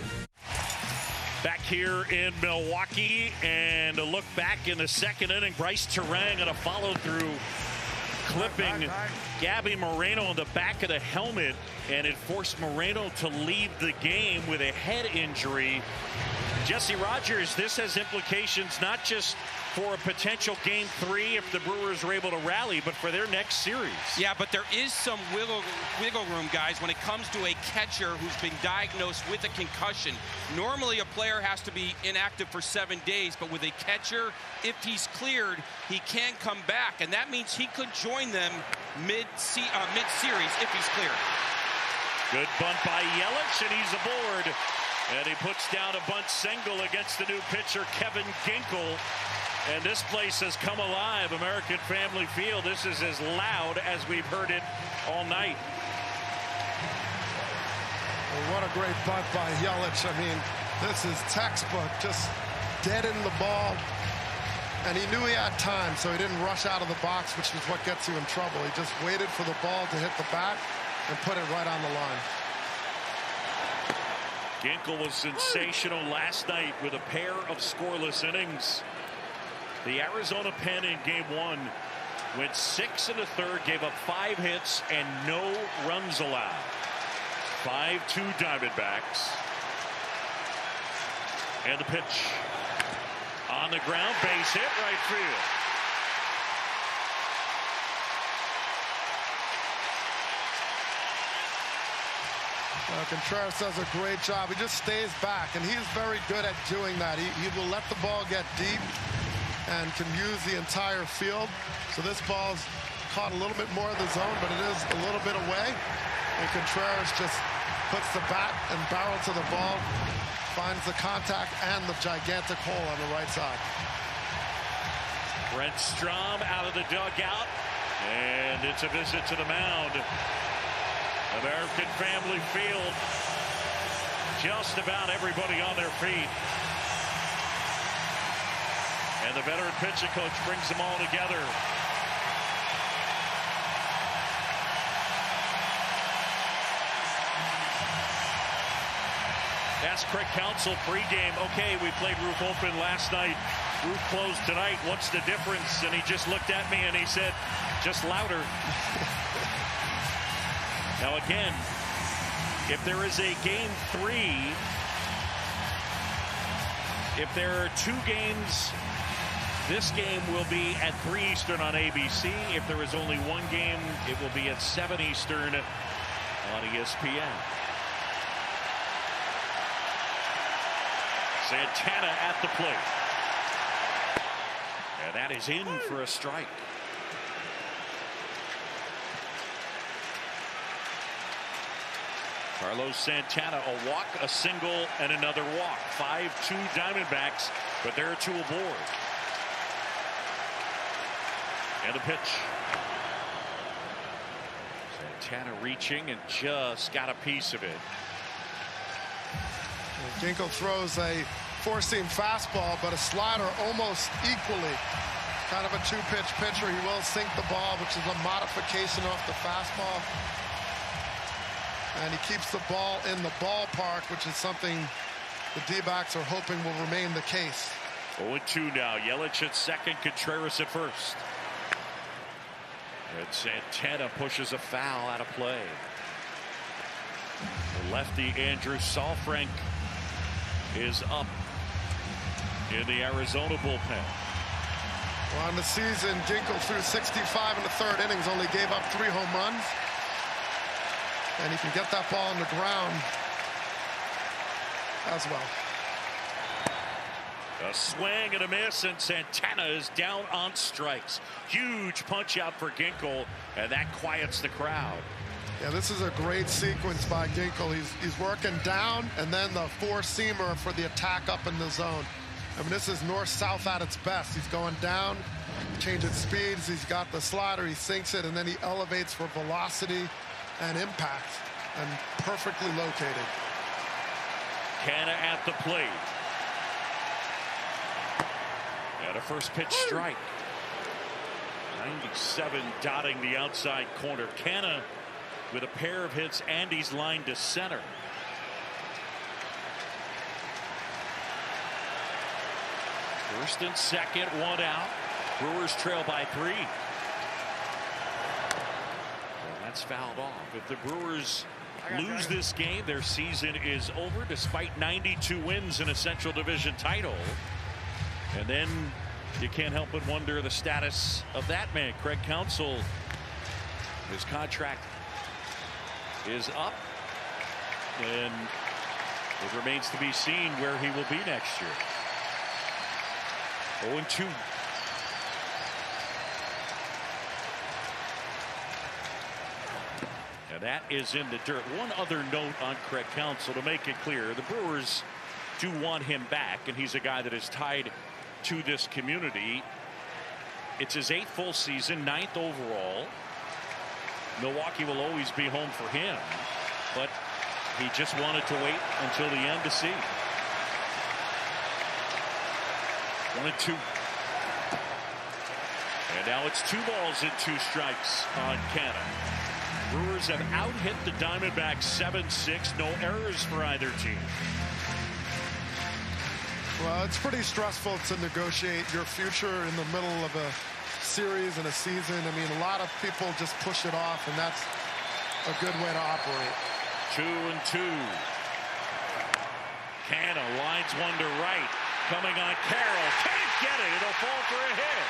Back here in Milwaukee, and a look back in the 2nd inning. Bryce Terang on a follow-through, clipping Gabby Moreno on the back of the helmet, and it forced Moreno to leave the game with a head injury. Jesse Rogers, this has implications not just for a potential Game 3 if the Brewers are able to rally, but for their next series. Yeah, but there is some wiggle room, guys, when it comes to a catcher who's been diagnosed with a concussion. Normally, a player has to be inactive for 7 days, but with a catcher, if he's cleared, he can come back, and that means he could join them mid-series if he's cleared. Good bunt by Yelich, and he's aboard. And he puts down a bunt single against the new pitcher, Kevin Ginkel. And this place has come alive, American Family Field. This is as loud as we've heard it all night. Well, what a great bunt by Yelich. I mean, this is textbook, just dead in the ball. And he knew he had time, so he didn't rush out of the box, which is what gets you in trouble. He just waited for the ball to hit the bat and put it right on the line. Ginkel was sensational last night with a pair of scoreless innings. The Arizona Pen in Game 1 went 6 1/3, gave up 5 hits and no runs allowed. 5-2 Diamondbacks. And the pitch on the ground, base hit, right field. Contreras does a great job. He just stays back, and he's very good at doing that. He will let the ball get deep, and can use the entire field. So this ball's caught a little bit more of the zone, but it is a little bit away. And Contreras just puts the bat and barrel to the ball, finds the contact and the gigantic hole on the right side. Brent Strom out of the dugout, and it's a visit to the mound. American Family Field, just about everybody on their feet. And the veteran pitching coach brings them all together. Asked Craig Counsell pregame, okay, we played roof open last night, roof closed tonight, what's the difference? And he just looked at me and he said, just louder. Now again, if there is a game 3, if there are 2 games, this game will be at 3 Eastern on ABC. If there is only 1 game, it will be at 7 Eastern on ESPN. Santana at the plate. And that is in for a strike. Carlos Santana, a walk, a single, and another walk. 5-2 Diamondbacks, but there are 2 aboard. And a pitch. Santana reaching and just got a piece of it. Ginkel throws a 4-seam fastball, but a slider almost equally. Kind of a 2-pitch pitcher. He will sink the ball, which is a modification off the fastball. And he keeps the ball in the ballpark, which is something the D-backs are hoping will remain the case. 0-2 now. Yelich at second, Contreras at first. And Santana pushes a foul out of play. The lefty Andrew Saalfrank is up in the Arizona bullpen. Well, on the season, Ginkel threw 65 in the 3rd innings, only gave up 3 home runs. And he can get that ball on the ground as well. A swing and a miss, and Santana is down on strikes. Huge punch out for Ginkel, and that quiets the crowd. Yeah, this is a great sequence by Ginkel. He's working down, and then the 4-seamer for the attack up in the zone. I mean, this is north-south at its best. He's going down, changing speeds. He's got the slider, he sinks it, and then he elevates for velocity and impact, and perfectly located. Canna at the plate. And a first pitch strike. 97 dotting the outside corner. Canna with a pair of hits, and he's lined to center. First and second, 1 out. Brewers trail by 3. And that's fouled off. If the Brewers lose this game, their season is over, despite 92 wins in a Central Division title. And then you can't help but wonder the status of that man, Craig Counsell. His contract is up, and it remains to be seen where he will be next year. 0-2. And that is in the dirt. One other note on Craig Counsell to make it clear, the Brewers do want him back, and he's a guy that is tied to this community. It's his 8th full season, 9th overall. Milwaukee will always be home for him, but he just wanted to wait until the end to see. 1-2. And now it's 2 balls and 2 strikes on Canna. Brewers have out-hit the Diamondbacks 7-6. No errors for either team. Well, it's pretty stressful to negotiate your future in the middle of a series and a season. I mean, a lot of people just push it off, and that's a good way to operate. 2-2. Canna lines one to right. Coming on Carroll. Can't get it. It'll fall for a hit.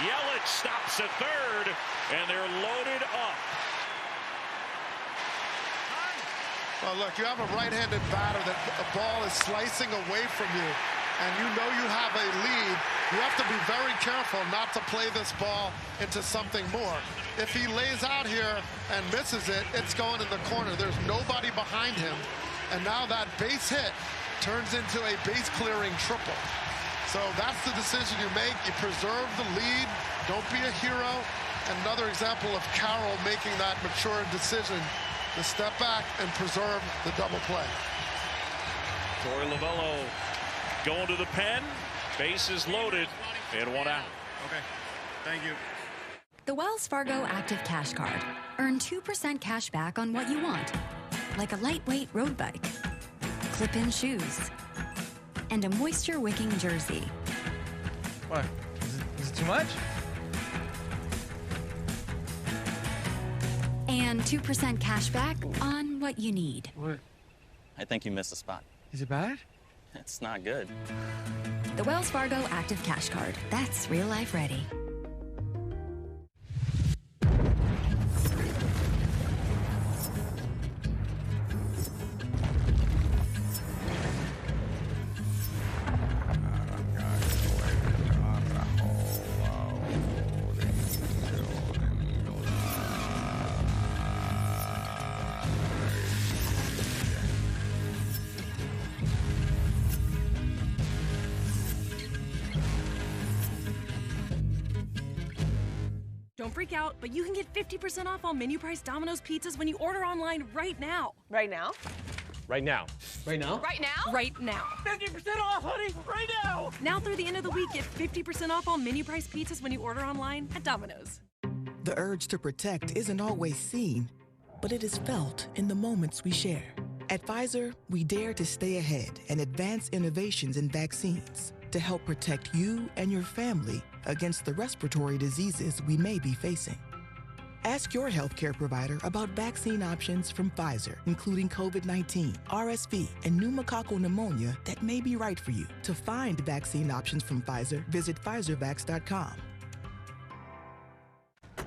Yelich stops at third, and they're loaded up. Well, look, you have a right-handed batter that a ball is slicing away from you. and you know you have a lead, you have to be very careful not to play this ball into something more. If he lays out here and misses it, it's going in the corner. There's nobody behind him, and now that base hit turns into a base-clearing triple. So that's the decision you make. You preserve the lead. Don't be a hero. Another example of Carroll making that mature decision to step back and preserve the double play. Torey Lovullo going to the pen. Bases loaded and 1 out. Okay, thank you. The Wells Fargo Active Cash Card. Earn 2% cash back on what you want, like a lightweight road bike, clip-in shoes, and a moisture-wicking jersey. What? Is it too much? And 2% cash back on what you need. What? I think you missed a spot. Is it bad? It's not good. The Wells Fargo Active Cash Card. That's real life ready. Don't freak out, but you can get 50% off all menu price Domino's pizzas when you order online right now. Right now? Right now. Right now? Right now? Right now. 50% off, honey! Right now! Now through the end of the week, get 50% off all menu price pizzas when you order online at Domino's. The urge to protect isn't always seen, but it is felt in the moments we share. At Pfizer, we dare to stay ahead and advance innovations in vaccines to help protect you and your family against the respiratory diseases we may be facing. Ask your healthcare provider about vaccine options from Pfizer, including COVID-19, RSV, and pneumococcal pneumonia that may be right for you. To find vaccine options from Pfizer, visit PfizerVax.com.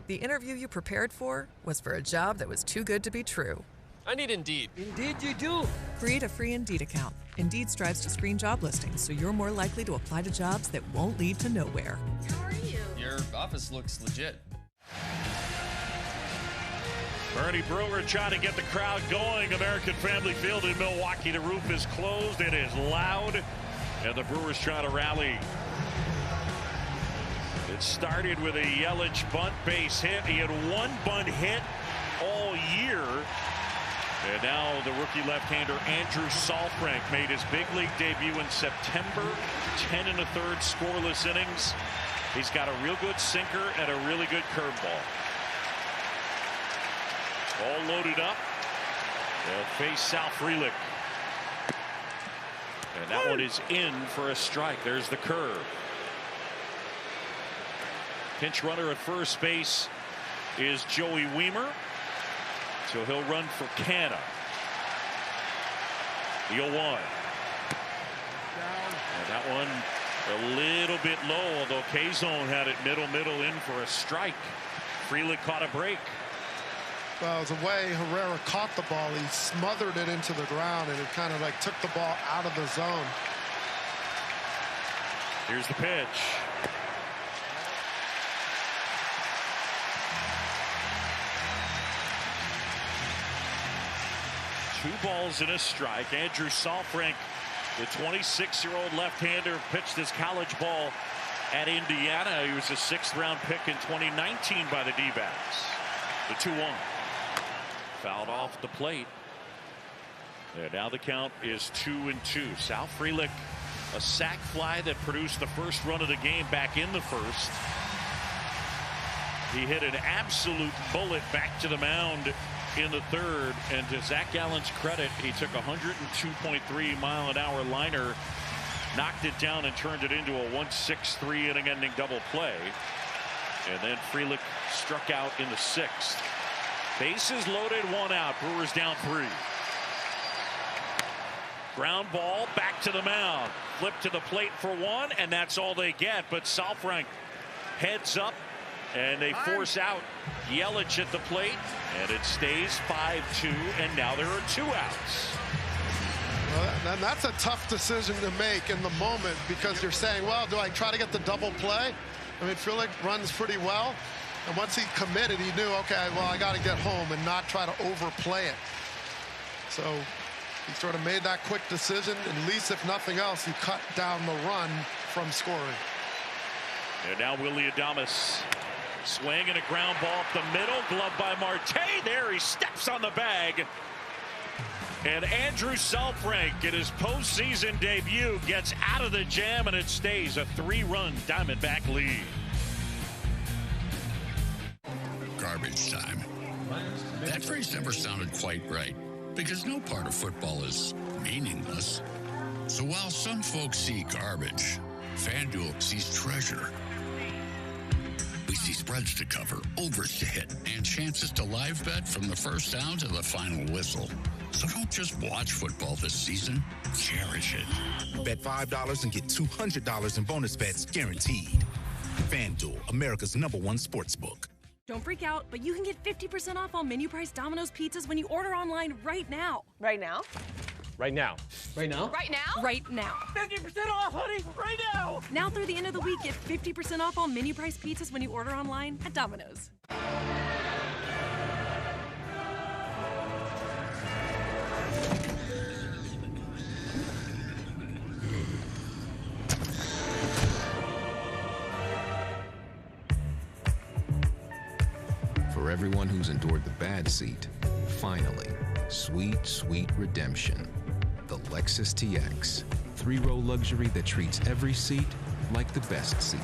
The interview you prepared for was for a job that was too good to be true. I need Indeed. Indeed you do. Create a free Indeed account. Indeed strives to screen job listings so you're more likely to apply to jobs that won't lead to nowhere. How are you? Your office looks legit. Bernie Brewer trying to get the crowd going. American Family Field in Milwaukee. The roof is closed. It is loud. And the Brewers try to rally. It started with a Yelich bunt base hit. He had one bunt hit all year. And now the rookie left-hander Andrew Saalfrank made his big league debut in September. 10 1/3 scoreless innings. He's got a real good sinker and a really good curveball. All loaded up. They'll face Sal Frelick. And that one is in for a strike. There's the curve. Pinch runner at first base is Joey Wiemer. So he'll run for Canna. The 0-1. And that one a little bit low, although K-Zone had it middle in for a strike. Frelick caught a break. Well, the way Herrera caught the ball, he smothered it into the ground, and it kind of like took the ball out of the zone. Here's the pitch. Two balls and a strike. Andrew Saalfrank, the 26-year-old left-hander, pitched his college ball at Indiana. He was a 6th-round pick in 2019 by the D-backs. The 2-1. Fouled off the plate. And now the count is 2-2. Sal Frelick, a sac fly that produced the first run of the game back in the first. He hit an absolute bullet back to the mound in the third, and to Zach Gallen's credit, he took a 102.3-mile-an-hour liner, knocked it down and turned it into a 1-6-3 inning-ending double play. And then Frelick struck out in the 6th. Bases loaded, 1 out. Brewers down 3. Ground ball back to the mound. Flip to the plate for 1, and that's all they get. But Saalfrank heads up, and they force out Yelich at the plate, and it stays 5-2, and now there are 2 outs. And that's a tough decision to make in the moment, because you're saying, well, do I try to get the double play? I mean, Frelick runs pretty well. And once he committed, he knew, okay, well, I got to get home and not try to overplay it. So he sort of made that quick decision. At least, if nothing else, he cut down the run from scoring. And now Willy Adames swinging a ground ball up the middle, glove by Marte. There he steps on the bag. And Andrew Selfrank in his postseason debut gets out of the jam, and it stays a 3-run Diamondback lead. Garbage time. That phrase never sounded quite right, because no part of football is meaningless. So while some folks see garbage, FanDuel sees treasure. We see spreads to cover, overs to hit, and chances to live bet from the first down to the final whistle. So don't just watch football this season, cherish it. Bet $5 and get $200 in bonus bets guaranteed. FanDuel, America's #1 sportsbook. Don't freak out, but you can get 50% off all menu price Domino's pizzas when you order online right now. Right now? Right now. Right now? Right now? Right now. 50% off, honey! Right now! Now through the end of the week, get 50% off all menu price pizzas when you order online at Domino's. For everyone who's endured the bad seat, finally, sweet, sweet redemption. The Lexus TX, 3-row luxury that treats every seat like the best seat.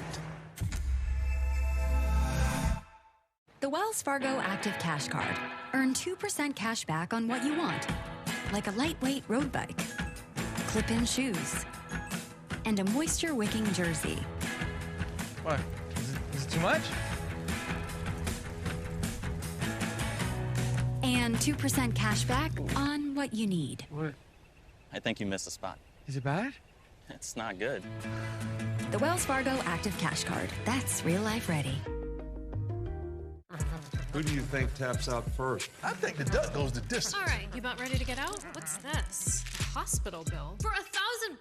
The Wells Fargo Active Cash Card. Earn 2% cash back on what you want, like a lightweight road bike, clip-in shoes, and a moisture-wicking jersey. What? Is it too much? And 2% cash back on what you need. What? I think you missed a spot. Is it bad? It's not good. The Wells Fargo Active Cash Card. That's real life ready. Who do you think taps out first? I think the duck goes the distance. All right, you about ready to get out? What's this? A hospital bill for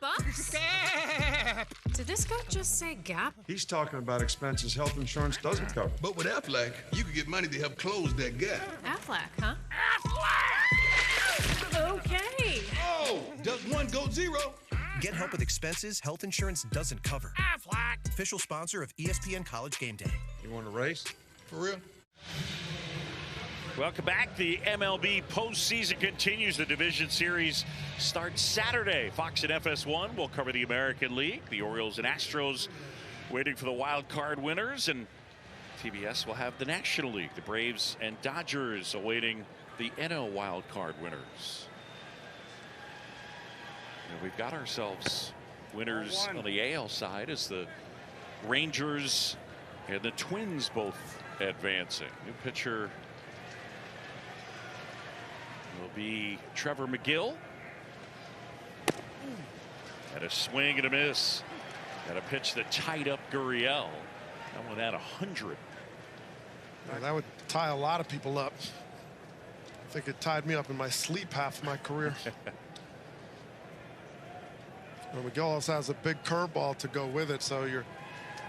$1,000? Did this guy just say Gap? He's talking about expenses health insurance doesn't cover. But with Aflac, you could get money to help close that gap. Aflac, huh? Aflac! Okay. Oh, does one go zero? Get help with expenses health insurance doesn't cover. Aflac! Official sponsor of ESPN College Game Day. You want to race? For real? Welcome back. The MLB postseason continues. The division series starts Saturday. Fox and FS1 will cover the American League. The Orioles and Astros waiting for the wild card winners, and TBS will have the National League. The Braves and Dodgers awaiting the NL wild card winners. And we've got ourselves winners on the AL side as the Rangers and the Twins both advancing. New pitcher will be Trevor McGill. And a swing and a miss. And a pitch that tied up Gurriel. That one had 100. Now, that would tie a lot of people up. I think it tied me up in my sleep half of my career. Well, McGill also has a big curveball to go with it, so you're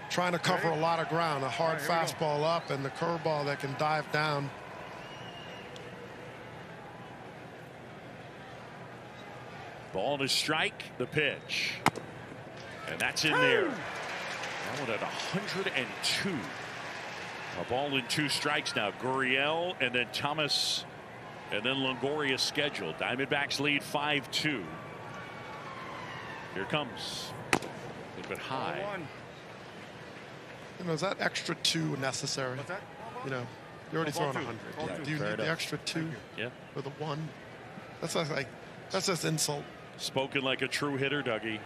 trying to cover a lot of ground. A hard fastball up and the curveball that can dive down. Ball to strike, the pitch. And that's in there. That one at 102. A ball and 2 strikes now. Gurriel and then Thomas and then Longoria scheduled. Diamondbacks lead 5-2. Here comes. A little bit high. You know, is that extra 2 necessary? What's that? You know, you're already throwing 100. Do you need the extra 2 for the 1? That's like, that's just insult. Spoken like a true hitter, Dougie.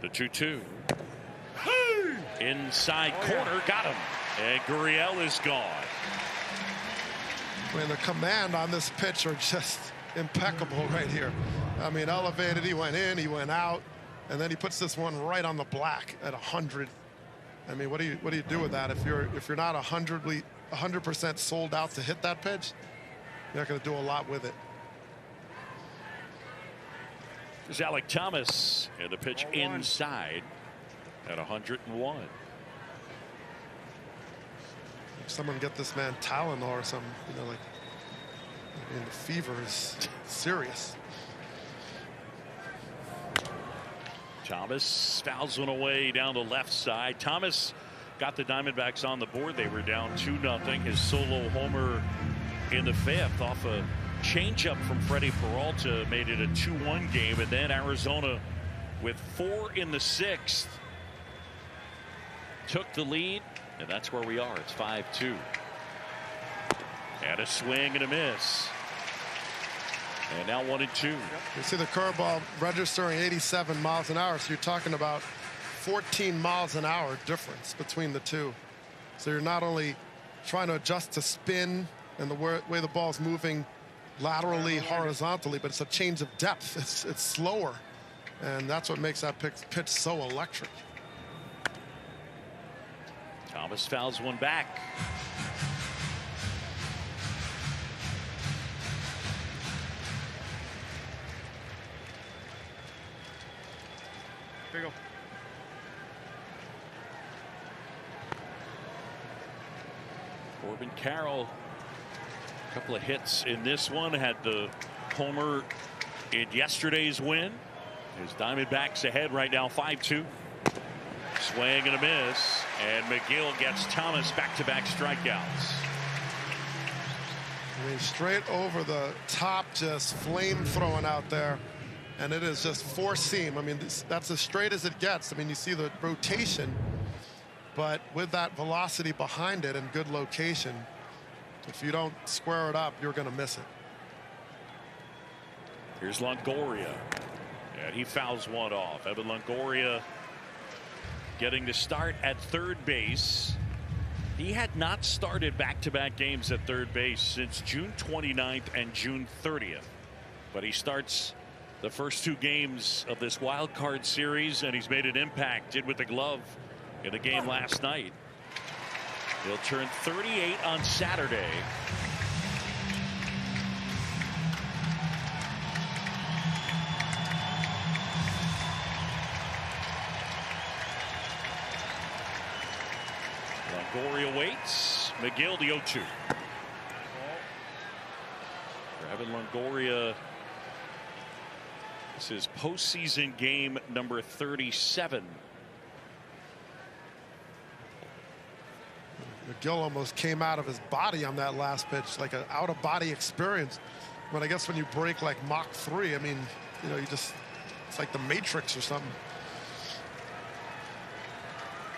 The 2-2. Inside corner, got him. And Gurriel is gone. I mean, the command on this pitch are just impeccable right here. I mean, elevated, he went in, he went out, and then he puts this one right on the black at 100. I mean, what do you do with that if you're not 100% sold out to hit that pitch? You're not going to do a lot with it. There's Alec Thomas, and the pitch inside at 101. If someone get this man Tylenol or something, you know, like, I mean, the fever is serious. Thomas fouls one away down the left side. Thomas got the Diamondbacks on the board. They were down 2-0. His solo homer in the fifth off a changeup from Freddie Peralta made it a 2-1 game. And then Arizona, with 4 in the sixth, took the lead. And that's where we are. It's 5-2. And a swing and a miss. And now 1-2. You see the curveball registering 87 miles an hour. So you're talking about 14 miles an hour difference between the two. So you're not only trying to adjust to spin and the way the ball's moving laterally, horizontally, but it's a change of depth. It's slower. And that's what makes that pitch so electric. Thomas fouls one back. Here you go. Corbin Carroll, a couple of hits in this one, had the homer in yesterday's win. His Diamondbacks ahead right now, 5-2. Swing and a miss, and McGill gets Thomas back-to-back strikeouts. I mean, straight over the top, just flame throwing out there. And it is just four seam. I mean, that's as straight as it gets. I mean, you see the rotation, but with that velocity behind it and good location, if you don't square it up, you're going to miss it. Here's Longoria, and he fouls one off. Evan Longoria getting the start at third base. He had not started back-to-back games at third base since June 29th and June 30th, but he starts the first 2 games of this wild card series, and he's made an impact. Did with the glove in the game last night. He'll turn 38 on Saturday. Longoria waits. McGill the 0-2. For Evan Longoria, this is postseason game number 37. McGill almost came out of his body on that last pitch, like an out-of-body experience. But I guess when you break like Mach 3, I mean, you know, it's like the Matrix or something.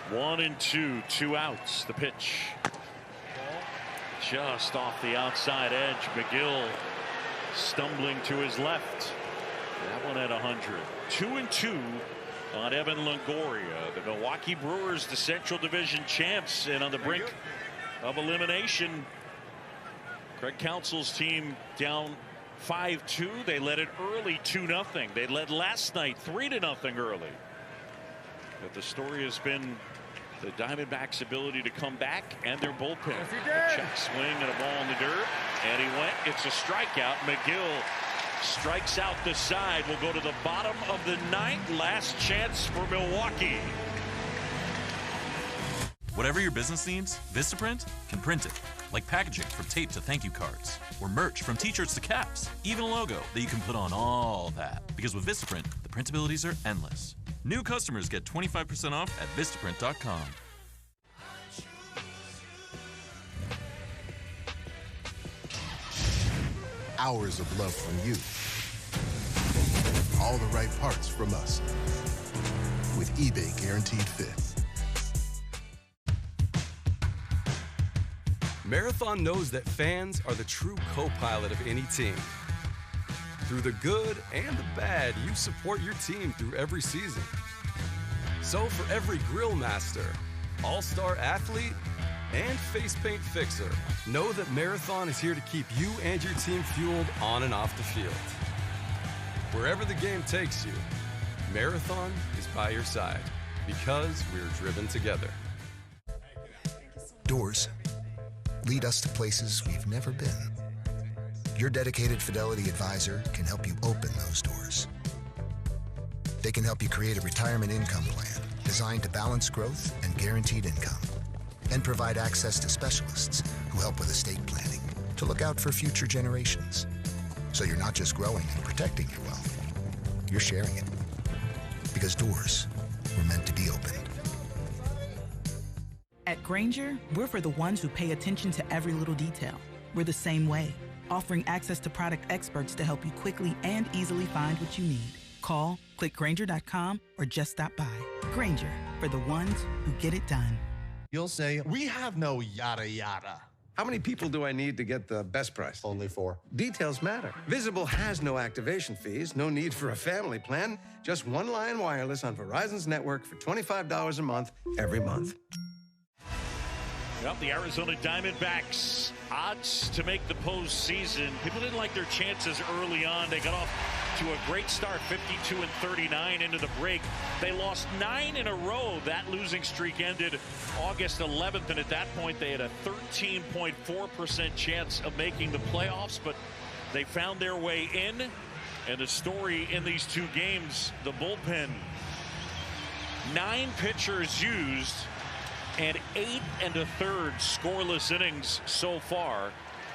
1-2, 2 outs. The pitch just off the outside edge. McGill stumbling to his left. That one at 100. 2-2 on Evan Longoria. The Milwaukee Brewers, the Central Division champs, and on the brink of elimination. Craig Counsell's team down 5-2. They led it early, 2-0. They led last night 3-0 early. But the story has been the Diamondbacks' ability to come back and their bullpen. A check swing and a ball in the dirt, and he went. It's a strikeout. McGill strikes out the side. Will go to the bottom of the 9th. Last chance for Milwaukee. Whatever your business needs, Vistaprint can print it. Like packaging from tape to thank you cards, or merch from t-shirts to caps, even a logo that you can put on all that. Because with Vistaprint, the printabilities are endless. New customers get 25% off at Vistaprint.com. Hours of love from you. All the right parts from us. With eBay Guaranteed Fit. Marathon knows that fans are the true co-pilot of any team. Through the good and the bad, you support your team through every season. So for every grill master, all-star athlete, and face paint fixer, know that Marathon is here to keep you and your team fueled on and off the field. Wherever the game takes you, Marathon is by your side because we're driven together. Doors lead us to places we've never been. Your dedicated Fidelity advisor can help you open those doors. They can help you create a retirement income plan designed to balance growth and guaranteed income, and provide access to specialists who help with estate planning to look out for future generations. So you're not just growing and protecting your wealth, you're sharing it. Because doors were meant to be opened. At Grainger, we're for the ones who pay attention to every little detail. We're the same way, offering access to product experts to help you quickly and easily find what you need. Call, click Grainger.com, or just stop by. Grainger, for the ones who get it done. You'll say, we have no yada yada. How many people do I need to get the best price? Only 4. Details matter. Visible has no activation fees, no need for a family plan, just one line wireless on Verizon's network for $25 a month every month. Well, the Arizona Diamondbacks, odds to make the postseason. People didn't like their chances early on. They got off to a great start, 52-39 into the break. They lost 9 in a row. That losing streak ended August 11th, and at that point, they had a 13.4% chance of making the playoffs, but they found their way in. And the story in these 2 games, the bullpen, 9 pitchers used, and 8 1/3 scoreless innings so far.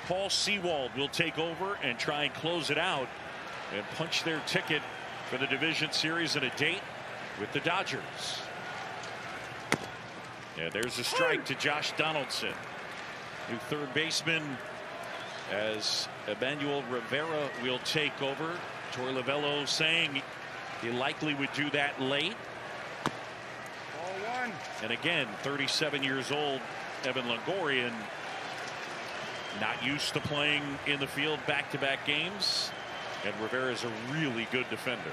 Paul Sewald will take over and try and close it out and punch their ticket for the division series and a date with the Dodgers. Yeah, there's a strike to Josh Donaldson, new third baseman, as Emmanuel Rivera will take over. Torey Lovullo saying he likely would do that late. And again, 37 years old, Evan Longoria, not used to playing in the field back-to-back games. And Rivera is a really good defender.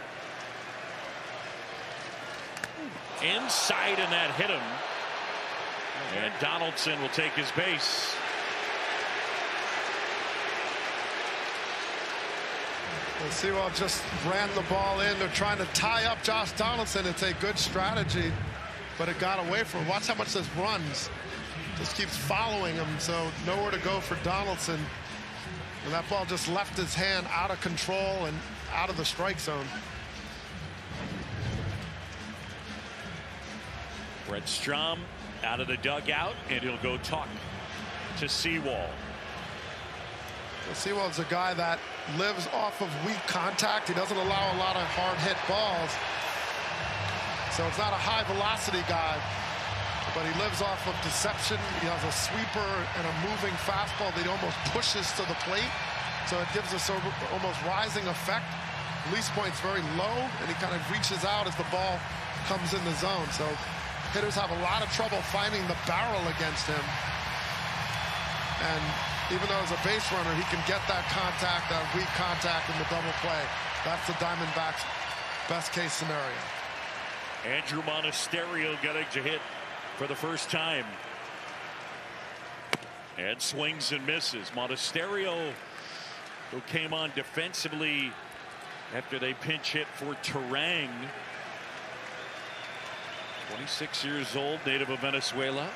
Inside, and that hit him. And Donaldson will take his base. Well, Sewell just ran the ball in. They're trying to tie up Josh Donaldson. It's a good strategy, but it got away from him. Watch how much this runs. Just keeps following him, so nowhere to go for Donaldson. And that ball just left his hand out of control and out of the strike zone. Brett Strom out of the dugout, and he'll go talk to Sewell. Well, Sewell's a guy that lives off of weak contact. He doesn't allow a lot of hard hit balls. So it's not a high velocity guy, but he lives off of deception. He has a sweeper and a moving fastball that he almost pushes to the plate. So it gives us almost rising effect. Release point's very low, and he kind of reaches out as the ball comes in the zone. So hitters have a lot of trouble finding the barrel against him. And even though as a base runner, he can get that contact, that weak contact in the double play. That's the Diamondbacks' best case scenario. Andrew Monasterio getting to hit for the first time. And swings and misses. Monasterio, who came on defensively after they pinch hit for Terang. 26 years old, native of Venezuela.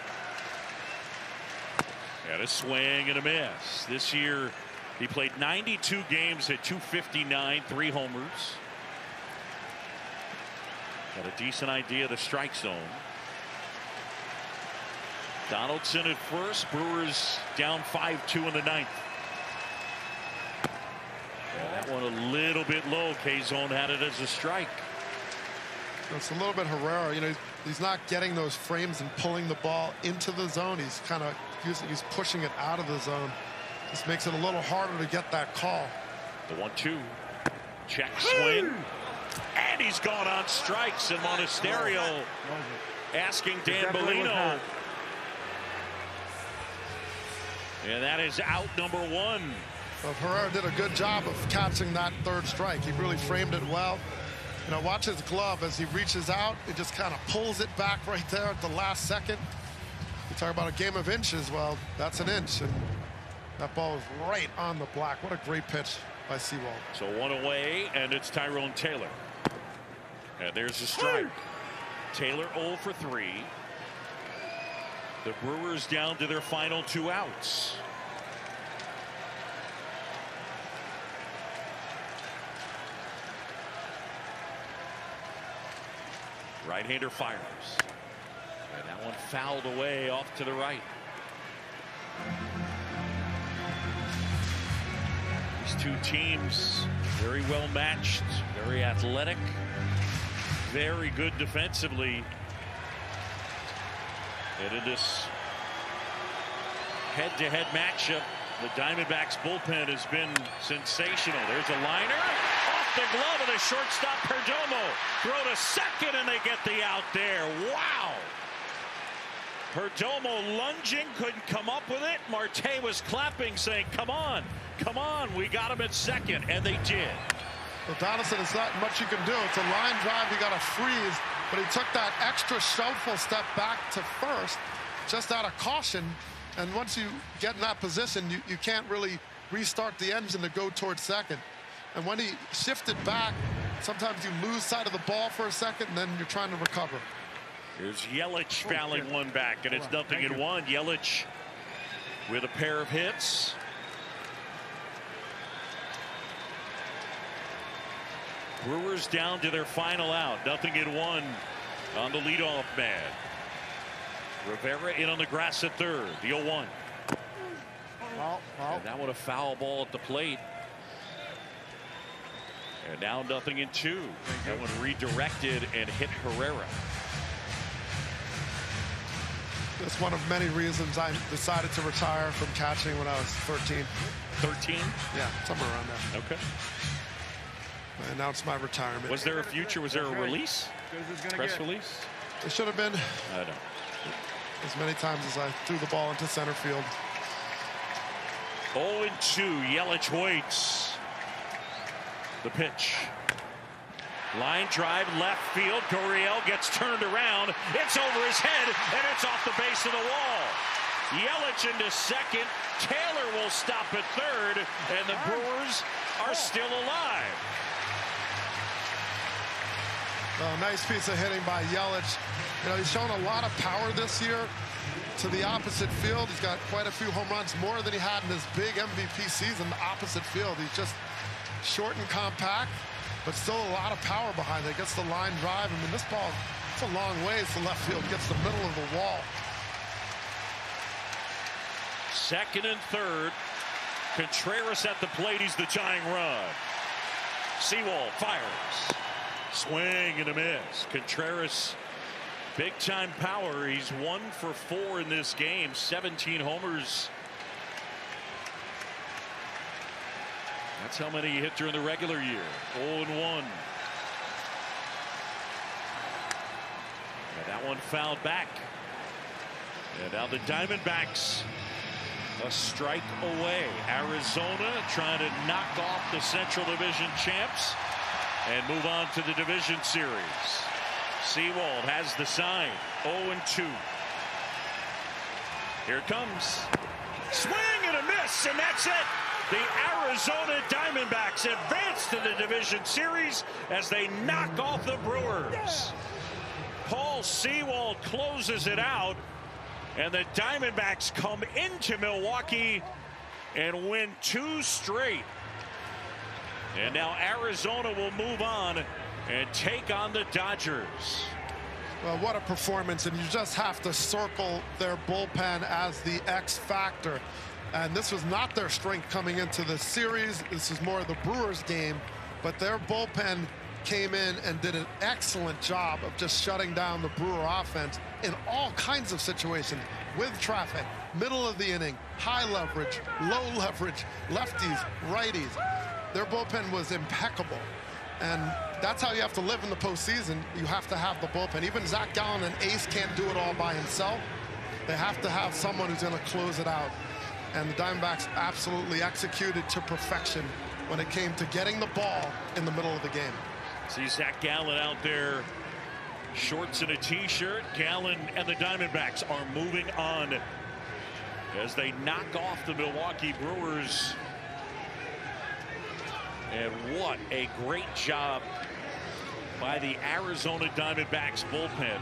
And a swing and a miss. This year, he played 92 games at .259, 3 homers. Got a decent idea of the strike zone. Donaldson at first. Brewers down 5-2 in the 9th. Yeah, that one a little bit low. K-Zone had it as a strike. It's a little bit Herrera. You know, he's not getting those frames and pulling the ball into the zone. He's kind of he's pushing it out of the zone. This makes it a little harder to get that call. The 1-2. Check swing. And he's gone on strikes. And Monasterio asking Dan Bellino. And that is out number 1. Well, Herrera did a good job of catching that third strike. He really framed it well. You know, watch his glove as he reaches out. It just kind of pulls it back right there at the last second. You talk about a game of inches. Well, that's an inch. And that ball is right on the black. What a great pitch by Sewald. So 1 away, and it's Tyrone Taylor. And there's a strike. Taylor 0 for 3. The Brewers down to their final 2 outs. Right-hander fires. And that one fouled away off to the right. These two teams very well matched, very athletic, very good defensively. And in this head-to-head matchup, the Diamondbacks bullpen has been sensational. There's a liner off the glove of the shortstop Perdomo. Throw to second and they get the out there. Wow. Perdomo lunging, couldn't come up with it. Marte was clapping, saying, come on, we got him at second, and they did. Well, Donaldson, there's not much you can do. It's a line drive, you got to freeze, but he took that extra shuffle step back to first, just out of caution, and once you get in that position, you can't really restart the engine to go towards second. And when he shifted back, sometimes you lose sight of the ball for a second, and then you're trying to recover. Here's Yelich fouling one back, and it's 0-1. Yelich with a pair of hits. Brewers down to their final out. 0-1 on the leadoff man. Rivera in on the grass at third. The 0-1. And that one a foul ball at the plate. And now 0-2. That one redirected and hit Herrera. That's one of many reasons I decided to retire from catching when I was 13. 13? Yeah, somewhere around there. Okay. I announced my retirement. Was there a future? Was there a release? Press release? It should have been. I don't. As many times as I threw the ball into center field. 0-2. Yelich waits. The pitch. Line drive left field. Gurriel gets turned around. It's over his head and it's off the base of the wall. Yelich into second. Taylor will stop at third, and the Brewers are still alive. Nice piece of hitting by Yelich. You know, he's shown a lot of power this year to the opposite field. He's got quite a few home runs, more than he had in his big MVP season. The opposite field, he's just short and compact, but still a lot of power behind it. Gets the line drive. I mean, this ball, it's a long ways to left field. Gets the middle of the wall. Second and third. Contreras at the plate. He's the tying run. Sewald fires. Swing and a miss. Contreras, big time power. He's 1 for 4 in this game. 17 homers. That's how many he hit during the regular year. 0-1. And that one fouled back. And now the Diamondbacks a strike away. Arizona trying to knock off the Central Division champs and move on to the division series. Sewald has the sign. 0-2. Here it comes. Swing and a miss, and that's it. The Arizona Diamondbacks advance to the division series as they knock off the Brewers. Paul Sewald closes it out, and the Diamondbacks come into Milwaukee and win 2 straight. And now Arizona will move on and take on the Dodgers. Well, what a performance, and you just have to circle their bullpen as the X factor. And this was not their strength coming into the series. This is more of the Brewers game, but their bullpen came in and did an excellent job of just shutting down the Brewer offense in all kinds of situations, with traffic, middle of the inning, high leverage, low leverage, lefties, righties. Their bullpen was impeccable, and that's how you have to live in the postseason. You have to have the bullpen. Even Zach Gallen, an ace, can't do it all by himself. They have to have someone who's going to close it out. And the Diamondbacks absolutely executed to perfection when it came to getting the ball in the middle of the game. See Zach Gallen out there, shorts and a t-shirt. Gallen and the Diamondbacks are moving on as they knock off the Milwaukee Brewers. And what a great job by the Arizona Diamondbacks bullpen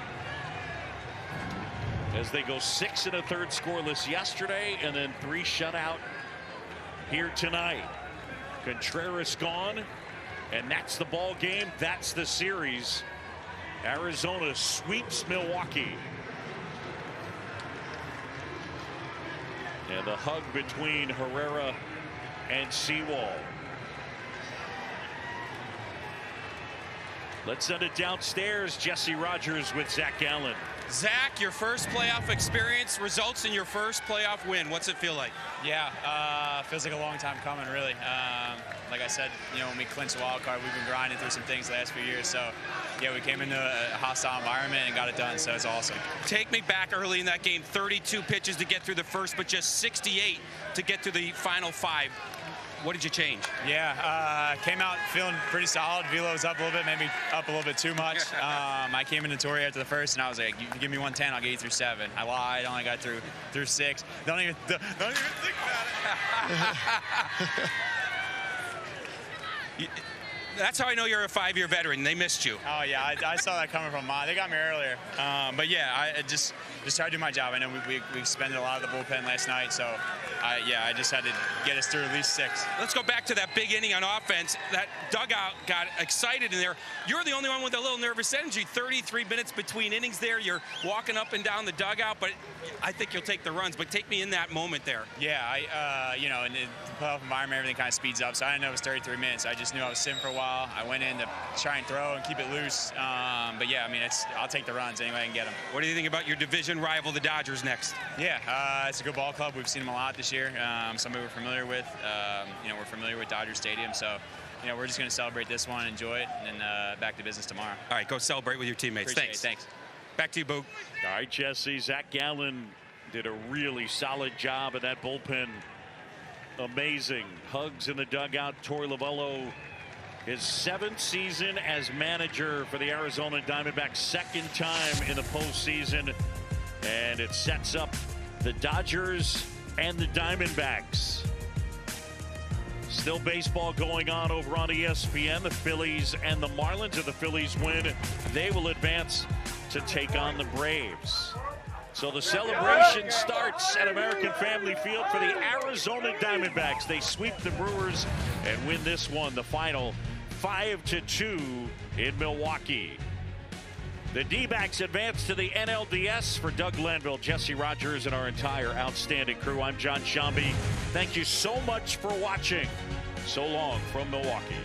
as they go 6 1/3 scoreless yesterday and then 3 shutout here tonight. Contreras gone, and that's the ball game. That's the series Arizona sweeps Milwaukee. And the hug between Herrera and Seawall. Let's send it downstairs. Jesse Rogers with Zach Gallen. Zach, your first playoff experience results in your first playoff win. What's it feel like? Yeah, feels like a long time coming, really. Like I said, when we clinched the wild card, we've been grinding through some things the last few years. So, yeah, we came into a hostile environment and got it done, so it's awesome. Take me back early in that game. 32 pitches to get through the first, but just 68 to get to the final 5. What did you change? Yeah, came out feeling pretty solid. Velo was up a little bit, maybe up a little bit too much. I came into Torrey after the first, and I was like, "You give me 110, I'll get you through 7." I lied, only got through 6. Don't even think about it. That's how I know you're a 5-year veteran. They missed you. Oh yeah, I saw that coming from mine. They got me earlier, but yeah, I just tried to do my job. I know we expended a lot of the bullpen last night, so I just had to get us through at least 6. Let's go back to that big inning on offense. That dugout got excited in there. You're the only one with a little nervous energy. 33 minutes between innings there. You're walking up and down the dugout, but I think you'll take the runs. But take me in that moment there. Yeah, in the playoff environment, everything kind of speeds up. So I didn't know it was 33 minutes. I just knew I was sitting for a while. I went in to try and throw and keep it loose. But yeah, I mean, I'll take the runs any way I can get them. What do you think about your division rival, the Dodgers, next? Yeah, it's a good ball club. We've seen them a lot this year. Somebody we're familiar with. We're familiar with Dodger Stadium. So, we're just going to celebrate this one, enjoy it, and then back to business tomorrow. All right, go celebrate with your teammates. Thanks. Back to you, Boog. All right, Jesse. Zach Gallen did a really solid job of that bullpen. Amazing. Hugs in the dugout. Torey Lovullo, his 7th season as manager for the Arizona Diamondbacks, 2nd time in the postseason. And it sets up the Dodgers and the Diamondbacks. Still baseball going on over on ESPN. The Phillies and the Marlins. If the Phillies win, they will advance to take on the Braves. So the celebration starts at American Family Field for the Arizona Diamondbacks. They sweep the Brewers and win this one, the final 5-2 in Milwaukee. The D-backs advance to the NLDS. For Doug Glanville, Jesse Rogers, and our entire outstanding crew, I'm John Shambi. Thank you so much for watching. So long from Milwaukee.